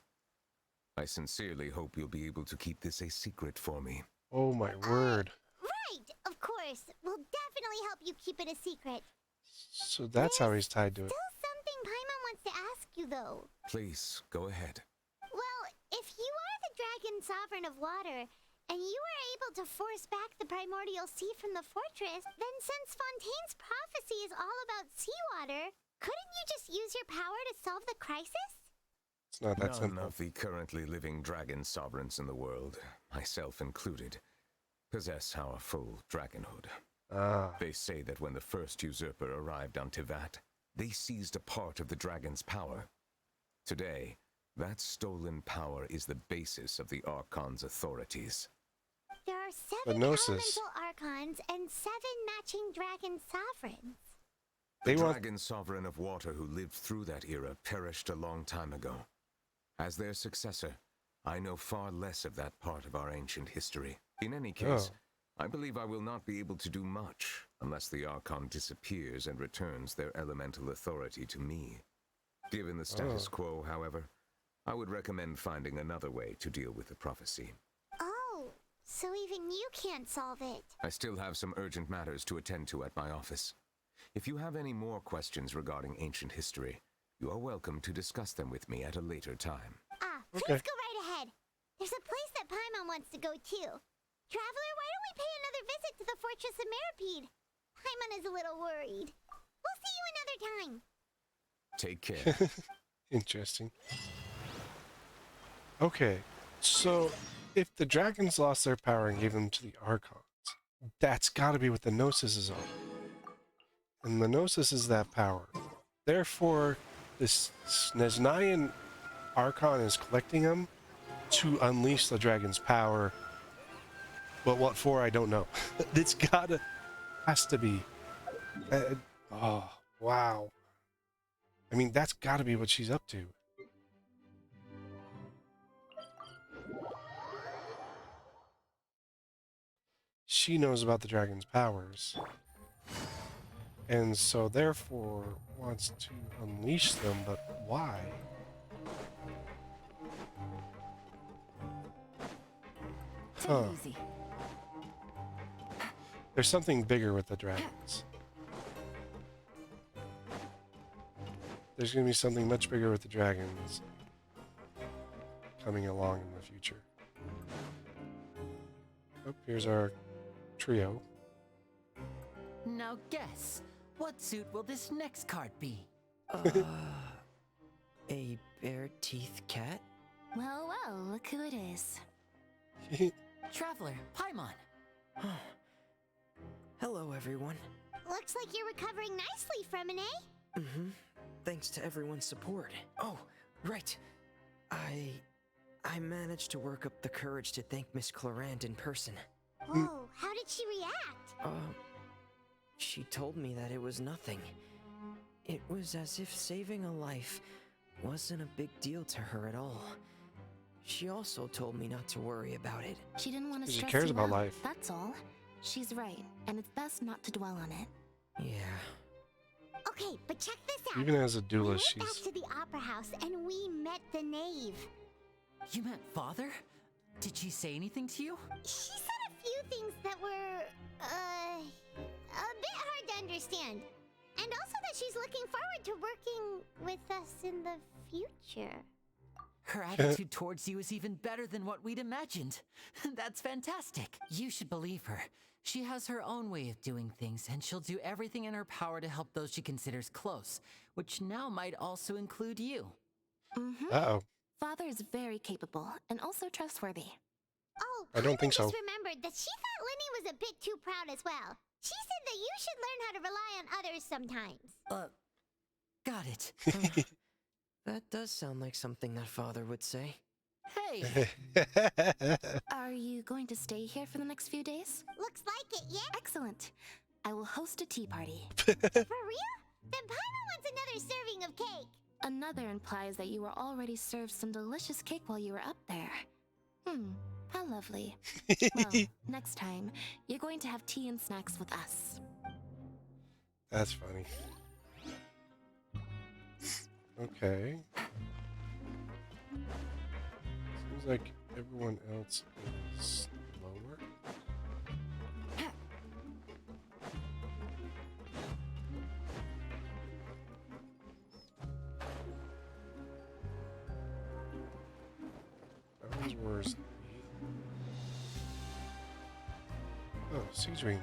I sincerely hope you'll be able to keep this a secret for me. Oh my word. Right, of course. We'll definitely help you keep it a secret. So that's how he's tied to it. Still something Paimon wants to ask you, though. Please, go ahead. Well, if you are the Dragon Sovereign of Water, and you were able to force back the primordial sea from the fortress, then since Fontaine's prophecy is all about seawater, couldn't you just use your power to solve the crisis? It's not that None simple. of the currently living dragon sovereigns in the world, myself included, possess our full dragonhood. They say that when the first usurper arrived on Tivat, they seized a part of the dragon's power. Today, that stolen power is the basis of the Archon's authorities. There are 7 Gnosis. elemental archons and 7 matching dragon sovereigns. The dragon sovereign of water who lived through that era perished a long time ago. As their successor, I know far less of that part of our ancient history. In any case, I believe I will not be able to do much unless the Archon disappears and returns their elemental authority to me. Given the status quo, however, I would recommend finding another way to deal with the prophecy. Oh, so even you can't solve it. I still have some urgent matters to attend to at my office. If you have any more questions regarding ancient history, you are welcome to discuss them with me at a later time. Please go right ahead. There's a place that Paimon wants to go too. Traveler, why don't we pay another visit to the Fortress of Meropide? Paimon is a little worried. We'll see you another time. Take care. Interesting. Okay, so if the dragons lost their power and gave them to the Archons, that's gotta be what the Gnosis is on. And the Gnosis is that power. Therefore, this Snezhnayan Archon is collecting them to unleash the dragon's power. But what for, I don't know. It's has to be. Oh, wow. I mean, that's gotta be what she's up to. She knows about the dragon's powers. And so therefore wants to unleash them, but why? Huh. There's something bigger with the dragons. There's going to be something much bigger with the dragons coming along in the future. Oh, here's our trio. Now guess, what suit will this next card be? A bare-teeth cat? Well, well, look who it is. Traveler, Paimon. Hello, everyone. Looks like you're recovering nicely from an A. Mm-hmm. Thanks to everyone's support. Oh, right. I managed to work up the courage to thank Miss Clarant in person. Whoa, how did she react? She told me that it was nothing. It was as if saving a life wasn't a big deal to her at all. She also told me not to worry about it. She didn't want to stress cares you about out, life. That's all. She's right, and it's best not to dwell on it. Yeah. Okay, but check this out. Even as a We duelist, went back she's... to the opera house and we met the knave. You met Father? Did she say anything to you? She said a few things that were, a bit hard to understand. And also that she's looking forward to working with us in the future. Her attitude towards you is even better than what we'd imagined. That's fantastic. You should believe her. She has her own way of doing things, and she'll do everything in her power to help those she considers close, which now might also include you. Mm-hmm. Uh-oh. Father is very capable and also trustworthy. Oh, I don't think so. just remembered that she thought Linny was a bit too proud as well. She said that you should learn how to rely on others sometimes. Got it. That does sound like something that Father would say. Hey! Are you going to stay here for the next few days? Looks like it, yeah? Excellent. I will host a tea party. For real? Then Paimon wants another serving of cake. Another implies that you were already served some delicious cake while you were up there. How lovely. Well, next time, you're going to have tea and snacks with us. That's funny. Okay. Seems like everyone else is lower. Where's oh, Siege Ring.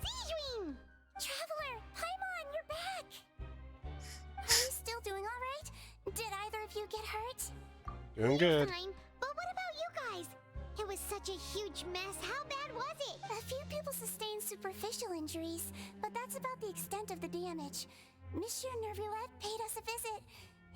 Siege Ring! Traveler, Paimon, you're back! Are you still doing alright? Did either of you get hurt? Doing good. Fine, but what about you guys? It was such a huge mess. How bad was it? A few people sustained superficial injuries, but that's about the extent of the damage. Monsieur Nervulette paid us a visit.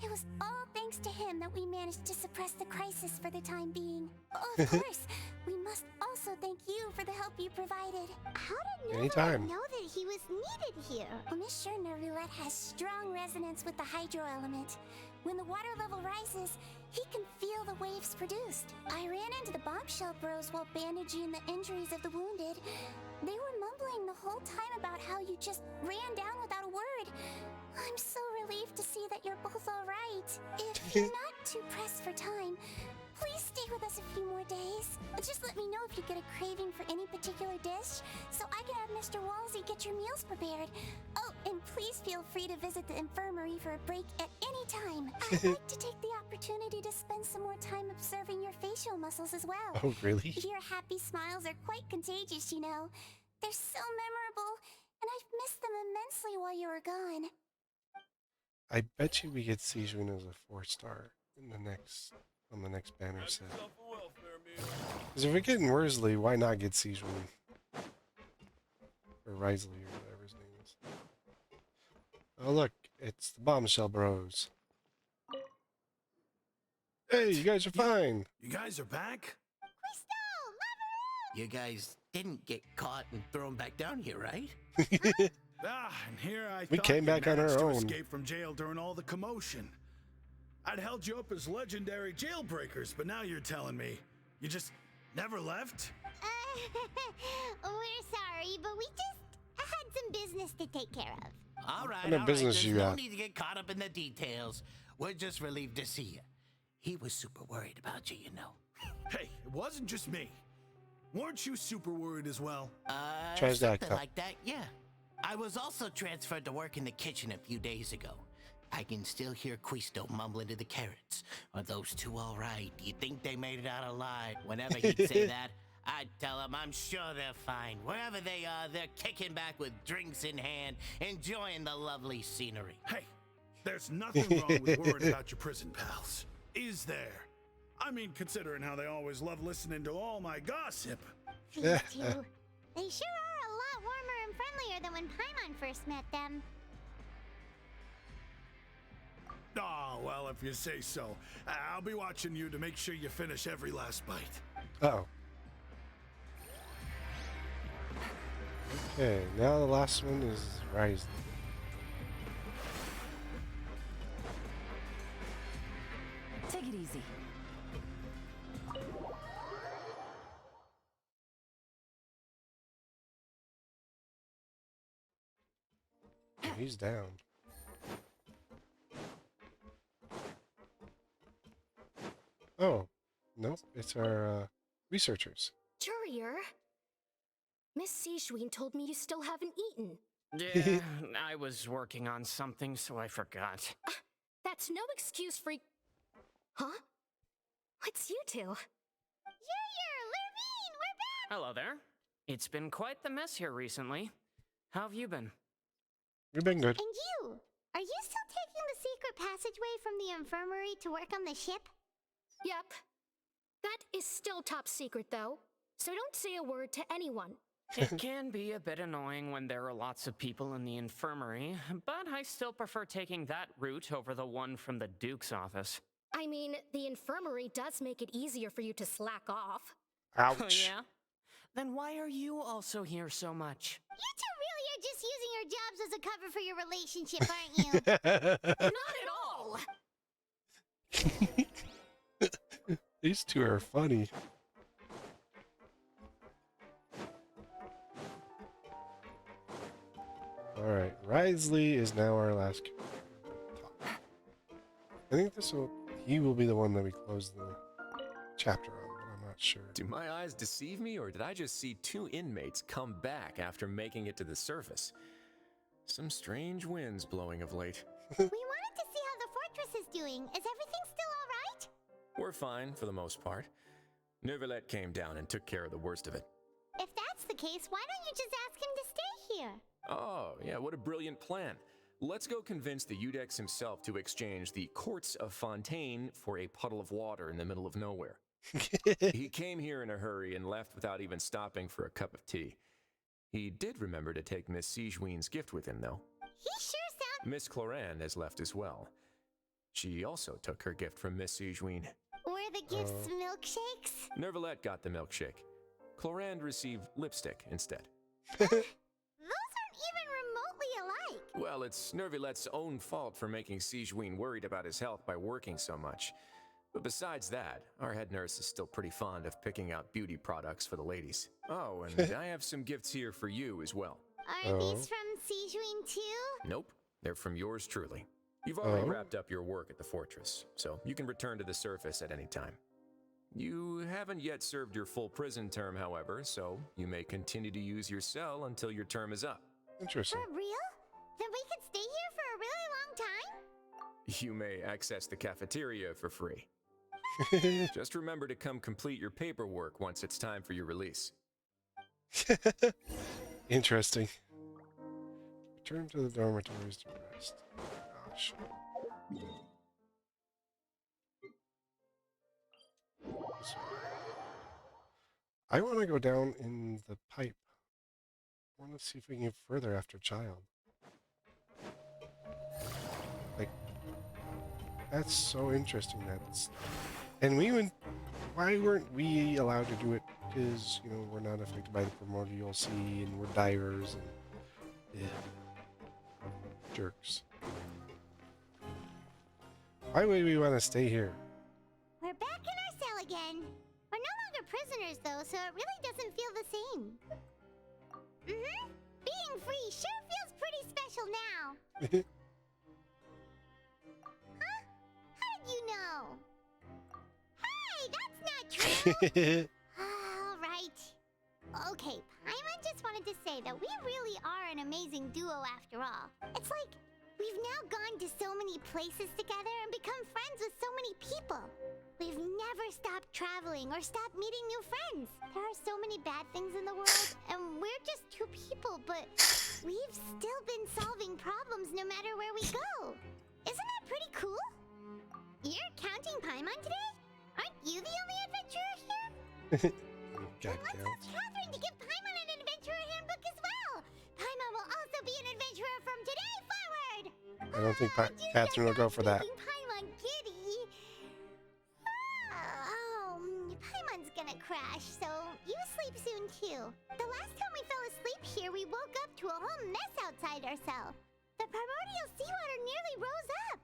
It was all thanks to him that we managed to suppress the crisis for the time being. Of course, we must also thank you for the help you provided. How did Anytime. Nervulette know that he was needed here? Well, Monsieur Nervulette has strong resonance with the hydro element. When the water level rises, he can feel the waves produced. I ran into the bombshell bros while bandaging the injuries of the wounded. They were mumbling the whole time about how you just ran down without a word. I'm so relieved to see that you're both all right. If you're not too pressed for time, please stay with us a few more days. Just let me know if you get a craving for any particular dish, so I can have Mr. Walsey get your meals prepared. Oh, and please feel free to visit the infirmary for a break at any time. I'd like to take the opportunity to spend some more time observing your facial muscles as well. Oh, really? Your happy smiles are quite contagious, you know. They're so memorable, and I've missed them immensely while you were gone. I bet you we get Siege Ring as a 4-star in the next on the next banner set. Because if we're getting Worsley, why not get Siege Ring? Or Risley or whatever his name is. Oh look, it's the Bombshell Bros. Hey, you guys are fine. You guys are back? You guys didn't get caught and thrown back down here, right? And here I We thought came you back on managed our to own. escape from jail during all the commotion. I'd held you up as legendary jailbreakers, but now you're telling me you just never left? We're sorry, but we just had some business to take care of. All right, kind of business There's you no got? need to get caught up in the details. We're just relieved to see you. He was super worried about you, you know. Hey, it wasn't just me. Weren't you super worried as well? Tries to act Something up. like that, yeah. I was also transferred to work in the kitchen a few days ago. I can still hear Quisto mumbling to the carrots. Are those two all right? Do you think they made it out alive? Whenever he'd say that, I'd tell him I'm sure they're fine. Wherever they are, they're kicking back with drinks in hand, enjoying the lovely scenery. Hey, there's nothing wrong with worrying about your prison pals. Is there? I mean, considering how they always love listening to all my gossip. These two. They sure are a lot warmer and friendlier than when Paimon first met them. Oh, well, if you say so. I'll be watching you to make sure you finish every last bite. Uh-oh. Okay, now the last one is Risley. Take it easy. He's down. Oh, nope, it's our researchers. Courier? Miss Sijwin told me you still haven't eaten. Yeah, I was working on something, so I forgot. That's no excuse for... Huh? What's you two? Lurvine, we're back! Hello there. It's been quite the mess here recently. How have you been? We've been good. And you? Are you still taking the secret passageway from the infirmary to work on the ship? Yep. That is still top secret, though. So don't say a word to anyone. It can be a bit annoying when there are lots of people in the infirmary, but I still prefer taking that route over the one from the Duke's office. I mean, the infirmary does make it easier for you to slack off. Oh, yeah? Then why are you also here so much? You two really are just using your jobs as a cover for your relationship, aren't you? Not at all! These two are funny. Alright, Risley is now our last character. I think he will be the one that we close the chapter on, but I'm not sure. Do my eyes deceive me, or did I just see two inmates come back after making it to the surface? Some strange winds blowing of late. We wanted to see how the fortress is doing. Is everything still alright? We're fine, for the most part. Neuvillette came down and took care of the worst of it. If that's the case, why don't you just ask him to stay here? Oh, yeah, what a brilliant plan. Let's go convince the Udex himself to exchange the Courts of Fontaine for a puddle of water in the middle of nowhere. He came here in a hurry and left without even stopping for a cup of tea. He did remember to take Miss Sigewinne's gift with him, though. He sure sounds... Miss Cloran has left as well. She also took her gift from Miss Sigewinne. Were the gifts milkshakes? Neuvillette got the milkshake. Cloran received lipstick instead. Those aren't even remotely alike. Well, it's Neuvillette's own fault for making Sigewinne worried about his health by working so much. But besides that, our head nurse is still pretty fond of picking out beauty products for the ladies. Oh, and I have some gifts here for you as well. Are these from Sigewinne too? Nope, they're from yours truly. You've already wrapped up your work at the fortress, so you can return to the surface at any time. You haven't yet served your full prison term, however, so you may continue to use your cell until your term is up. Interesting. For real? Then we could stay here for a really long time? You may access the cafeteria for free. Just remember to come complete your paperwork once it's time for your release. Interesting. Return to the dormitories to rest. Gosh. I want to go down in the pipe. I want to see if we can get further after Child. Like, that's so interesting. And we went. Why weren't we allowed to do it? Because, you know, we're not affected by the primordial sea and we're divers and jerks. Why would we want to stay here? We're back in our cell again. We're no longer prisoners, though, so it really doesn't feel the same. Being free sure feels pretty special now. Huh? How did you know? Hey, that's not true! Alright. Okay, Paimon just wanted to say that we really are an amazing duo after all. It's like, we've now gone to so many places together and become friends with so many people. We've never stopped traveling or stopped meeting new friends. There are so many bad things in the world, and we're just two people, but we've still been solving problems no matter where we go. Isn't that pretty cool? You're counting Paimon today? Aren't you the only adventurer here? God Let's ask Catherine to give Paimon an adventurer handbook as well. Paimon will also be an adventurer from today forward. I don't think Catherine will go for that. Paimon giddy. Paimon's gonna crash, so you sleep soon too. The last time we fell asleep here, we woke up to a whole mess outside our cell. The primordial seawater nearly rose up.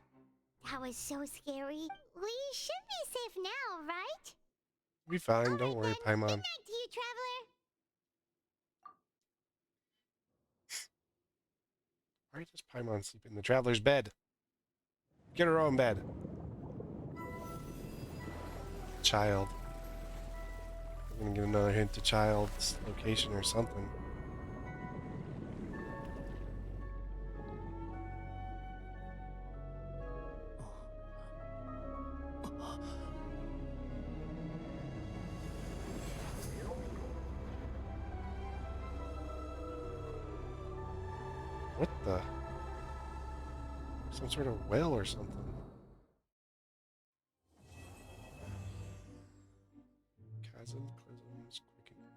That was so scary. We should be safe now, right? Be fine, don't worry, Paimon. Good night to you, traveler. Why does Paimon sleep in the traveler's bed? Get her own bed. Child. We're gonna get another hint to Child's location or something. What the? Some sort of whale or something. Cataclysm's Quickening.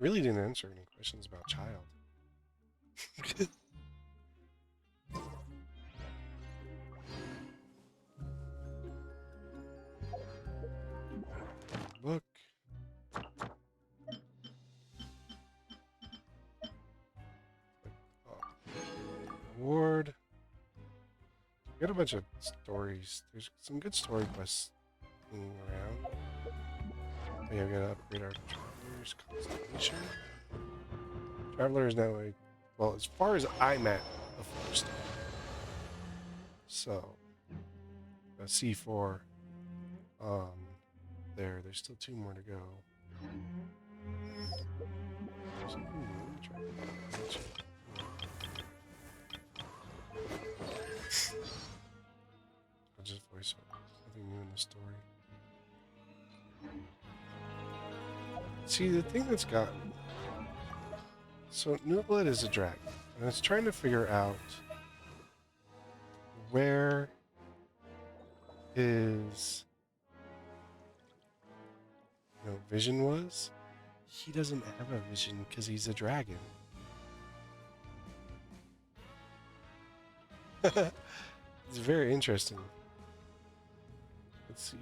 really didn't answer any questions about Child. Look. Award. We got a bunch of stories. There's some good story quests around. Oh, yeah, we gotta upgrade our Traveler's Constellation. Traveler is now a, well, as far as I'm at, a 4-star. So, a C4. There's still 2 more to go. I'll just voice over. Nothing new in the story. See, the thing that's gotten... So, Newblood is a dragon, and it's trying to figure out where his vision was. He doesn't have a vision because he's a dragon. It's very interesting. Let's see.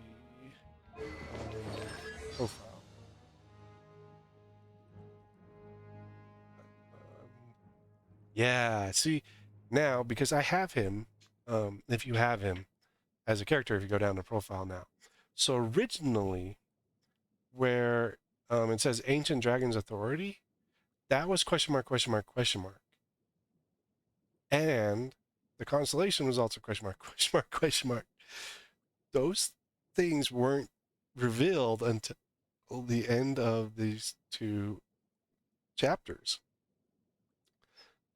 Profile. Yeah, see, now, because I have him, if you have him as a character, if you go down to profile now. So originally, where it says Ancient Dragon's Authority, that was question mark, question mark, question mark. And the constellation was also question mark, question mark, question mark. Those things weren't revealed until the end of these 2 chapters.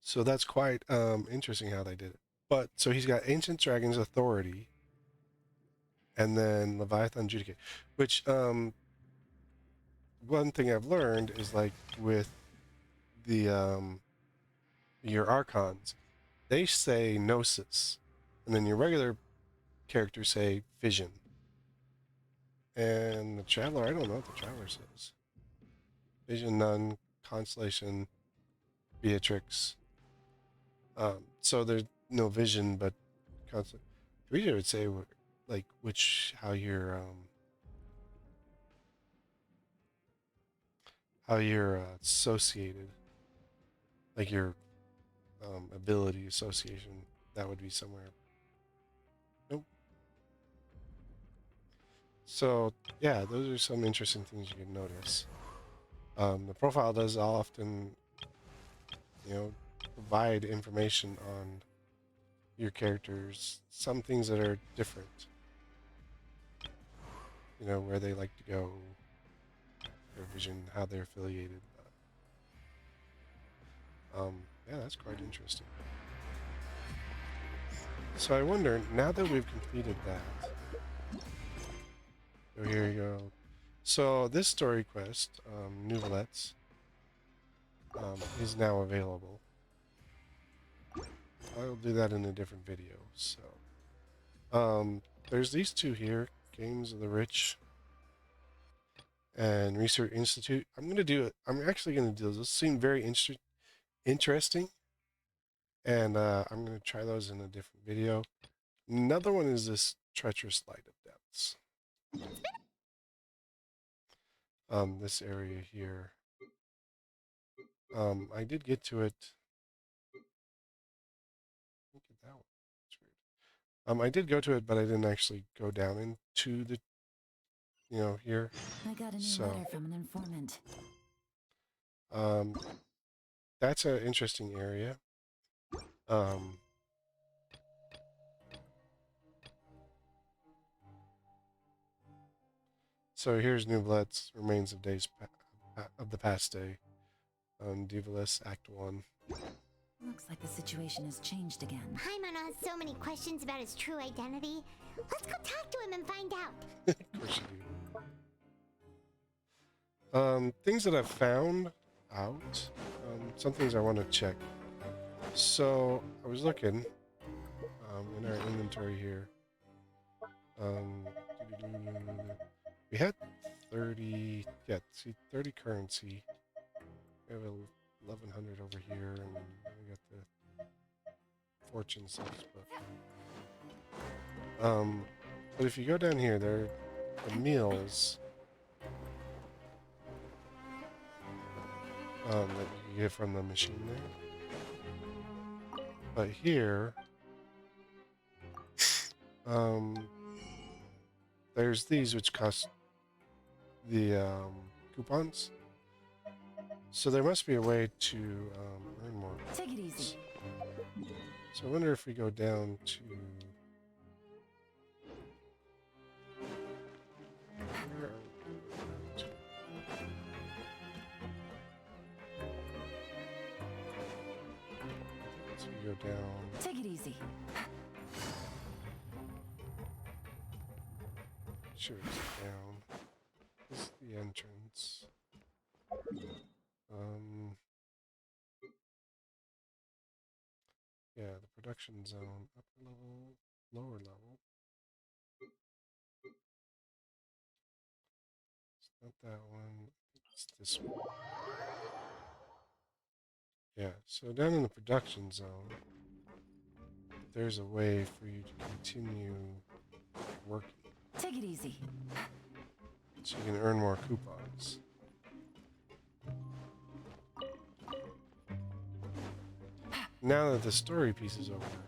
So that's quite interesting how they did it. But, so he's got Ancient Dragon's Authority, and then Leviathan Judicate, which, one thing I've learned is, like, with the, your Archons, they say Gnosis, and then your regular characters say Vision. And the Traveler, I don't know what the Traveler says. Vision, None, Constellation, Beatrix. So there's no vision, but the reader would say, like, how you're associated, like your ability association, that would be somewhere. Nope. So yeah, those are some interesting things you can notice. The profile does often, provide information on your characters, some things that are different. Where they like to go, their vision, how they're affiliated. Yeah, that's quite interesting. So I wonder, now that we've completed that, so here you go. So this story quest, Nouvelettes, is now available. I'll do that in a different video. So, there's these 2 here, Games of the Rich and Research Institute. I'm actually going to do those seem very interesting. And I'm going to try those in a different video. Another one is this Treacherous Light of Depths. This area here. I did get to it. Look at that one. That's weird. I did go to it, but I didn't actually go down into the, here. I got a new letter from an informant. That's an interesting area. So here's Newblood's Remains of Days of the Past Day. Divalis, Act 1. Looks like the situation has changed again. Paimon has so many questions about his true identity. Let's go talk to him and find out. Of course you do. Things that I've found out. Some things I want to check. So I was looking in our inventory here. We had 30. Yeah, see, 30 currency. We have 1100 over here, and we got the fortune stuff. But if you go down here, there are the meals that you can get from the machine there. But here, there's these which cost the coupons. So there must be a way to earn more. Take it easy. So I wonder if we go down to... Where are we? So we go down... Take it easy. Sure, it's down. This is the entrance. Yeah, the production zone, upper level, lower level. It's not that one, it's this one. Yeah, so down in the production zone, there's a way for you to continue working. Take it easy. So you can earn more coupons. Now that the story piece is over,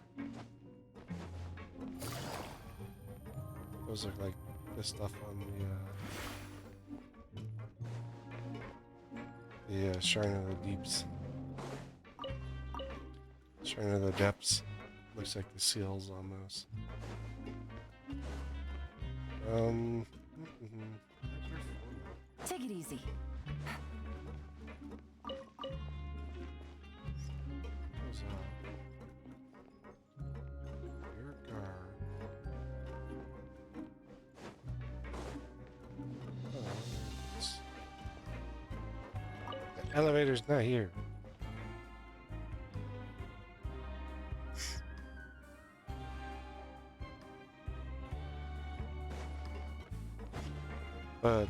those look like the stuff on the Shrine of the Deeps. Shrine of the Depths. Looks like the seals on those. Take it easy. The elevator's not here. But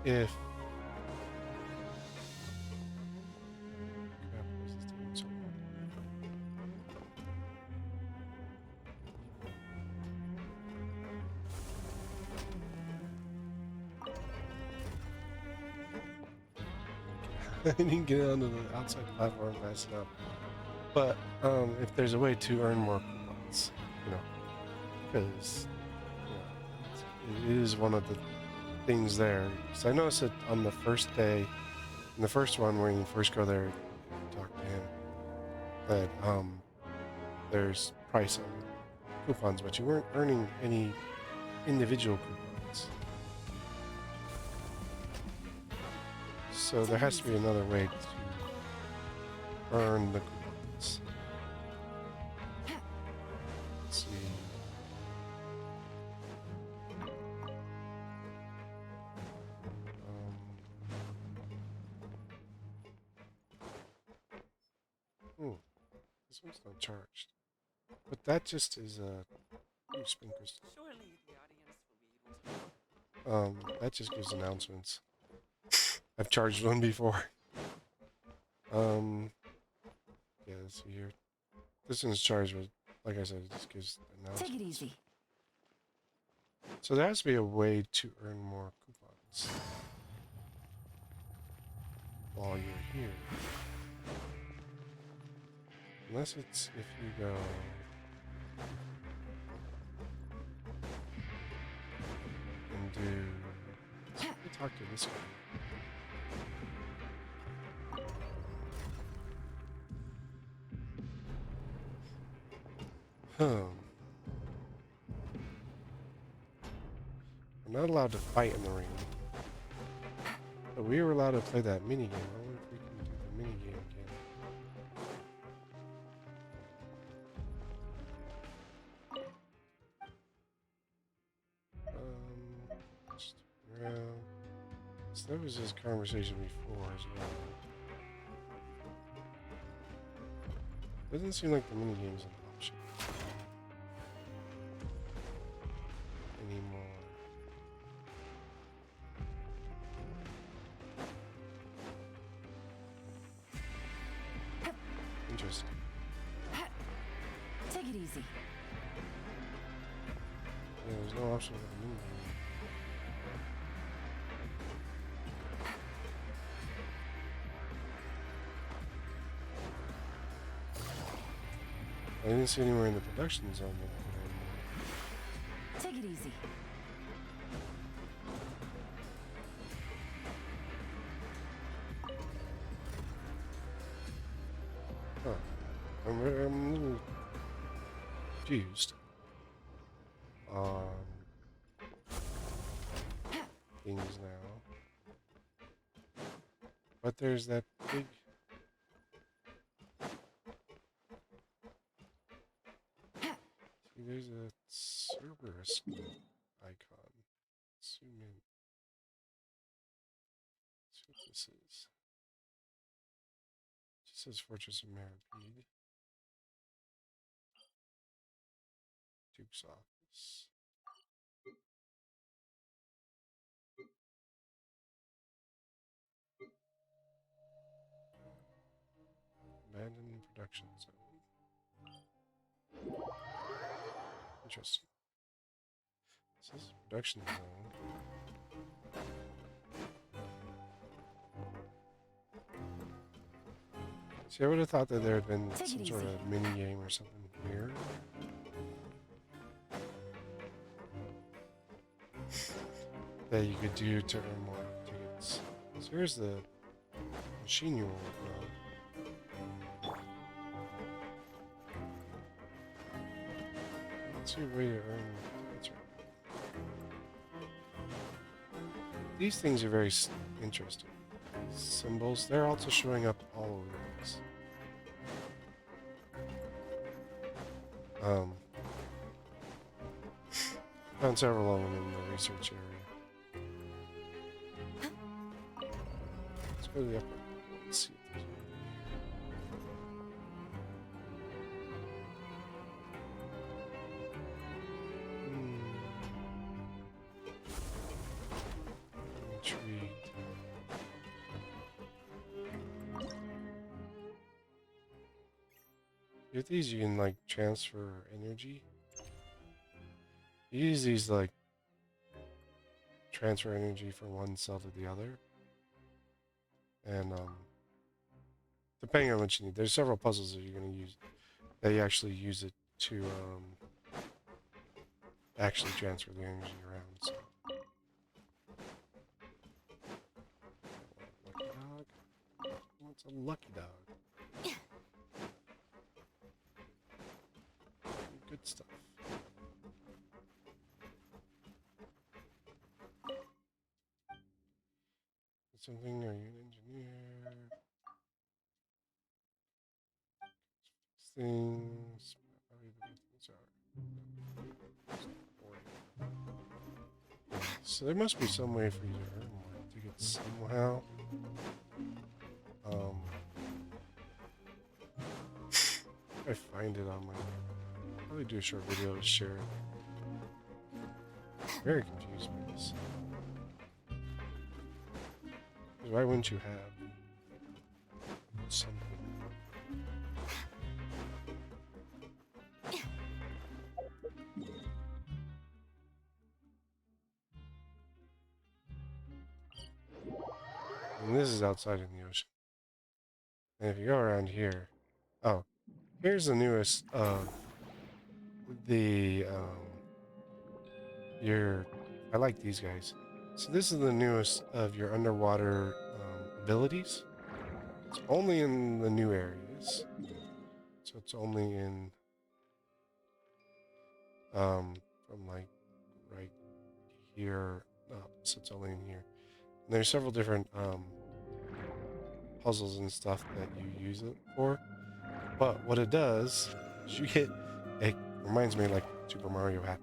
if crap, why is this taking so long? I didn't get onto the outside platform fast enough. But if there's a way to earn more coupons, you know, because it is one of the things there. Because I noticed it on the first day, in the first one when you first go there and talk to him, that there's price on coupons, but you weren't earning any individual coupons. So there has to be another way to earn the coupons. Let's see. This one's not charged. But that just is a spin crystal. Surely the audience will be able to... That just gives announcements. I've charged one before. Yeah, let's see here. This one's charged, but like I said, it just gives announcements. Take it easy. So there has to be a way to earn more coupons while you're here. Unless it's if you go... and do... Let's talk to this guy. I'm not allowed to fight in the ring. But we were allowed to play that minigame. I wonder if we can do the minigame again. Just around. So that was his conversation before as well. Doesn't seem like the minigame's an option anymore. Take it easy. Yeah, there's no option for me. I didn't see anywhere in the production zone. Take it easy. Huh. I'm a little confused on things now. But there's that big... See, there's a Cerberus icon. Zoom in. See what this is. It just says Fortress Meropide. Duke's office. Abandoned production zone. Interesting. This is production zone. See, I would have thought that there had been some sort of mini game or something here. That you could do to earn more tickets. So here's the machine you will Let's see a way to earn tickets right now. These things are very interesting. Symbols, they're also showing up all over the place. Found several of them in the research area. Let's go to the upper level and see if there's one here. Intrigued. With these, you can like transfer energy. You use these like transfer energy from one cell to the other, and depending on what you need, there's several puzzles that you're going to use. That you actually use it to actually transfer the energy around. So. Lucky dog. What's a lucky dog? Good stuff. Something, are you an engineer? Things. So there must be some way for you to earn more tickets somehow. If I find it on my... I'll probably do a short video to share it. Very confused by this. Why wouldn't you have something? And this is outside in the ocean. And if you go around here, oh, here's the newest of the I like these guys. So this is the newest of your underwater abilities. It's only in the new areas. So it's only in from like right here up. So it's only in here. And there's several different puzzles and stuff that you use it for. But what it does is you get, it reminds me like Super Mario hat.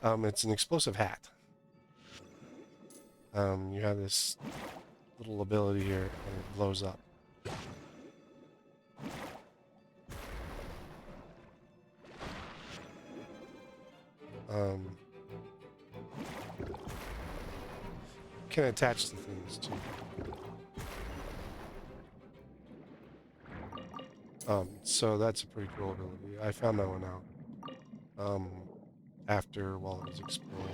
It's an explosive hat. You have this little ability here, and it blows up. Can attach to things too. So that's a pretty cool ability. I found that one out after while I was exploring.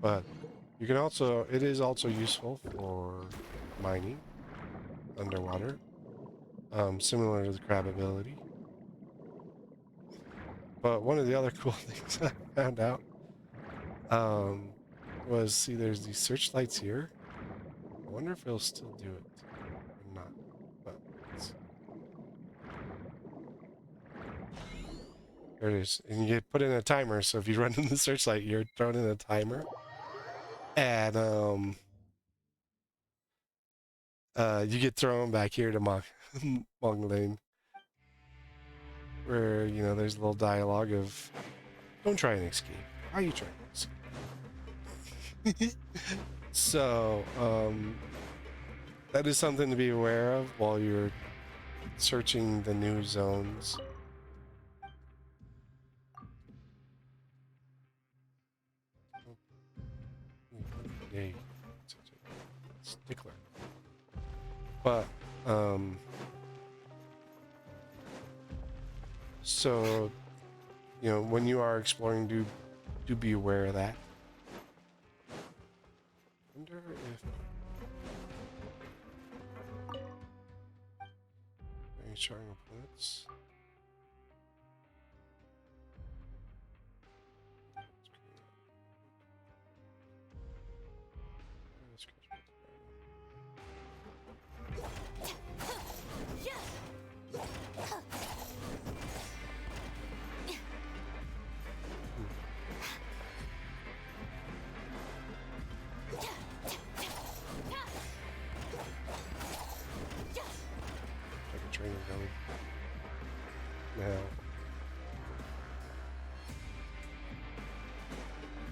But you can also, it is also useful for mining underwater, similar to the crab ability. But one of the other cool things I found out was, see, there's these searchlights here. I wonder if it'll still do it or not. But there it is. And you get put in a timer, so if you run in the searchlight, you're thrown in a timer. And you get thrown back here to Mong Lane, where, you know, there's a little dialogue of, don't try and escape. Why are you trying to escape? So, that is something to be aware of while you're searching the new zones. Hey, stickler. But, so, you know, when you are exploring, do be aware of that. Wonder if any charging opponents. Now,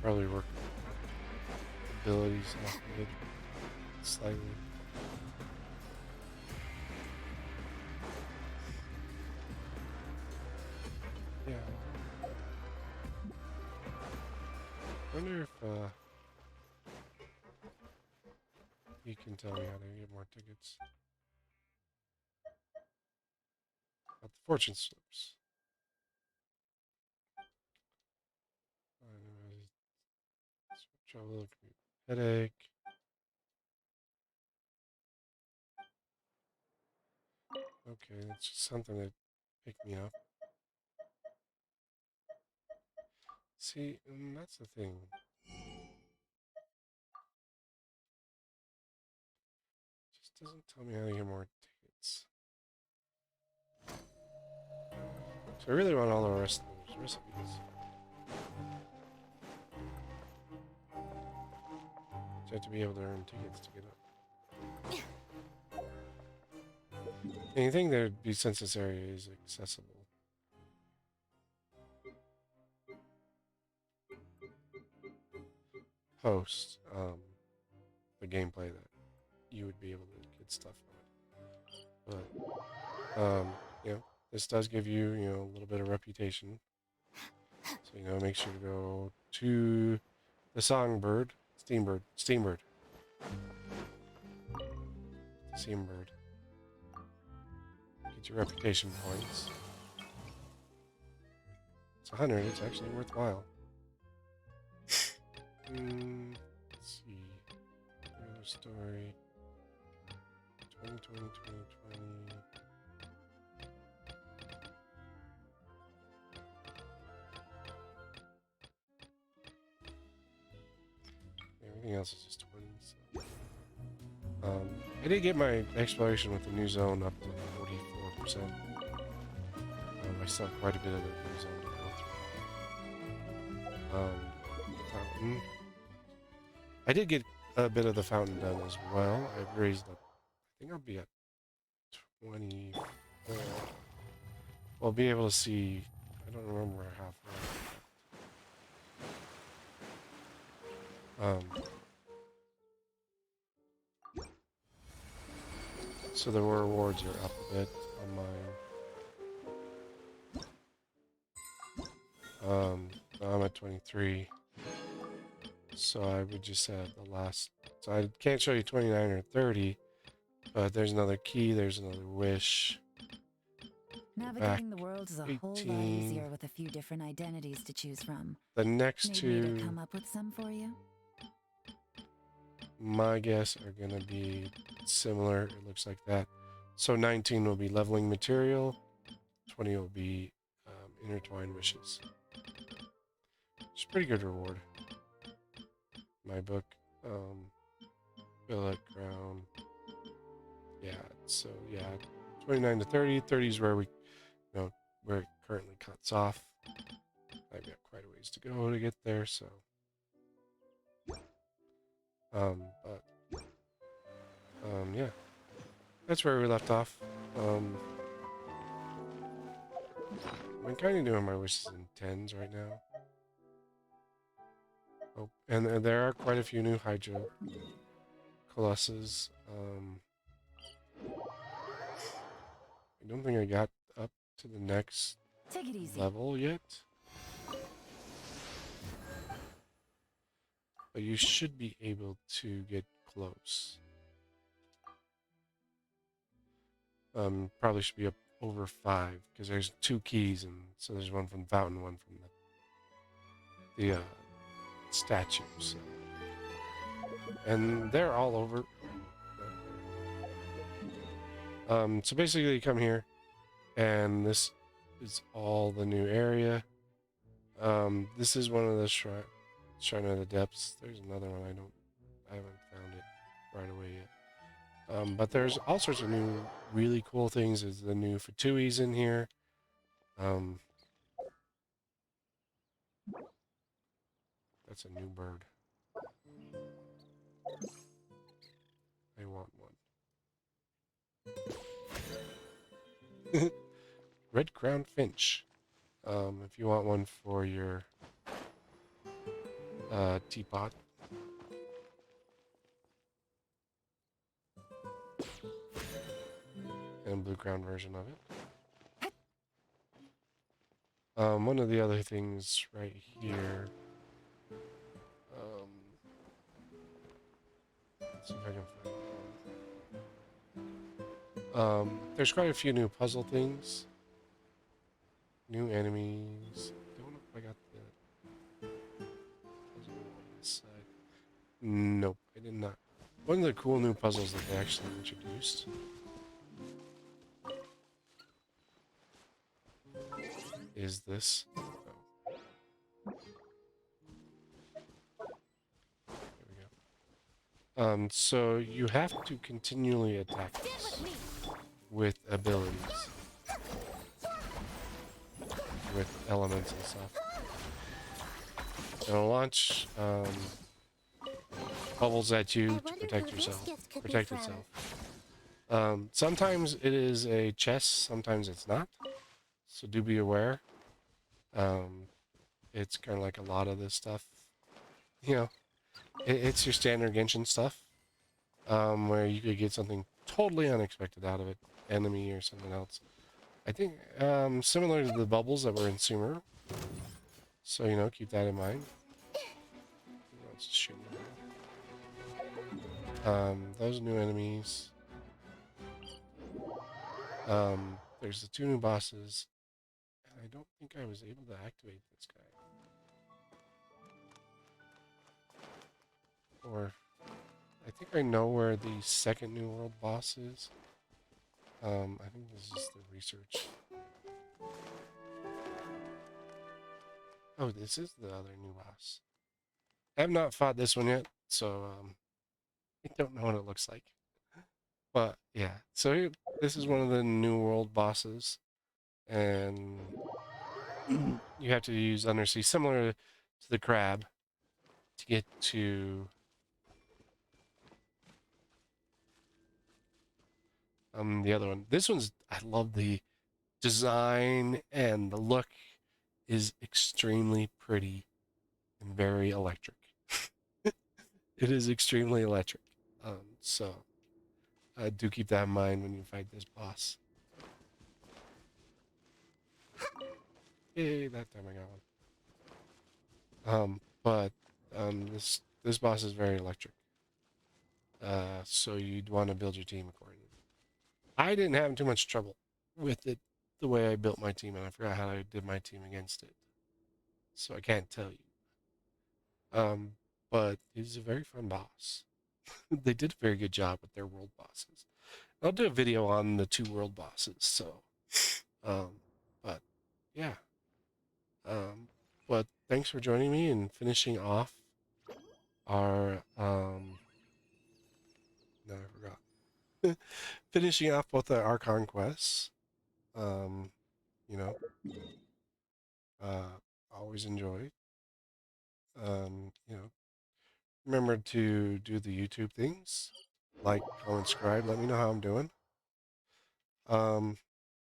probably work abilities off of it slightly. Yeah. Wonder if you can tell me how to get more tickets. About the fortune slips. Trouble, headache. Okay, that's just something that picked me up. See, and that's the thing. Just doesn't tell me how to get more tickets. So I really want all the rest of those recipes. You have to be able to earn tickets to get up. Anything that would be, since this area is accessible. Post the gameplay that you would be able to get stuff on it. But you know, this does give you, you know, a little bit of reputation. So, you know, make sure to go to the Songbird, Steambird. Get your reputation points. It's 100, it's actually worthwhile. Let's see. Another story. 2020. Everything else is just 20. So. I did get my exploration with the new zone up to 44%. I still have quite a bit of the new zone to go through. Fountain. I did get a bit of the fountain done as well. I've raised up. I think I'll be at 24. We'll be able to see. I don't remember halfway. So the rewards are up a bit on mine. I'm at 23. So I would just add the last So I can't show you 29 or 30, but there's another key, there's another wish. Navigating the world is a 18. whole lot easier with a few different identities to choose from. The next Need two, me to come up with some for you? my guess, are going to be similar. It looks like that. So 19 will be leveling material. 20 will be intertwined wishes. It's a pretty good reward. My book. Billet, crown. Yeah, so yeah, 29 to 30. 30 is where where it currently cuts off. I've got quite a ways to go to get there, so. Yeah. That's where we left off. I'm kind of doing my wishes in tens right now. Oh, and there are quite a few new Hydro Colossus. I don't think I got up to the next Take it easy. level yet. But you should be able to get close. Probably should be up over 5 because there's 2 keys, and so there's one from Fountain, one from the statue. So. And they're all over. So basically, you come here, and this is all the new area. This is one of the Shrine of the Depths. There's another one I haven't found it right away yet. But there's all sorts of new, really cool things. There's the new Fatuis in here. That's a new bird. I want one. Red Crown Finch. If you want one for your teapot. And blue crown version of it. One of the other things right here. Let's see if I can find one. There's quite a few new puzzle things. New enemies. Don't know if I got the puzzle on this side. Nope, I did not. One of the cool new puzzles that they actually introduced is this. Oh. There we go. So you have to continually attack this with abilities. With elements and stuff. It'll launch bubbles at you to protect yourself. Protect itself. Sometimes it is a chest, sometimes it's not. So do be aware. It's kind of like a lot of this stuff. You know, it's your standard Genshin stuff. Where you could get something totally unexpected out of it. Enemy or something else. I think similar to the bubbles that were in Sumer. So, you know, keep that in mind. Let's shoot those new enemies. There's the 2 new bosses. And I don't think I was able to activate this guy. Or, I think I know where the second New World boss is. I think this is the research. Oh, this is the other new boss. I have not fought this one yet, so I don't know what it looks like. But yeah, so here, this is one of the New World bosses, and you have to use Undersea, similar to the crab, to get to the other one. This one's, I love the design, and the look is extremely pretty and very electric. It is extremely electric. So do keep that in mind when you fight this boss. Yay, that time I got one. But this boss is very electric. So you'd want to build your team accordingly. I didn't have too much trouble with it the way I built my team, and I forgot how I did my team against it. So I can't tell you. But he's a very fun boss. They did a very good job with their world bosses. I'll do a video on the 2 world bosses, so but yeah. But thanks for joining me and finishing off our no, I forgot. Finishing off both the Archon Quests. You know, always enjoy. You know, remember to do the YouTube things. Like, comment, subscribe, let me know how I'm doing.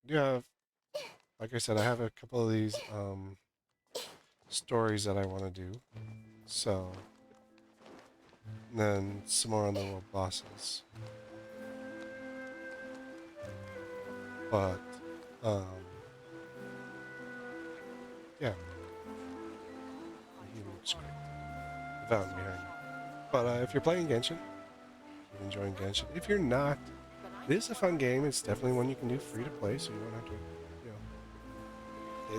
Yeah, like I said, I have a couple of these stories that I want to do. So, and then some more on the world bosses. But, yeah. He looks great. The fountain behind me. But if you're playing Genshin, you're enjoying Genshin. If you're not, it is a fun game. It's definitely one you can do free to play, so you don't have to, you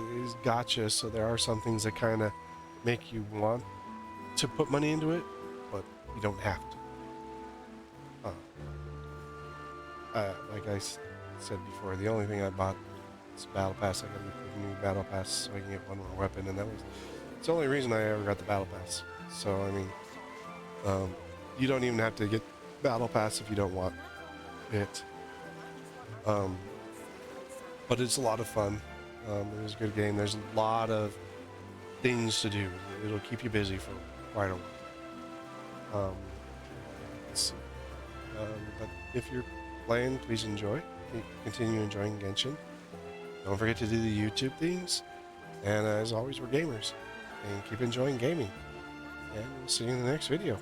know. It is gacha, so there are some things that kind of make you want to put money into it, but you don't have to. Like I said before, the only thing I bought is Battle Pass. I got a new Battle Pass so I can get one more weapon, and it's the only reason I ever got the Battle Pass. So, I mean, you don't even have to get Battle Pass if you don't want it. But it's a lot of fun. It is a good game. There's a lot of things to do. It'll keep you busy for quite a while. Let's see. But if you're playing, please enjoy. Continue enjoying Genshin. Don't forget to do the YouTube things. And as always, we're gamers. And keep enjoying gaming. And we'll see you in the next video.